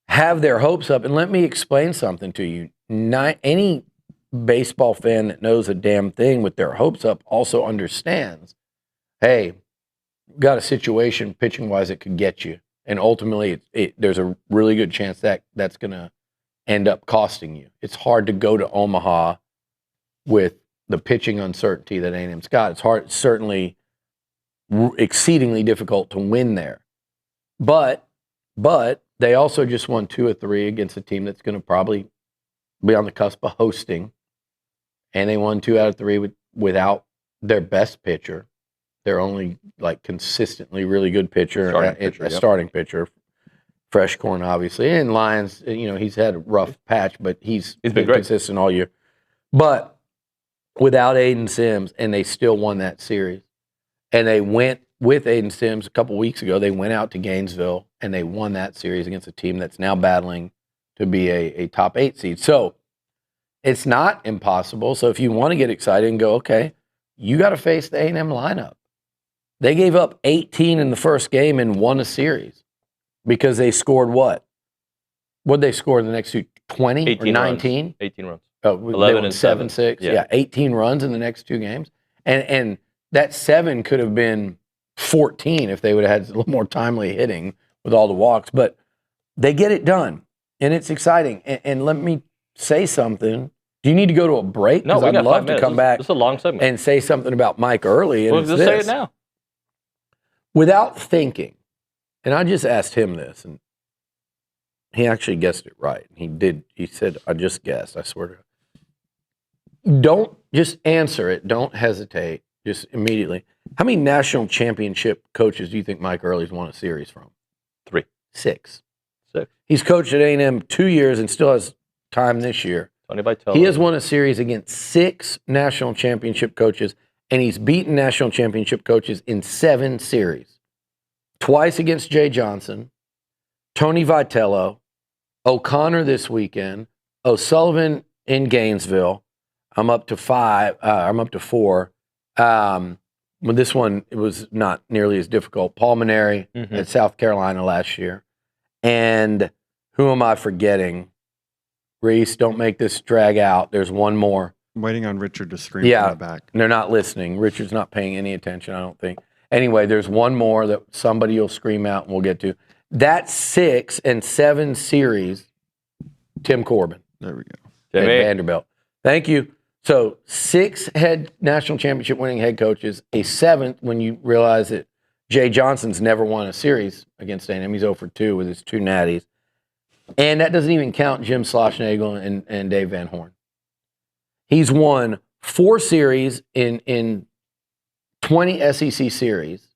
have their hopes up. And let me explain something to you. Any baseball fan that knows a damn thing with their hopes up also understands, hey, we've got a situation pitching-wise that could get you. And ultimately, there's a really good chance that that's going to end up costing you. It's hard to go to Omaha with the pitching uncertainty that A&M's got. It's hard, certainly exceedingly difficult to win there. But they also just won 2 of 3 against a team that's going to probably be on the cusp of hosting. And they won 2 out of 3 without their best pitcher. Their only consistently really good pitcher, starting pitcher, Fresh Corn, obviously. And Lyons, he's had a rough patch, but he's been consistent all year. But without Aiden Sims, and they still won that series. And they went with Aiden Sims a couple weeks ago. They went out to Gainesville, and they won that series against a team that's now battling to be a top 8 seed. So it's not impossible. So if you want to get excited and go, okay, you got to face the A&M lineup. They gave up 18 in the first game and won a series because they scored what? What did they score in the next 2? 20 or 19? Runs. 18 runs. Oh, 11 and 7-6. Yeah, 18 runs in the next 2 games. And that 7 could have been 14 if they would have had a little more timely hitting with all the walks. But they get it done, and it's exciting. And let me say something. Do you need to go to a break? No, I'd love to come back this is a long segment. and say something about Mike Earley. And Well, just say it now. Without thinking, and I just asked him this, and he actually guessed it right. He did. He said, I just guessed, I swear to God. Don't just answer it. Don't hesitate. Just immediately. How many national championship coaches do you think Mike Earley's won a series from? 3. 6. He's coached at A&M 2 years and still has time this year. Tony Vitello. He has won a series against 6 national championship coaches, and he's beaten national championship coaches in 7 series. Twice against Jay Johnson, Tony Vitello, O'Connor this weekend, O'Sullivan in Gainesville. I'm up to 5. I'm up to 4. With this one, it was not nearly as difficult. Paul Maneri at South Carolina last year. And who am I forgetting? Reese, don't make this drag out. There's one more. I'm waiting on Richard to scream from the back. They're not listening. Richard's not paying any attention, I don't think. Anyway, there's one more that somebody will scream out and we'll get to. That 6 and 7 series, Tim Corbin. There we go. At Vanderbilt. Thank you. So 6 national championship winning head coaches, a 7th when you realize that Jay Johnson's never won a series against A&M. He's 0 for 2 with his 2 natties. And that doesn't even count Jim Schlossnagle and Dave Van Horn. He's won 4 series in 20 SEC series.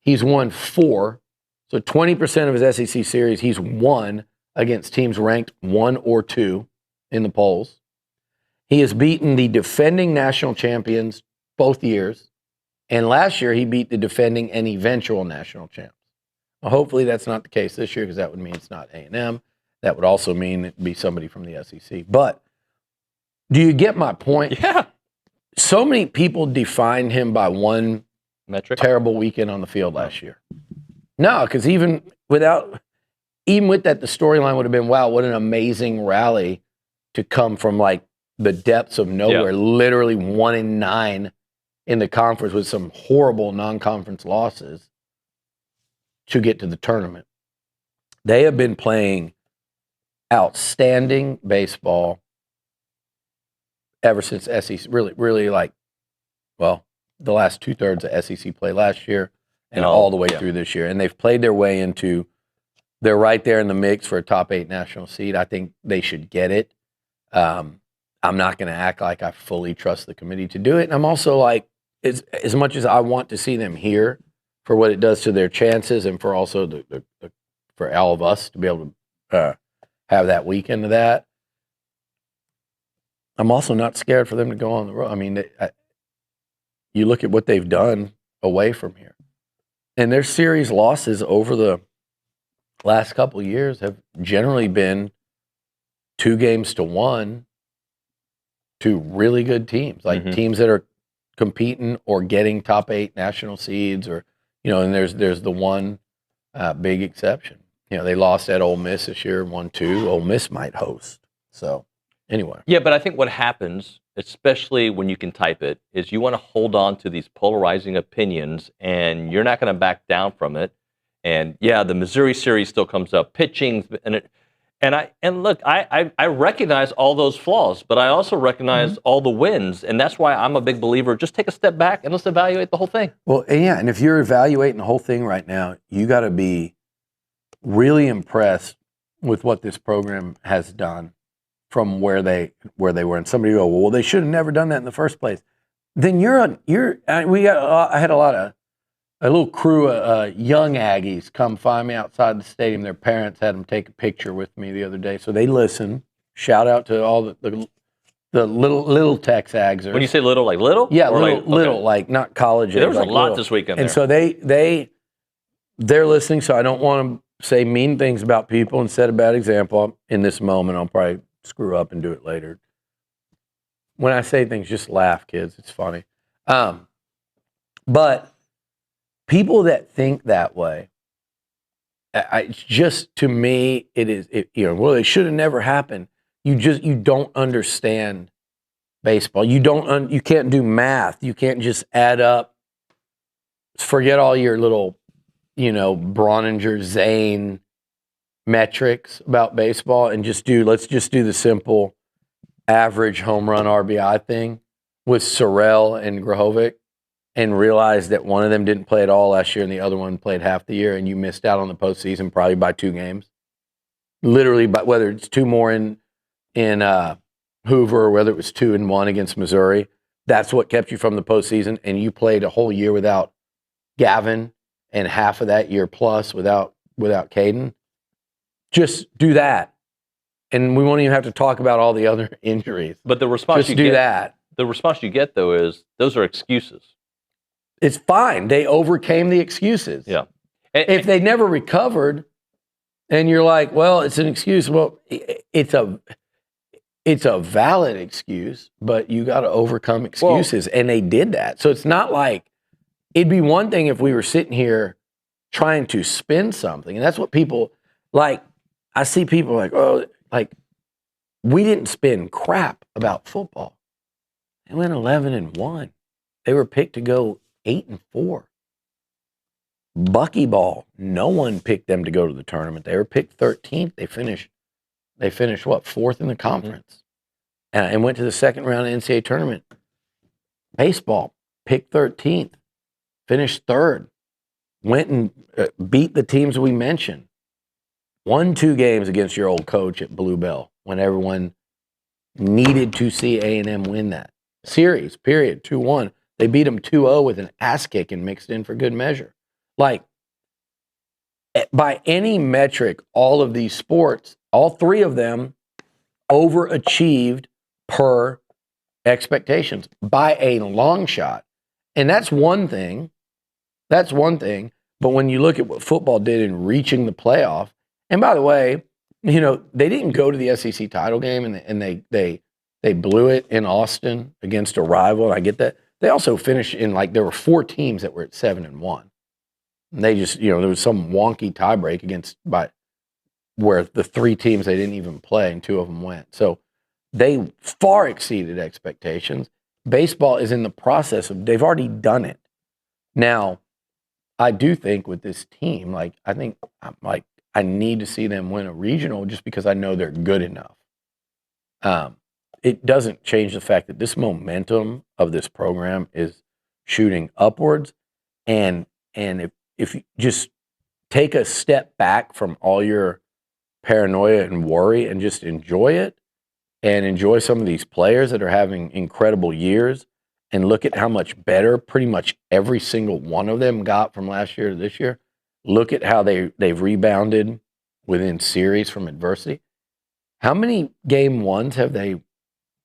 He's won 4. So 20% of his SEC series he's won against teams ranked 1 or 2 in the polls. He has beaten the defending national champions both years. And last year, he beat the defending and eventual national champs. Well, hopefully that's not the case this year because that would mean it's not A&M. That would also mean it'd be somebody from the SEC. But do you get my point? Yeah. So many people defined him by one metric, terrible weekend on the field last year. No, because even with that, the storyline would have been, wow, what an amazing rally to come from the depths of nowhere. Yeah. Literally 1-9 in the conference with some horrible non-conference losses to get to the tournament. They have been playing outstanding baseball ever since SEC, really the last 2/3 of SEC play last year and all the way through this year. And they've played their way into, they're right there in the mix for a top 8 national seed. I think they should get it. I'm not going to act like I fully trust the committee to do it. And I'm also as much as I want to see them here for what it does to their chances and for also for all of us to be able to have that weekend of that, I'm also not scared for them to go on the road. I mean, you look at what they've done away from here. And their series losses over the last couple of years have generally been 2-1 to really good teams, teams that are competing or getting top 8 national seeds, or and there's the one big exception. They lost at Ole Miss this year, 1-2. Ole Miss might host. So Anyway. Yeah, but I think what happens, especially when you can type it, is you want to hold on to these polarizing opinions, and you're not going to back down from it. And yeah, the Missouri series still comes up, pitching, and look, I recognize all those flaws, but I also recognize all the wins, and that's why I'm a big believer. Just take a step back and let's evaluate the whole thing. Well, yeah, and if you're evaluating the whole thing right now, you got to be really impressed with what this program has done from where they were. And somebody go, well, they should have never done that in the first place. Then I had a little crew of young Aggies come find me outside the stadium. Their parents had them take a picture with me the other day, so they listen. Shout out to all the little TexAgs. When you say little, like little? Yeah, or little, like not college. Yeah, there was like a lot little. this weekend. And there. so they're listening. So I don't want to say mean things about people and set a bad example in this moment. I'll probably screw up and do it later. When I say things, just laugh, kids. It's funny. But people that think that way, just to me, well, it should have never happened. You don't understand baseball. You can't do math. You can't just add up. Forget all your little, Brauninger, Zane metrics about baseball and let's just do the simple average home run RBI thing with Sorrell and Grahovic, and realize that one of them didn't play at all last year and the other one played half the year, and you missed out on the postseason probably by 2 games. Literally, but whether it's 2 more in Hoover or whether it was 2 and 1 against Missouri, that's what kept you from the postseason, and you played a whole year without Gavin and half of that year plus without Caden. Just do that, and we won't even have to talk about all the other injuries. But the response The response you get, though, is those are excuses. It's fine. They overcame the excuses. Yeah. If they never recovered, and you're like, well, it's an excuse. Well, it's a valid excuse, but you got to overcome excuses, and they did that. So it's not like it'd be one thing if we were sitting here trying to spin something, and that's what people like. I see people like, oh, like we didn't spin crap about football. They went 11-1. They were picked to go 8-4. Buckyball, no one picked them to go to the tournament. They were picked 13th. They finished what, 4th in the conference, and went to the second round of the NCAA tournament. Baseball, picked 13th, finished 3rd, went and beat the teams we mentioned. Won 2 games against your old coach at Bluebell when everyone needed to see A&M win that series, period, 2-1. They beat them 2-0 with an ass kick and mixed in for good measure. Like, by any metric, all of these sports, all 3 of them overachieved per expectations by a long shot. And that's one thing. But when you look at what football did in reaching the playoff, and by the way, they didn't go to the SEC title game, and they blew it in Austin against a rival, and I get that. They also finished in, there were 4 teams that were at 7-1. And they just, there was some wonky tiebreak where the 3 teams they didn't even play and 2 of them went. So they far exceeded expectations. Baseball is in the process they've already done it. Now, I do think with this team, I need to see them win a regional just because I know they're good enough. It doesn't change the fact that this momentum of this program is shooting upwards. And if you just take a step back from all your paranoia and worry and just enjoy it and enjoy some of these players that are having incredible years and look at how much better pretty much every single one of them got from last year to this year. Look at how they've rebounded within series from adversity. How many game 1s have they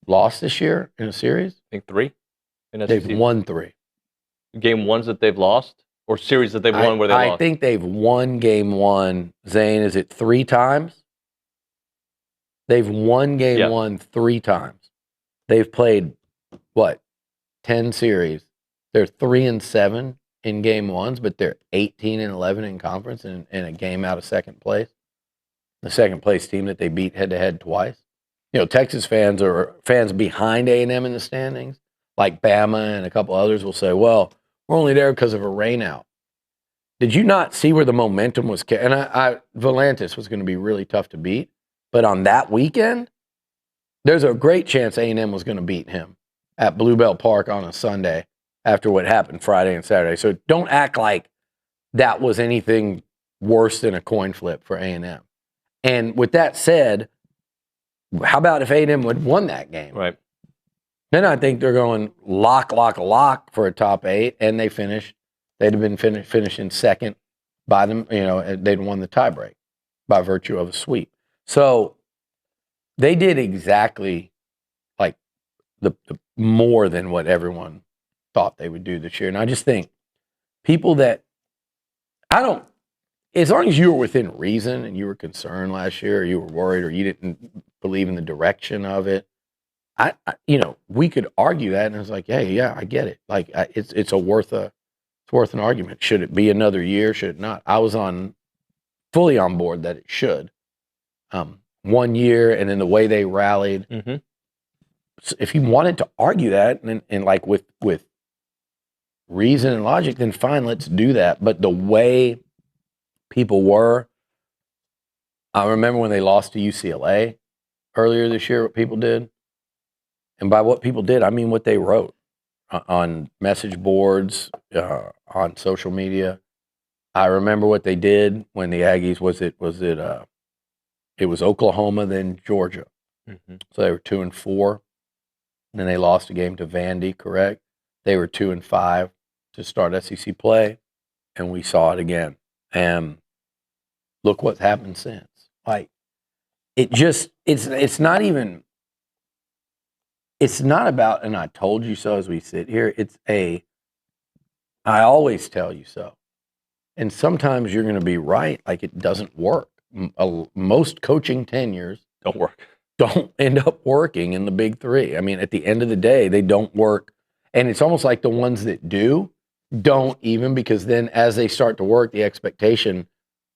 lost this year in a series? I think 3. They've won 3. Game 1s that they've lost, or series that they've won where they lost? I think they've won game 1. Zane, is it 3 times? They've won game 1 3 times. They've played, 10 series. They're 3-7 in game 1s, but they're 18-11 in conference and a game out of second place. The second place team that they beat head-to-head twice. Texas fans or fans behind A&M in the standings, like Bama and a couple others, will say, well, we're only there because of a rainout. Did you not see where the momentum was? And Volantis was going to be really tough to beat. But on that weekend, there's a great chance A&M was going to beat him at Bluebell Park on a Sunday after what happened Friday and Saturday. So don't act like that was anything worse than a coin flip for A&M. And with that said, how about if A&M would won that game? Right. Then I think they're going lock for a top 8, and they finished. They'd have been finishing second by them. They'd won the tiebreak by virtue of a sweep. So they did exactly like the more than what everyone thought they would do this year. And I just think people that as long as you were within reason and you were concerned last year, or you were worried, or you didn't believe in the direction of it, we could argue that, and it's like, hey, yeah, I get it. Like it's worth an argument. Should it be another year? Should it not? I was fully on board that it should. 1 year, and then the way they rallied. Mm-hmm. So if you wanted to argue that, and like with reason and logic, then fine, let's do that. But the way people were, I remember when they lost to UCLA earlier this year, what people did. And by what people did, I mean what they wrote on message boards, on social media. I remember what they did when the Aggies it was Oklahoma, then Georgia. Mm-hmm. So they were 2-4. And then they lost a game to Vandy, correct? They were 2-5 to start SEC play, and we saw it again. And look what's happened since. Like, it's not about, and I told you so as we sit here. I always tell you so. And sometimes you're going to be right. Like, it doesn't work. Most coaching tenures don't end up working in the big three. I mean, at the end of the day, they don't work. And it's almost like the ones that don't even, because then as they start to work, the expectation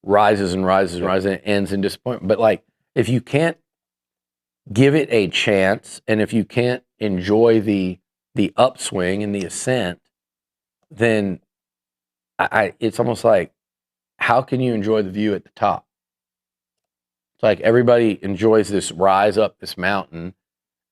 rises and rises and rises, and it ends in disappointment. But like, if you can't give it a chance, and if you can't enjoy the upswing and the ascent, then it's almost like, how can you enjoy the view at the top? It's like everybody enjoys this rise up this mountain,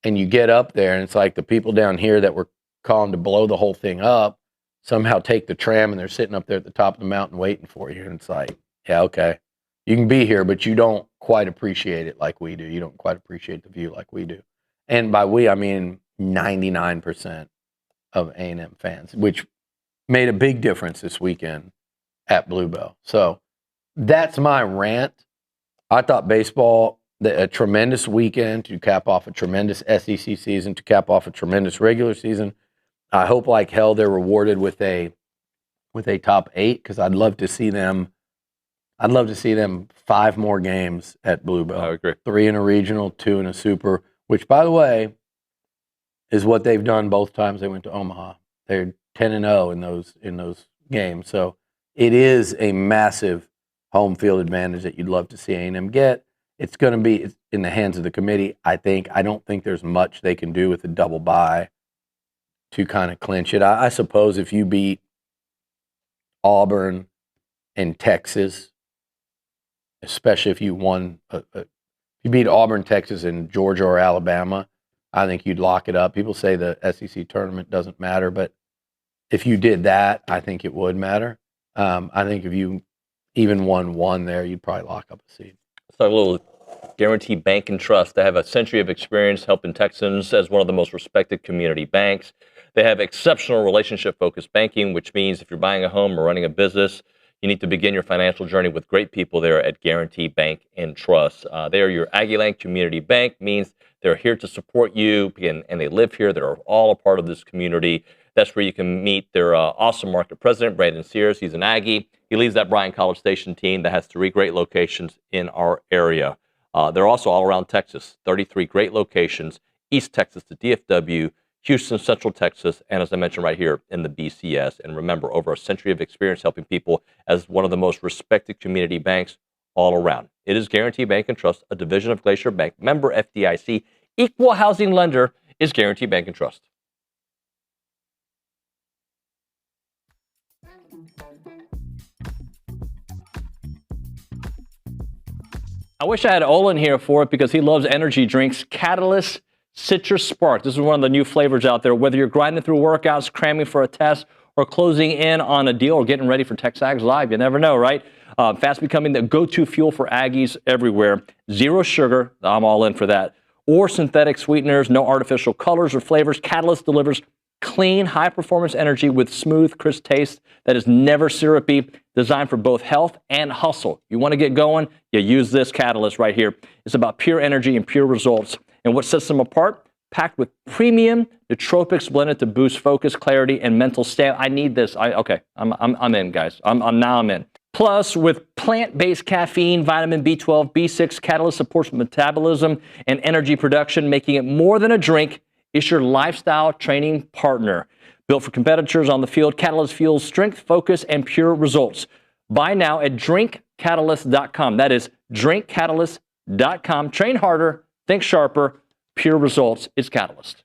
and you get up there, and it's like the people down here that were calling to blow the whole thing up somehow take the tram, and they're sitting up there at the top of the mountain waiting for you. And it's like, yeah, okay, you can be here, but you don't quite appreciate it like we do. You don't quite appreciate the view like we do. And by we, I mean 99% of A&M fans, which made a big difference this weekend at Bluebell. So that's my rant. I thought baseball, a tremendous weekend to cap off a tremendous SEC season, to cap off a tremendous regular season. I hope like hell they're rewarded with a top 8, because I'd love to see them 5 more games at Bluebell. I agree. 3 in a regional, 2 in a super, which, by the way, is what they've done both times they went to Omaha. They're 10-0 in those games. So it is a massive home field advantage that you'd love to see A&M get. It's going to be in the hands of the committee, I think. I don't think there's much they can do with a double bye to kind of clinch it. I suppose if you beat Auburn and Texas, especially if you won, if you beat Auburn, Texas, and Georgia or Alabama, I think you'd lock it up. People say the SEC tournament doesn't matter, but if you did that, I think it would matter. I think if you even won 1 there, you'd probably lock up a seed. So a little Guarantee Bank and Trust. They have a century of experience helping Texans as one of the most respected community banks. They have exceptional relationship-focused banking, which means if you're buying a home or running a business, you need to begin your financial journey with great people there at Guarantee Bank and Trust. They are your Aggieland Community Bank, means they're here to support you, and they live here. They're all a part of this community. That's where you can meet their awesome market president, Brandon Sears. He's an Aggie. He leads that Bryan College Station team that has 3 great locations in our area. They're also all around Texas, 33 great locations, East Texas to DFW, Houston, Central Texas, and as I mentioned right here in the BCS. And remember, over a century of experience helping people as one of the most respected community banks all around. It is Guaranty Bank and Trust, a division of Glacier Bank, member FDIC, equal housing lender is Guaranty Bank and Trust. I wish I had Olin here for it because he loves energy drinks. Catalyst Citrus Spark. This is one of the new flavors out there. Whether you're grinding through workouts, cramming for a test, or closing in on a deal, or getting ready for TexAgs Live, you never know, right? Fast becoming the go-to fuel for Aggies everywhere. Zero sugar. I'm all in for that. Or synthetic sweeteners, no artificial colors or flavors. Catalyst delivers clean, high-performance energy with smooth, crisp taste that is never syrupy, designed for both health and hustle. You want to get going? You use this Catalyst right here. It's about pure energy and pure results. And what sets them apart? Packed with premium nootropics blended to boost focus, clarity, and mental stamina. I need this. I'm in, guys. I'm in. Plus, with plant-based caffeine, vitamin B12, B6, Catalyst supports metabolism and energy production, making it more than a drink. It's your lifestyle training partner. Built for competitors on the field, Catalyst fuels strength, focus, and pure results. Buy now at drinkcatalyst.com. That is drinkcatalyst.com. Train harder, think sharper, pure results. It's Catalyst.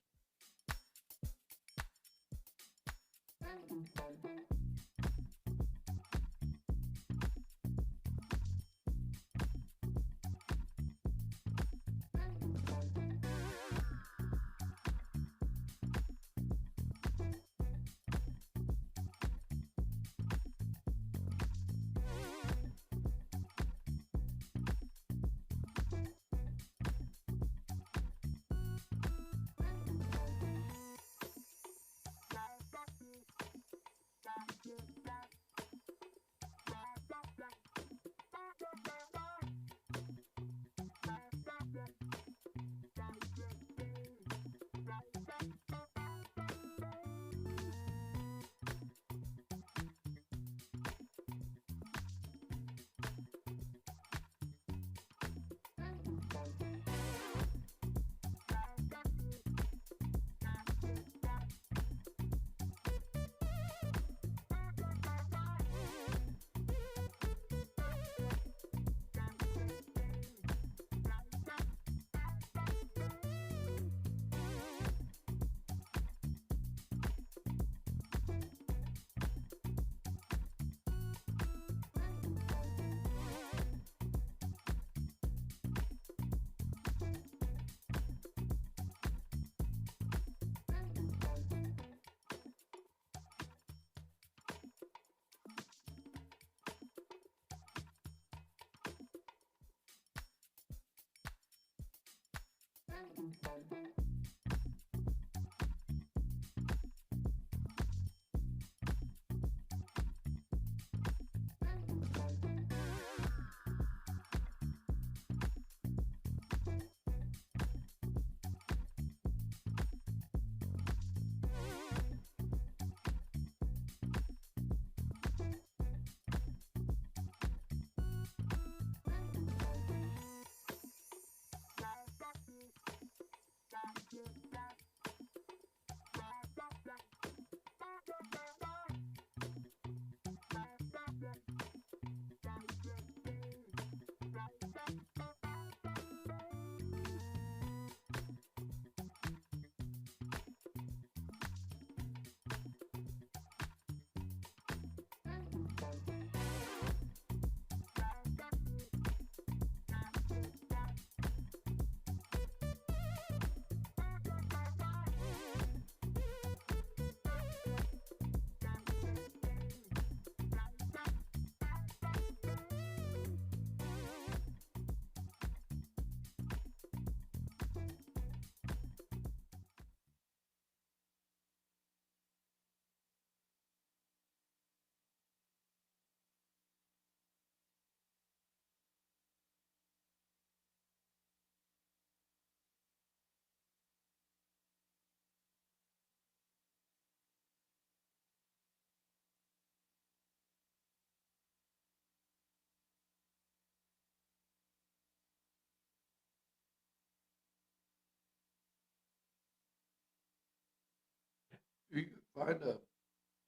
You can find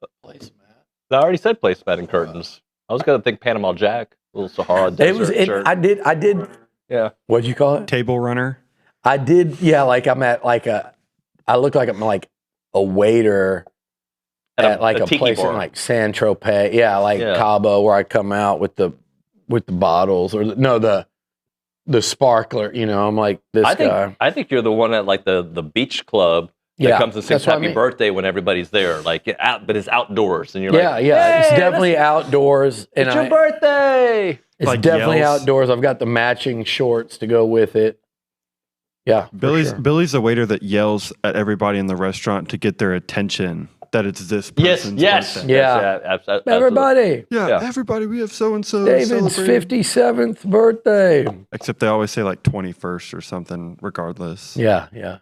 a placemat. I already said placemat and curtains. I was going to think Panama Jack. Little Sahara It Desert was. shirt. I did. Yeah. What'd you call it? Table runner. I did. Yeah, like I'm at like a. I look like I'm like a waiter at like a tiki place bar. in like San Tropez. Yeah, like Cabo, where I come out with the bottles or the sparkler. You know, I'm like this guy. I think you're the one at like the beach club that comes and sings that's what I happy mean. birthday when everybody's there. Like but it's outdoors, and you're Yeah, like, yeah. It's "Hey, definitely outdoors. And it's your birthday. It's Like definitely yells. outdoors. I've got the matching shorts to go with it. Yeah, for Billy's sure. Billy's the waiter that yells at everybody in the restaurant to get their attention that it's this person's birthday. Absolutely. Everybody. Yeah, everybody, we have so and so. David's 57th birthday. Except they always say like 21st or something, regardless. Yeah, yeah.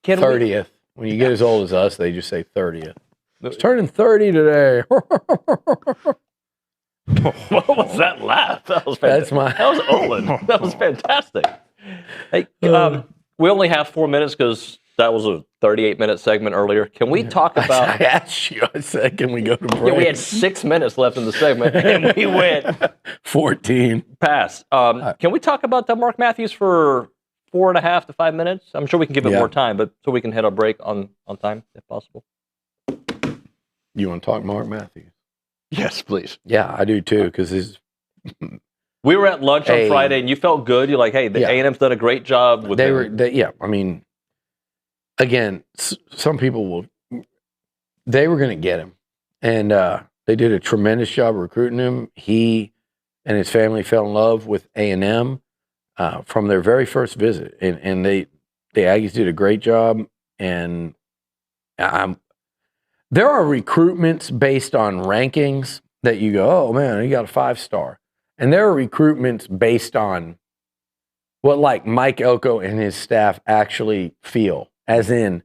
Can 30th. When you get as old as us, they just say 30th. It's turning 30 today. What was that laugh? That was That's fantastic. my. That was Olin. That was fantastic. Hey, we only have 4 minutes because that was a 38-minute segment earlier. Can we talk about? I asked you. I said, "Can we go to break?" Yeah, we had 6 minutes left in the segment, and we went 14. Pass. Can we talk about Mark Matthews for 4.5 to 5 minutes? I'm sure we can give it more time, but so we can hit a break on time if possible. You want to talk Mark Matthews? Yes, please. Yeah, I do too. Because we were at lunch on Friday, and you felt good. You're like, "Hey, the A&M's done a great job with." I mean, again, some people they were going to get him, and they did a tremendous job recruiting him. He and his family fell in love with A&M from their very first visit, and the Aggies did a great job. And there are recruitments based on rankings that you go, "Oh man, he got a 5-star," and there are recruitments based on what like Mike Elko and his staff actually feel. As in,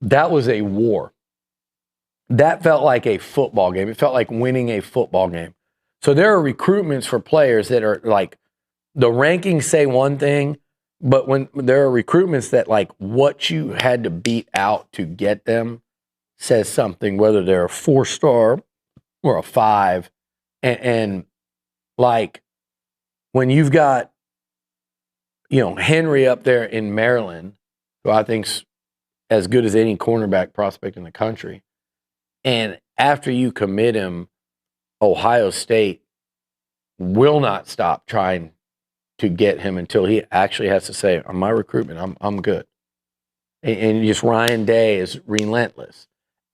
that was a war. That felt like a football game. It felt like winning a football game. So there are recruitments for players that are like, the rankings say one thing, but when there are recruitments that like what you had to beat out to get them says something, whether they're a 4-star or a 5. And like when you've got, Henry up there in Maryland, who I think's as good as any cornerback prospect in the country. And after you commit him, Ohio State will not stop trying to get him until he actually has to say, "On my recruitment, I'm good." And just Ryan Day is relentless.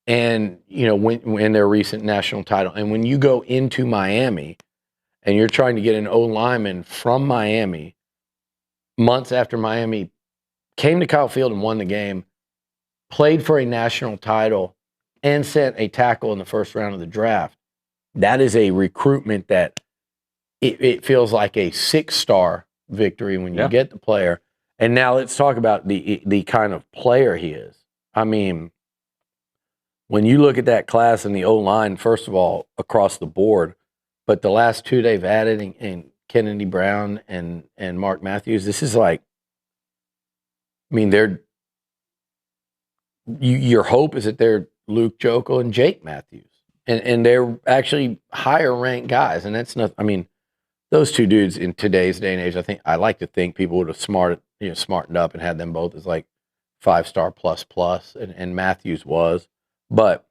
And when their recent national title, and when you go into Miami and you're trying to get an O lineman from Miami, months after Miami came to Kyle Field and won the game, played for a national title, and sent a tackle in the first round of the draft, that is a recruitment that it feels like a 6-star victory when you get the player. And now let's talk about the kind of player he is. I mean, when you look at that class and the O-line, first of all, across the board, but the last 2 they've added in Kennedy Brown and Mark Matthews, this is like, I mean, your hope is that they're Luke Jokel and Jake Matthews. And they're actually higher ranked guys. And that's not, I mean, those two dudes in today's day and age, I like to think people would have smartened up and had them both as like 5-star plus, and Matthews was. But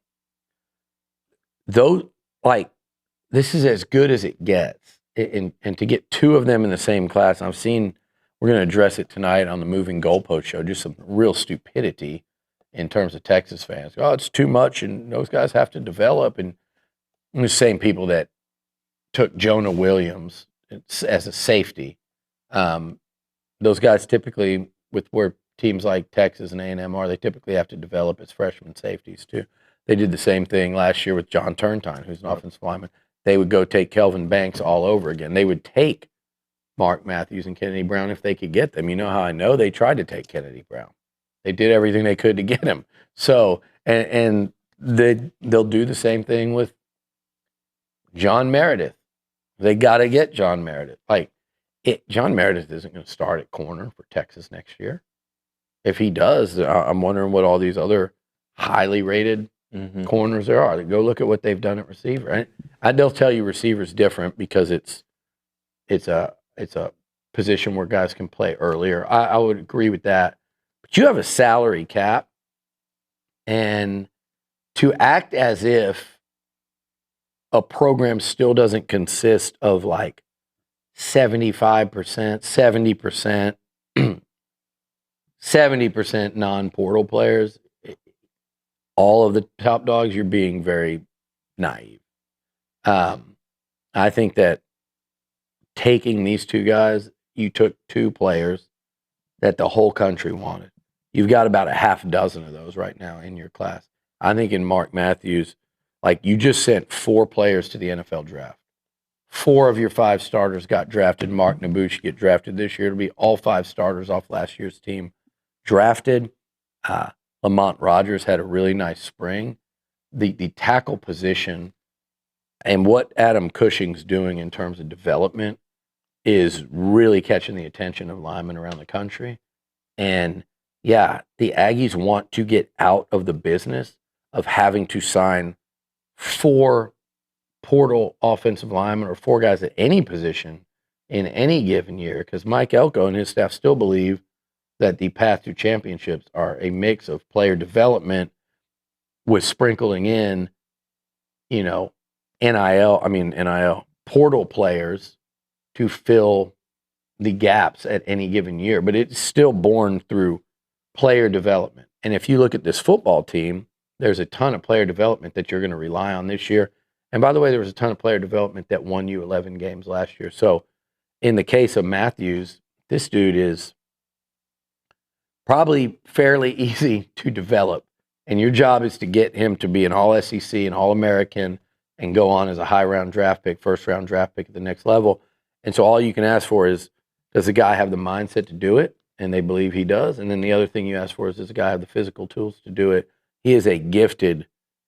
those, like, this is as good as it gets. And to get 2 of them in the same class, I've seen, we're going to address it tonight on the Moving Goalpost show, just some real stupidity in terms of Texas fans. "Oh, it's too much, and those guys have to develop." And the same people that took Jonah Williams as a safety, those guys typically, with where teams like Texas and A&M are, they typically have to develop as freshman safeties too. They did the same thing last year with John Turntine, who's an offensive lineman. They would go take Kelvin Banks all over again. They would take Mark Matthews and Kennedy Brown if they could get them. You know how I know? They tried to take Kennedy Brown. They did everything they could to get him. So, and they'll do the same thing with John Meredith. They got to get John Meredith. John Meredith isn't going to start at corner for Texas next year. If he does, I'm wondering what all these other highly rated, corners there are. Go look at what they've done at receiver. They'll tell you receiver's different because it's a position where guys can play earlier. I would agree with that. But you have a salary cap, and to act as if a program still doesn't consist of like 75%, 70%, 70% non-portal players, all of the top dogs, you're being very naive. I think that taking these two guys, you took two players that the whole country wanted. You've got about a half dozen of those right now in your class. I think in Mark Matthews, like you just sent 4 players to the NFL draft. 4 of your 5 starters got drafted. Mark Nabush get drafted this year. It'll be all 5 starters off last year's team drafted. Lamont Rogers had a really nice spring. The tackle position and what Adam Cushing's doing in terms of development is really catching the attention of linemen around the country. And yeah, the Aggies want to get out of the business of having to sign 4 portal offensive linemen or 4 guys at any position in any given year, because Mike Elko and his staff still believe that the path to championships are a mix of player development with sprinkling in, NIL, portal players to fill the gaps at any given year. But it's still born through player development. And if you look at this football team, there's a ton of player development that you're going to rely on this year. And by the way, there was a ton of player development that won you 11 games last year. So in the case of Matthews, this dude is probably fairly easy to develop. And your job is to get him to be an all-SEC and all-American and go on as a high-round draft pick, first-round draft pick at the next level. And so all you can ask for is, does the guy have the mindset to do it? And they believe he does. And then the other thing you ask for is, does the guy have the physical tools to do it? He is a gifted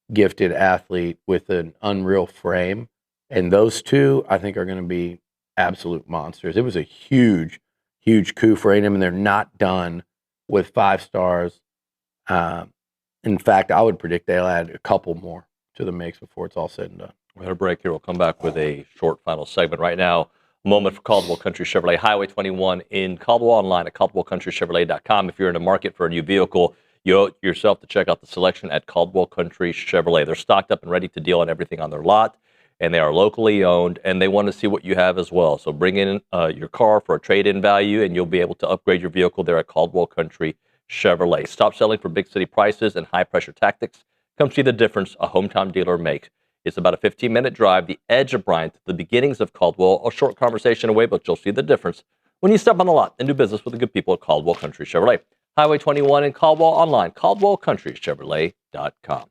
athlete with an unreal frame. And those two, I think, are going to be absolute monsters. It was a huge, huge coup for A&M, and they're not done with 5 stars. In fact, I would predict they'll add a couple more to the mix before it's all said and done. We're going to break here. We'll come back with a short final segment. Right now, a moment for Caldwell Country Chevrolet, Highway 21 in Caldwell, online at caldwellcountrychevrolet.com. If you're in the market for a new vehicle, you owe it yourself to check out the selection at Caldwell Country Chevrolet. They're stocked up and ready to deal on everything on their lot, and they are locally owned, and they want to see what you have as well. So bring in your car for a trade-in value, and you'll be able to upgrade your vehicle there at Caldwell Country Chevrolet. Stop selling for big city prices and high-pressure tactics. Come see the difference a hometown dealer makes. It's about a 15-minute drive, the edge of Bryant, the beginnings of Caldwell, a short conversation away, but you'll see the difference when you step on the lot and do business with the good people at Caldwell Country Chevrolet. Highway 21 in Caldwell, online, caldwellcountrychevrolet.com.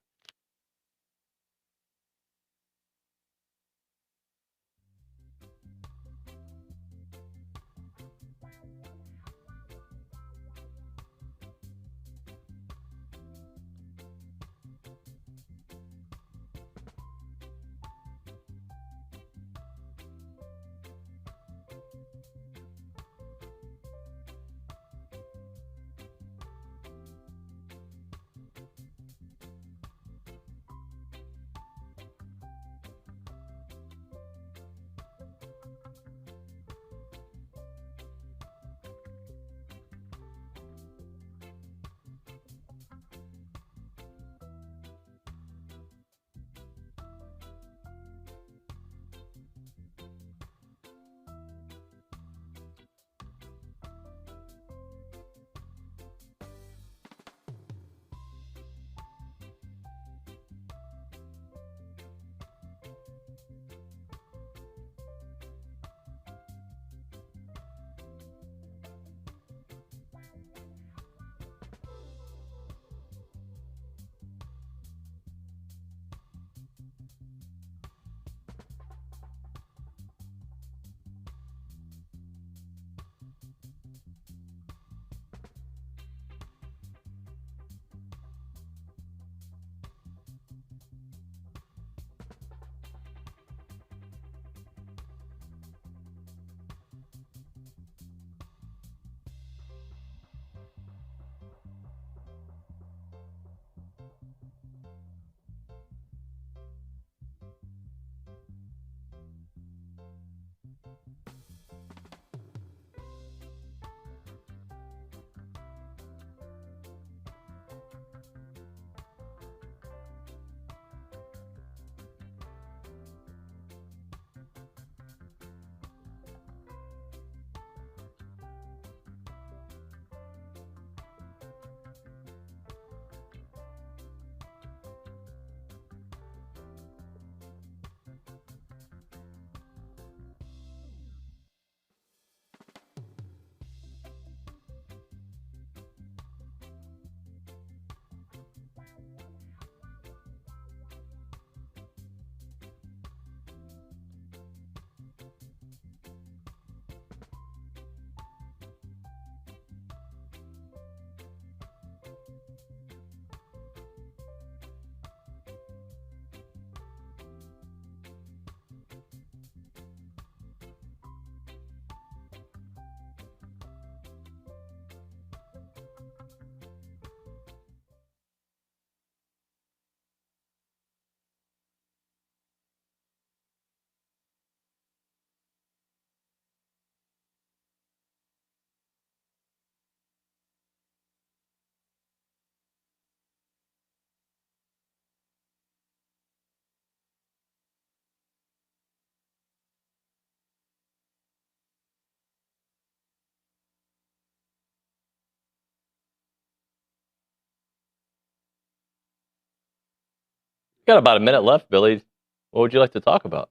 Got about a minute left, Billy. What would you like to talk about?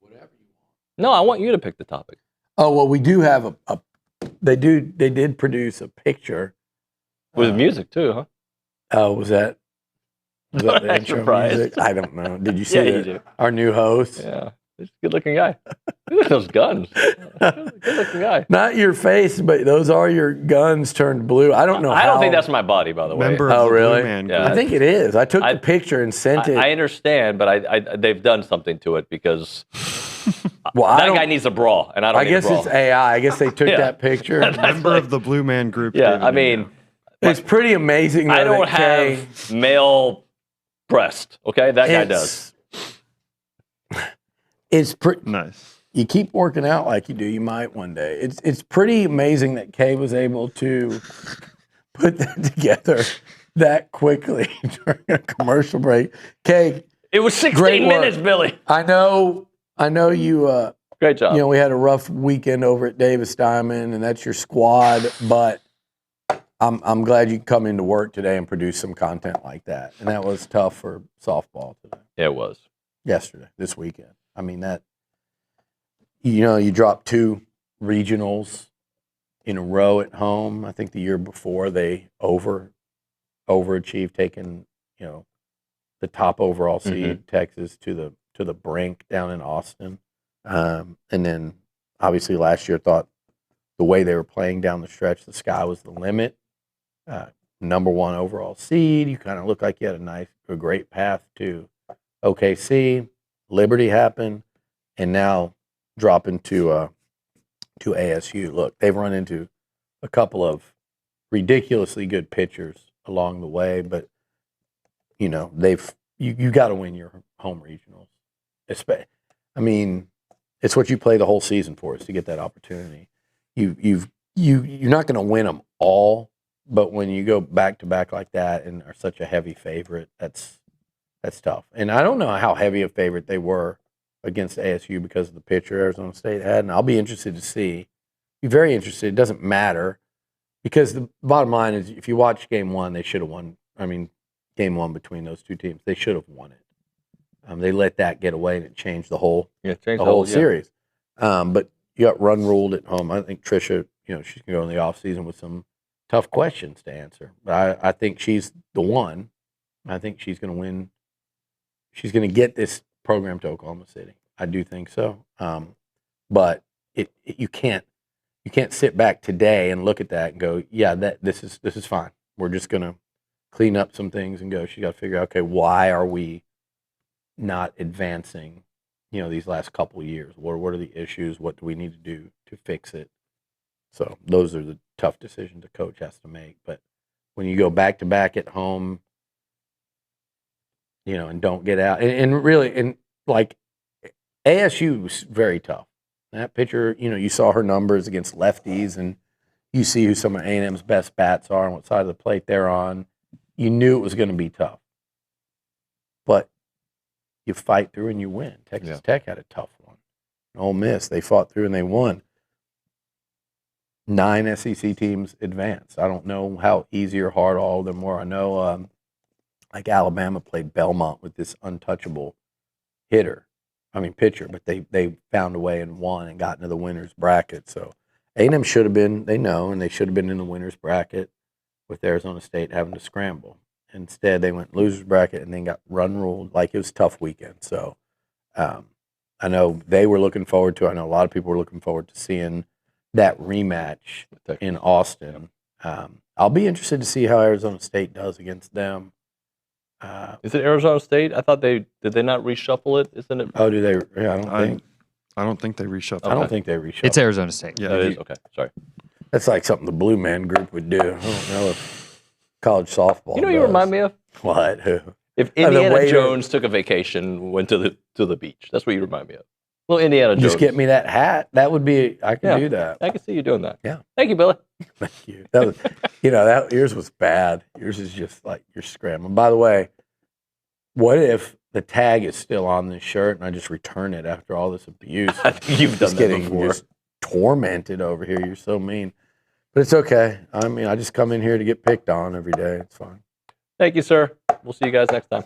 Whatever you want. No, I want you to pick the topic. Oh well, we do have they did produce a picture With music too, huh? Oh, was that the intro Surprise. music? I don't know. Did you see Yeah, you do. our new host? Yeah, he's a good-looking guy. Look at those guns. Good-looking guy. Not your face, but those are your guns turned blue. I don't know. I don't think that's my body, by the way. Member of Oh, the really? Blue Man Yeah. Group. I think it is. I took the picture and sent it. I understand, but I they've done something to it because Well, that guy needs a bra, and I don't I need guess a bra. it's AI. I guess they took Yeah. that picture. Member of the Blue Man Group. Yeah, David I mean, It's pretty amazing. Though, I don't that Kay- have male breast. Okay, that guy does. It's pretty nice. You keep working out like you do, you might one day. It's pretty amazing that Kay was able to put that together that quickly during a commercial break. Kay, It was 16 great work. minutes, Billy. I know you. Great job. You know, we had a rough weekend over at Davis Diamond, and that's your squad. But I'm glad you come into work today and produce some content like that. And that was tough for softball today. Yeah, it was. Yesterday, this weekend. I mean that. You know, you dropped 2 regionals in a row at home. I think the year before they overachieved, taking the top overall seed, Texas, to the brink down in Austin. And then obviously last year thought the way they were playing down the stretch, the sky was the limit. Number 1 overall seed. You kind of looked like you had a great path to OKC. Liberty happened, and now dropping to ASU. Look, they've run into a couple of ridiculously good pitchers along the way, but you got to win your home regionals. I mean, it's what you play the whole season for, is to get that opportunity. You're not going to win them all, but when you go back to back like that and are such a heavy favorite, that's tough. And I don't know how heavy a favorite they were against ASU because of the pitcher Arizona State had, and I'll be interested to see. Be very interested. It doesn't matter, because the bottom line is, if you watch Game 1, they should have won. I mean, Game 1 between those 2 teams, they should have won it. They let that get away, and it changed the whole series. But you got run ruled at home. I think Tricia, she's gonna go in the offseason with some tough questions to answer. But I think she's the one. I think she's gonna win. She's gonna get this program to Oklahoma City. I do think so. But you can't sit back today and look at that and go, yeah, this is fine. We're just gonna clean up some things and go. She's got to figure out, okay, why are we not advancing? These last couple of years. What are the issues? What do we need to do to fix it? So those are the tough decisions a coach has to make. But when you go back to back at home, and don't get out, and really, and like ASU was very tough. That pitcher, you saw her numbers against lefties, and you see who some of A&M's best bats are and what side of the plate they're on. You knew it was going to be tough, but you fight through and you win. Texas Tech had a tough one. Ole Miss, they fought through and they won. 9 SEC teams advanced. I don't know how easy or hard all of them were. I know, like Alabama played Belmont with this untouchable pitcher, but they found a way and won and got into the winner's bracket. So A&M should have been, and they should have been in the winner's bracket with Arizona State having to scramble. Instead, they went loser's bracket and then got run ruled. Like, it was a tough weekend. So I know they were looking forward to it. I know a lot of people were looking forward to seeing that rematch in Austin. I'll be interested to see how Arizona State does against them. Is it Arizona State? I thought did they not reshuffle it? Isn't it? Oh, do they? Yeah, I don't think they reshuffled. I don't think they reshuffled. It's Arizona State. Yeah, it is. Okay, sorry. That's like something the Blue Man Group would do. I don't know if college softball. You remind me of? What? Who? If Indiana Jones took a vacation, went to the beach. That's what you remind me of. Well, Indiana Jones. Just get me that hat. That would be. I can do that. I can see you doing that. Yeah. Thank you, Billy. Thank you. That was, that yours was bad. Yours is just like you're scrambling. By the way, what if the tag is still on this shirt and I just return it after all this abuse? I think you've done that before. Just tormented over here. You're so mean. But it's okay. I mean, I just come in here to get picked on every day. It's fine. Thank you, sir. We'll see you guys next time.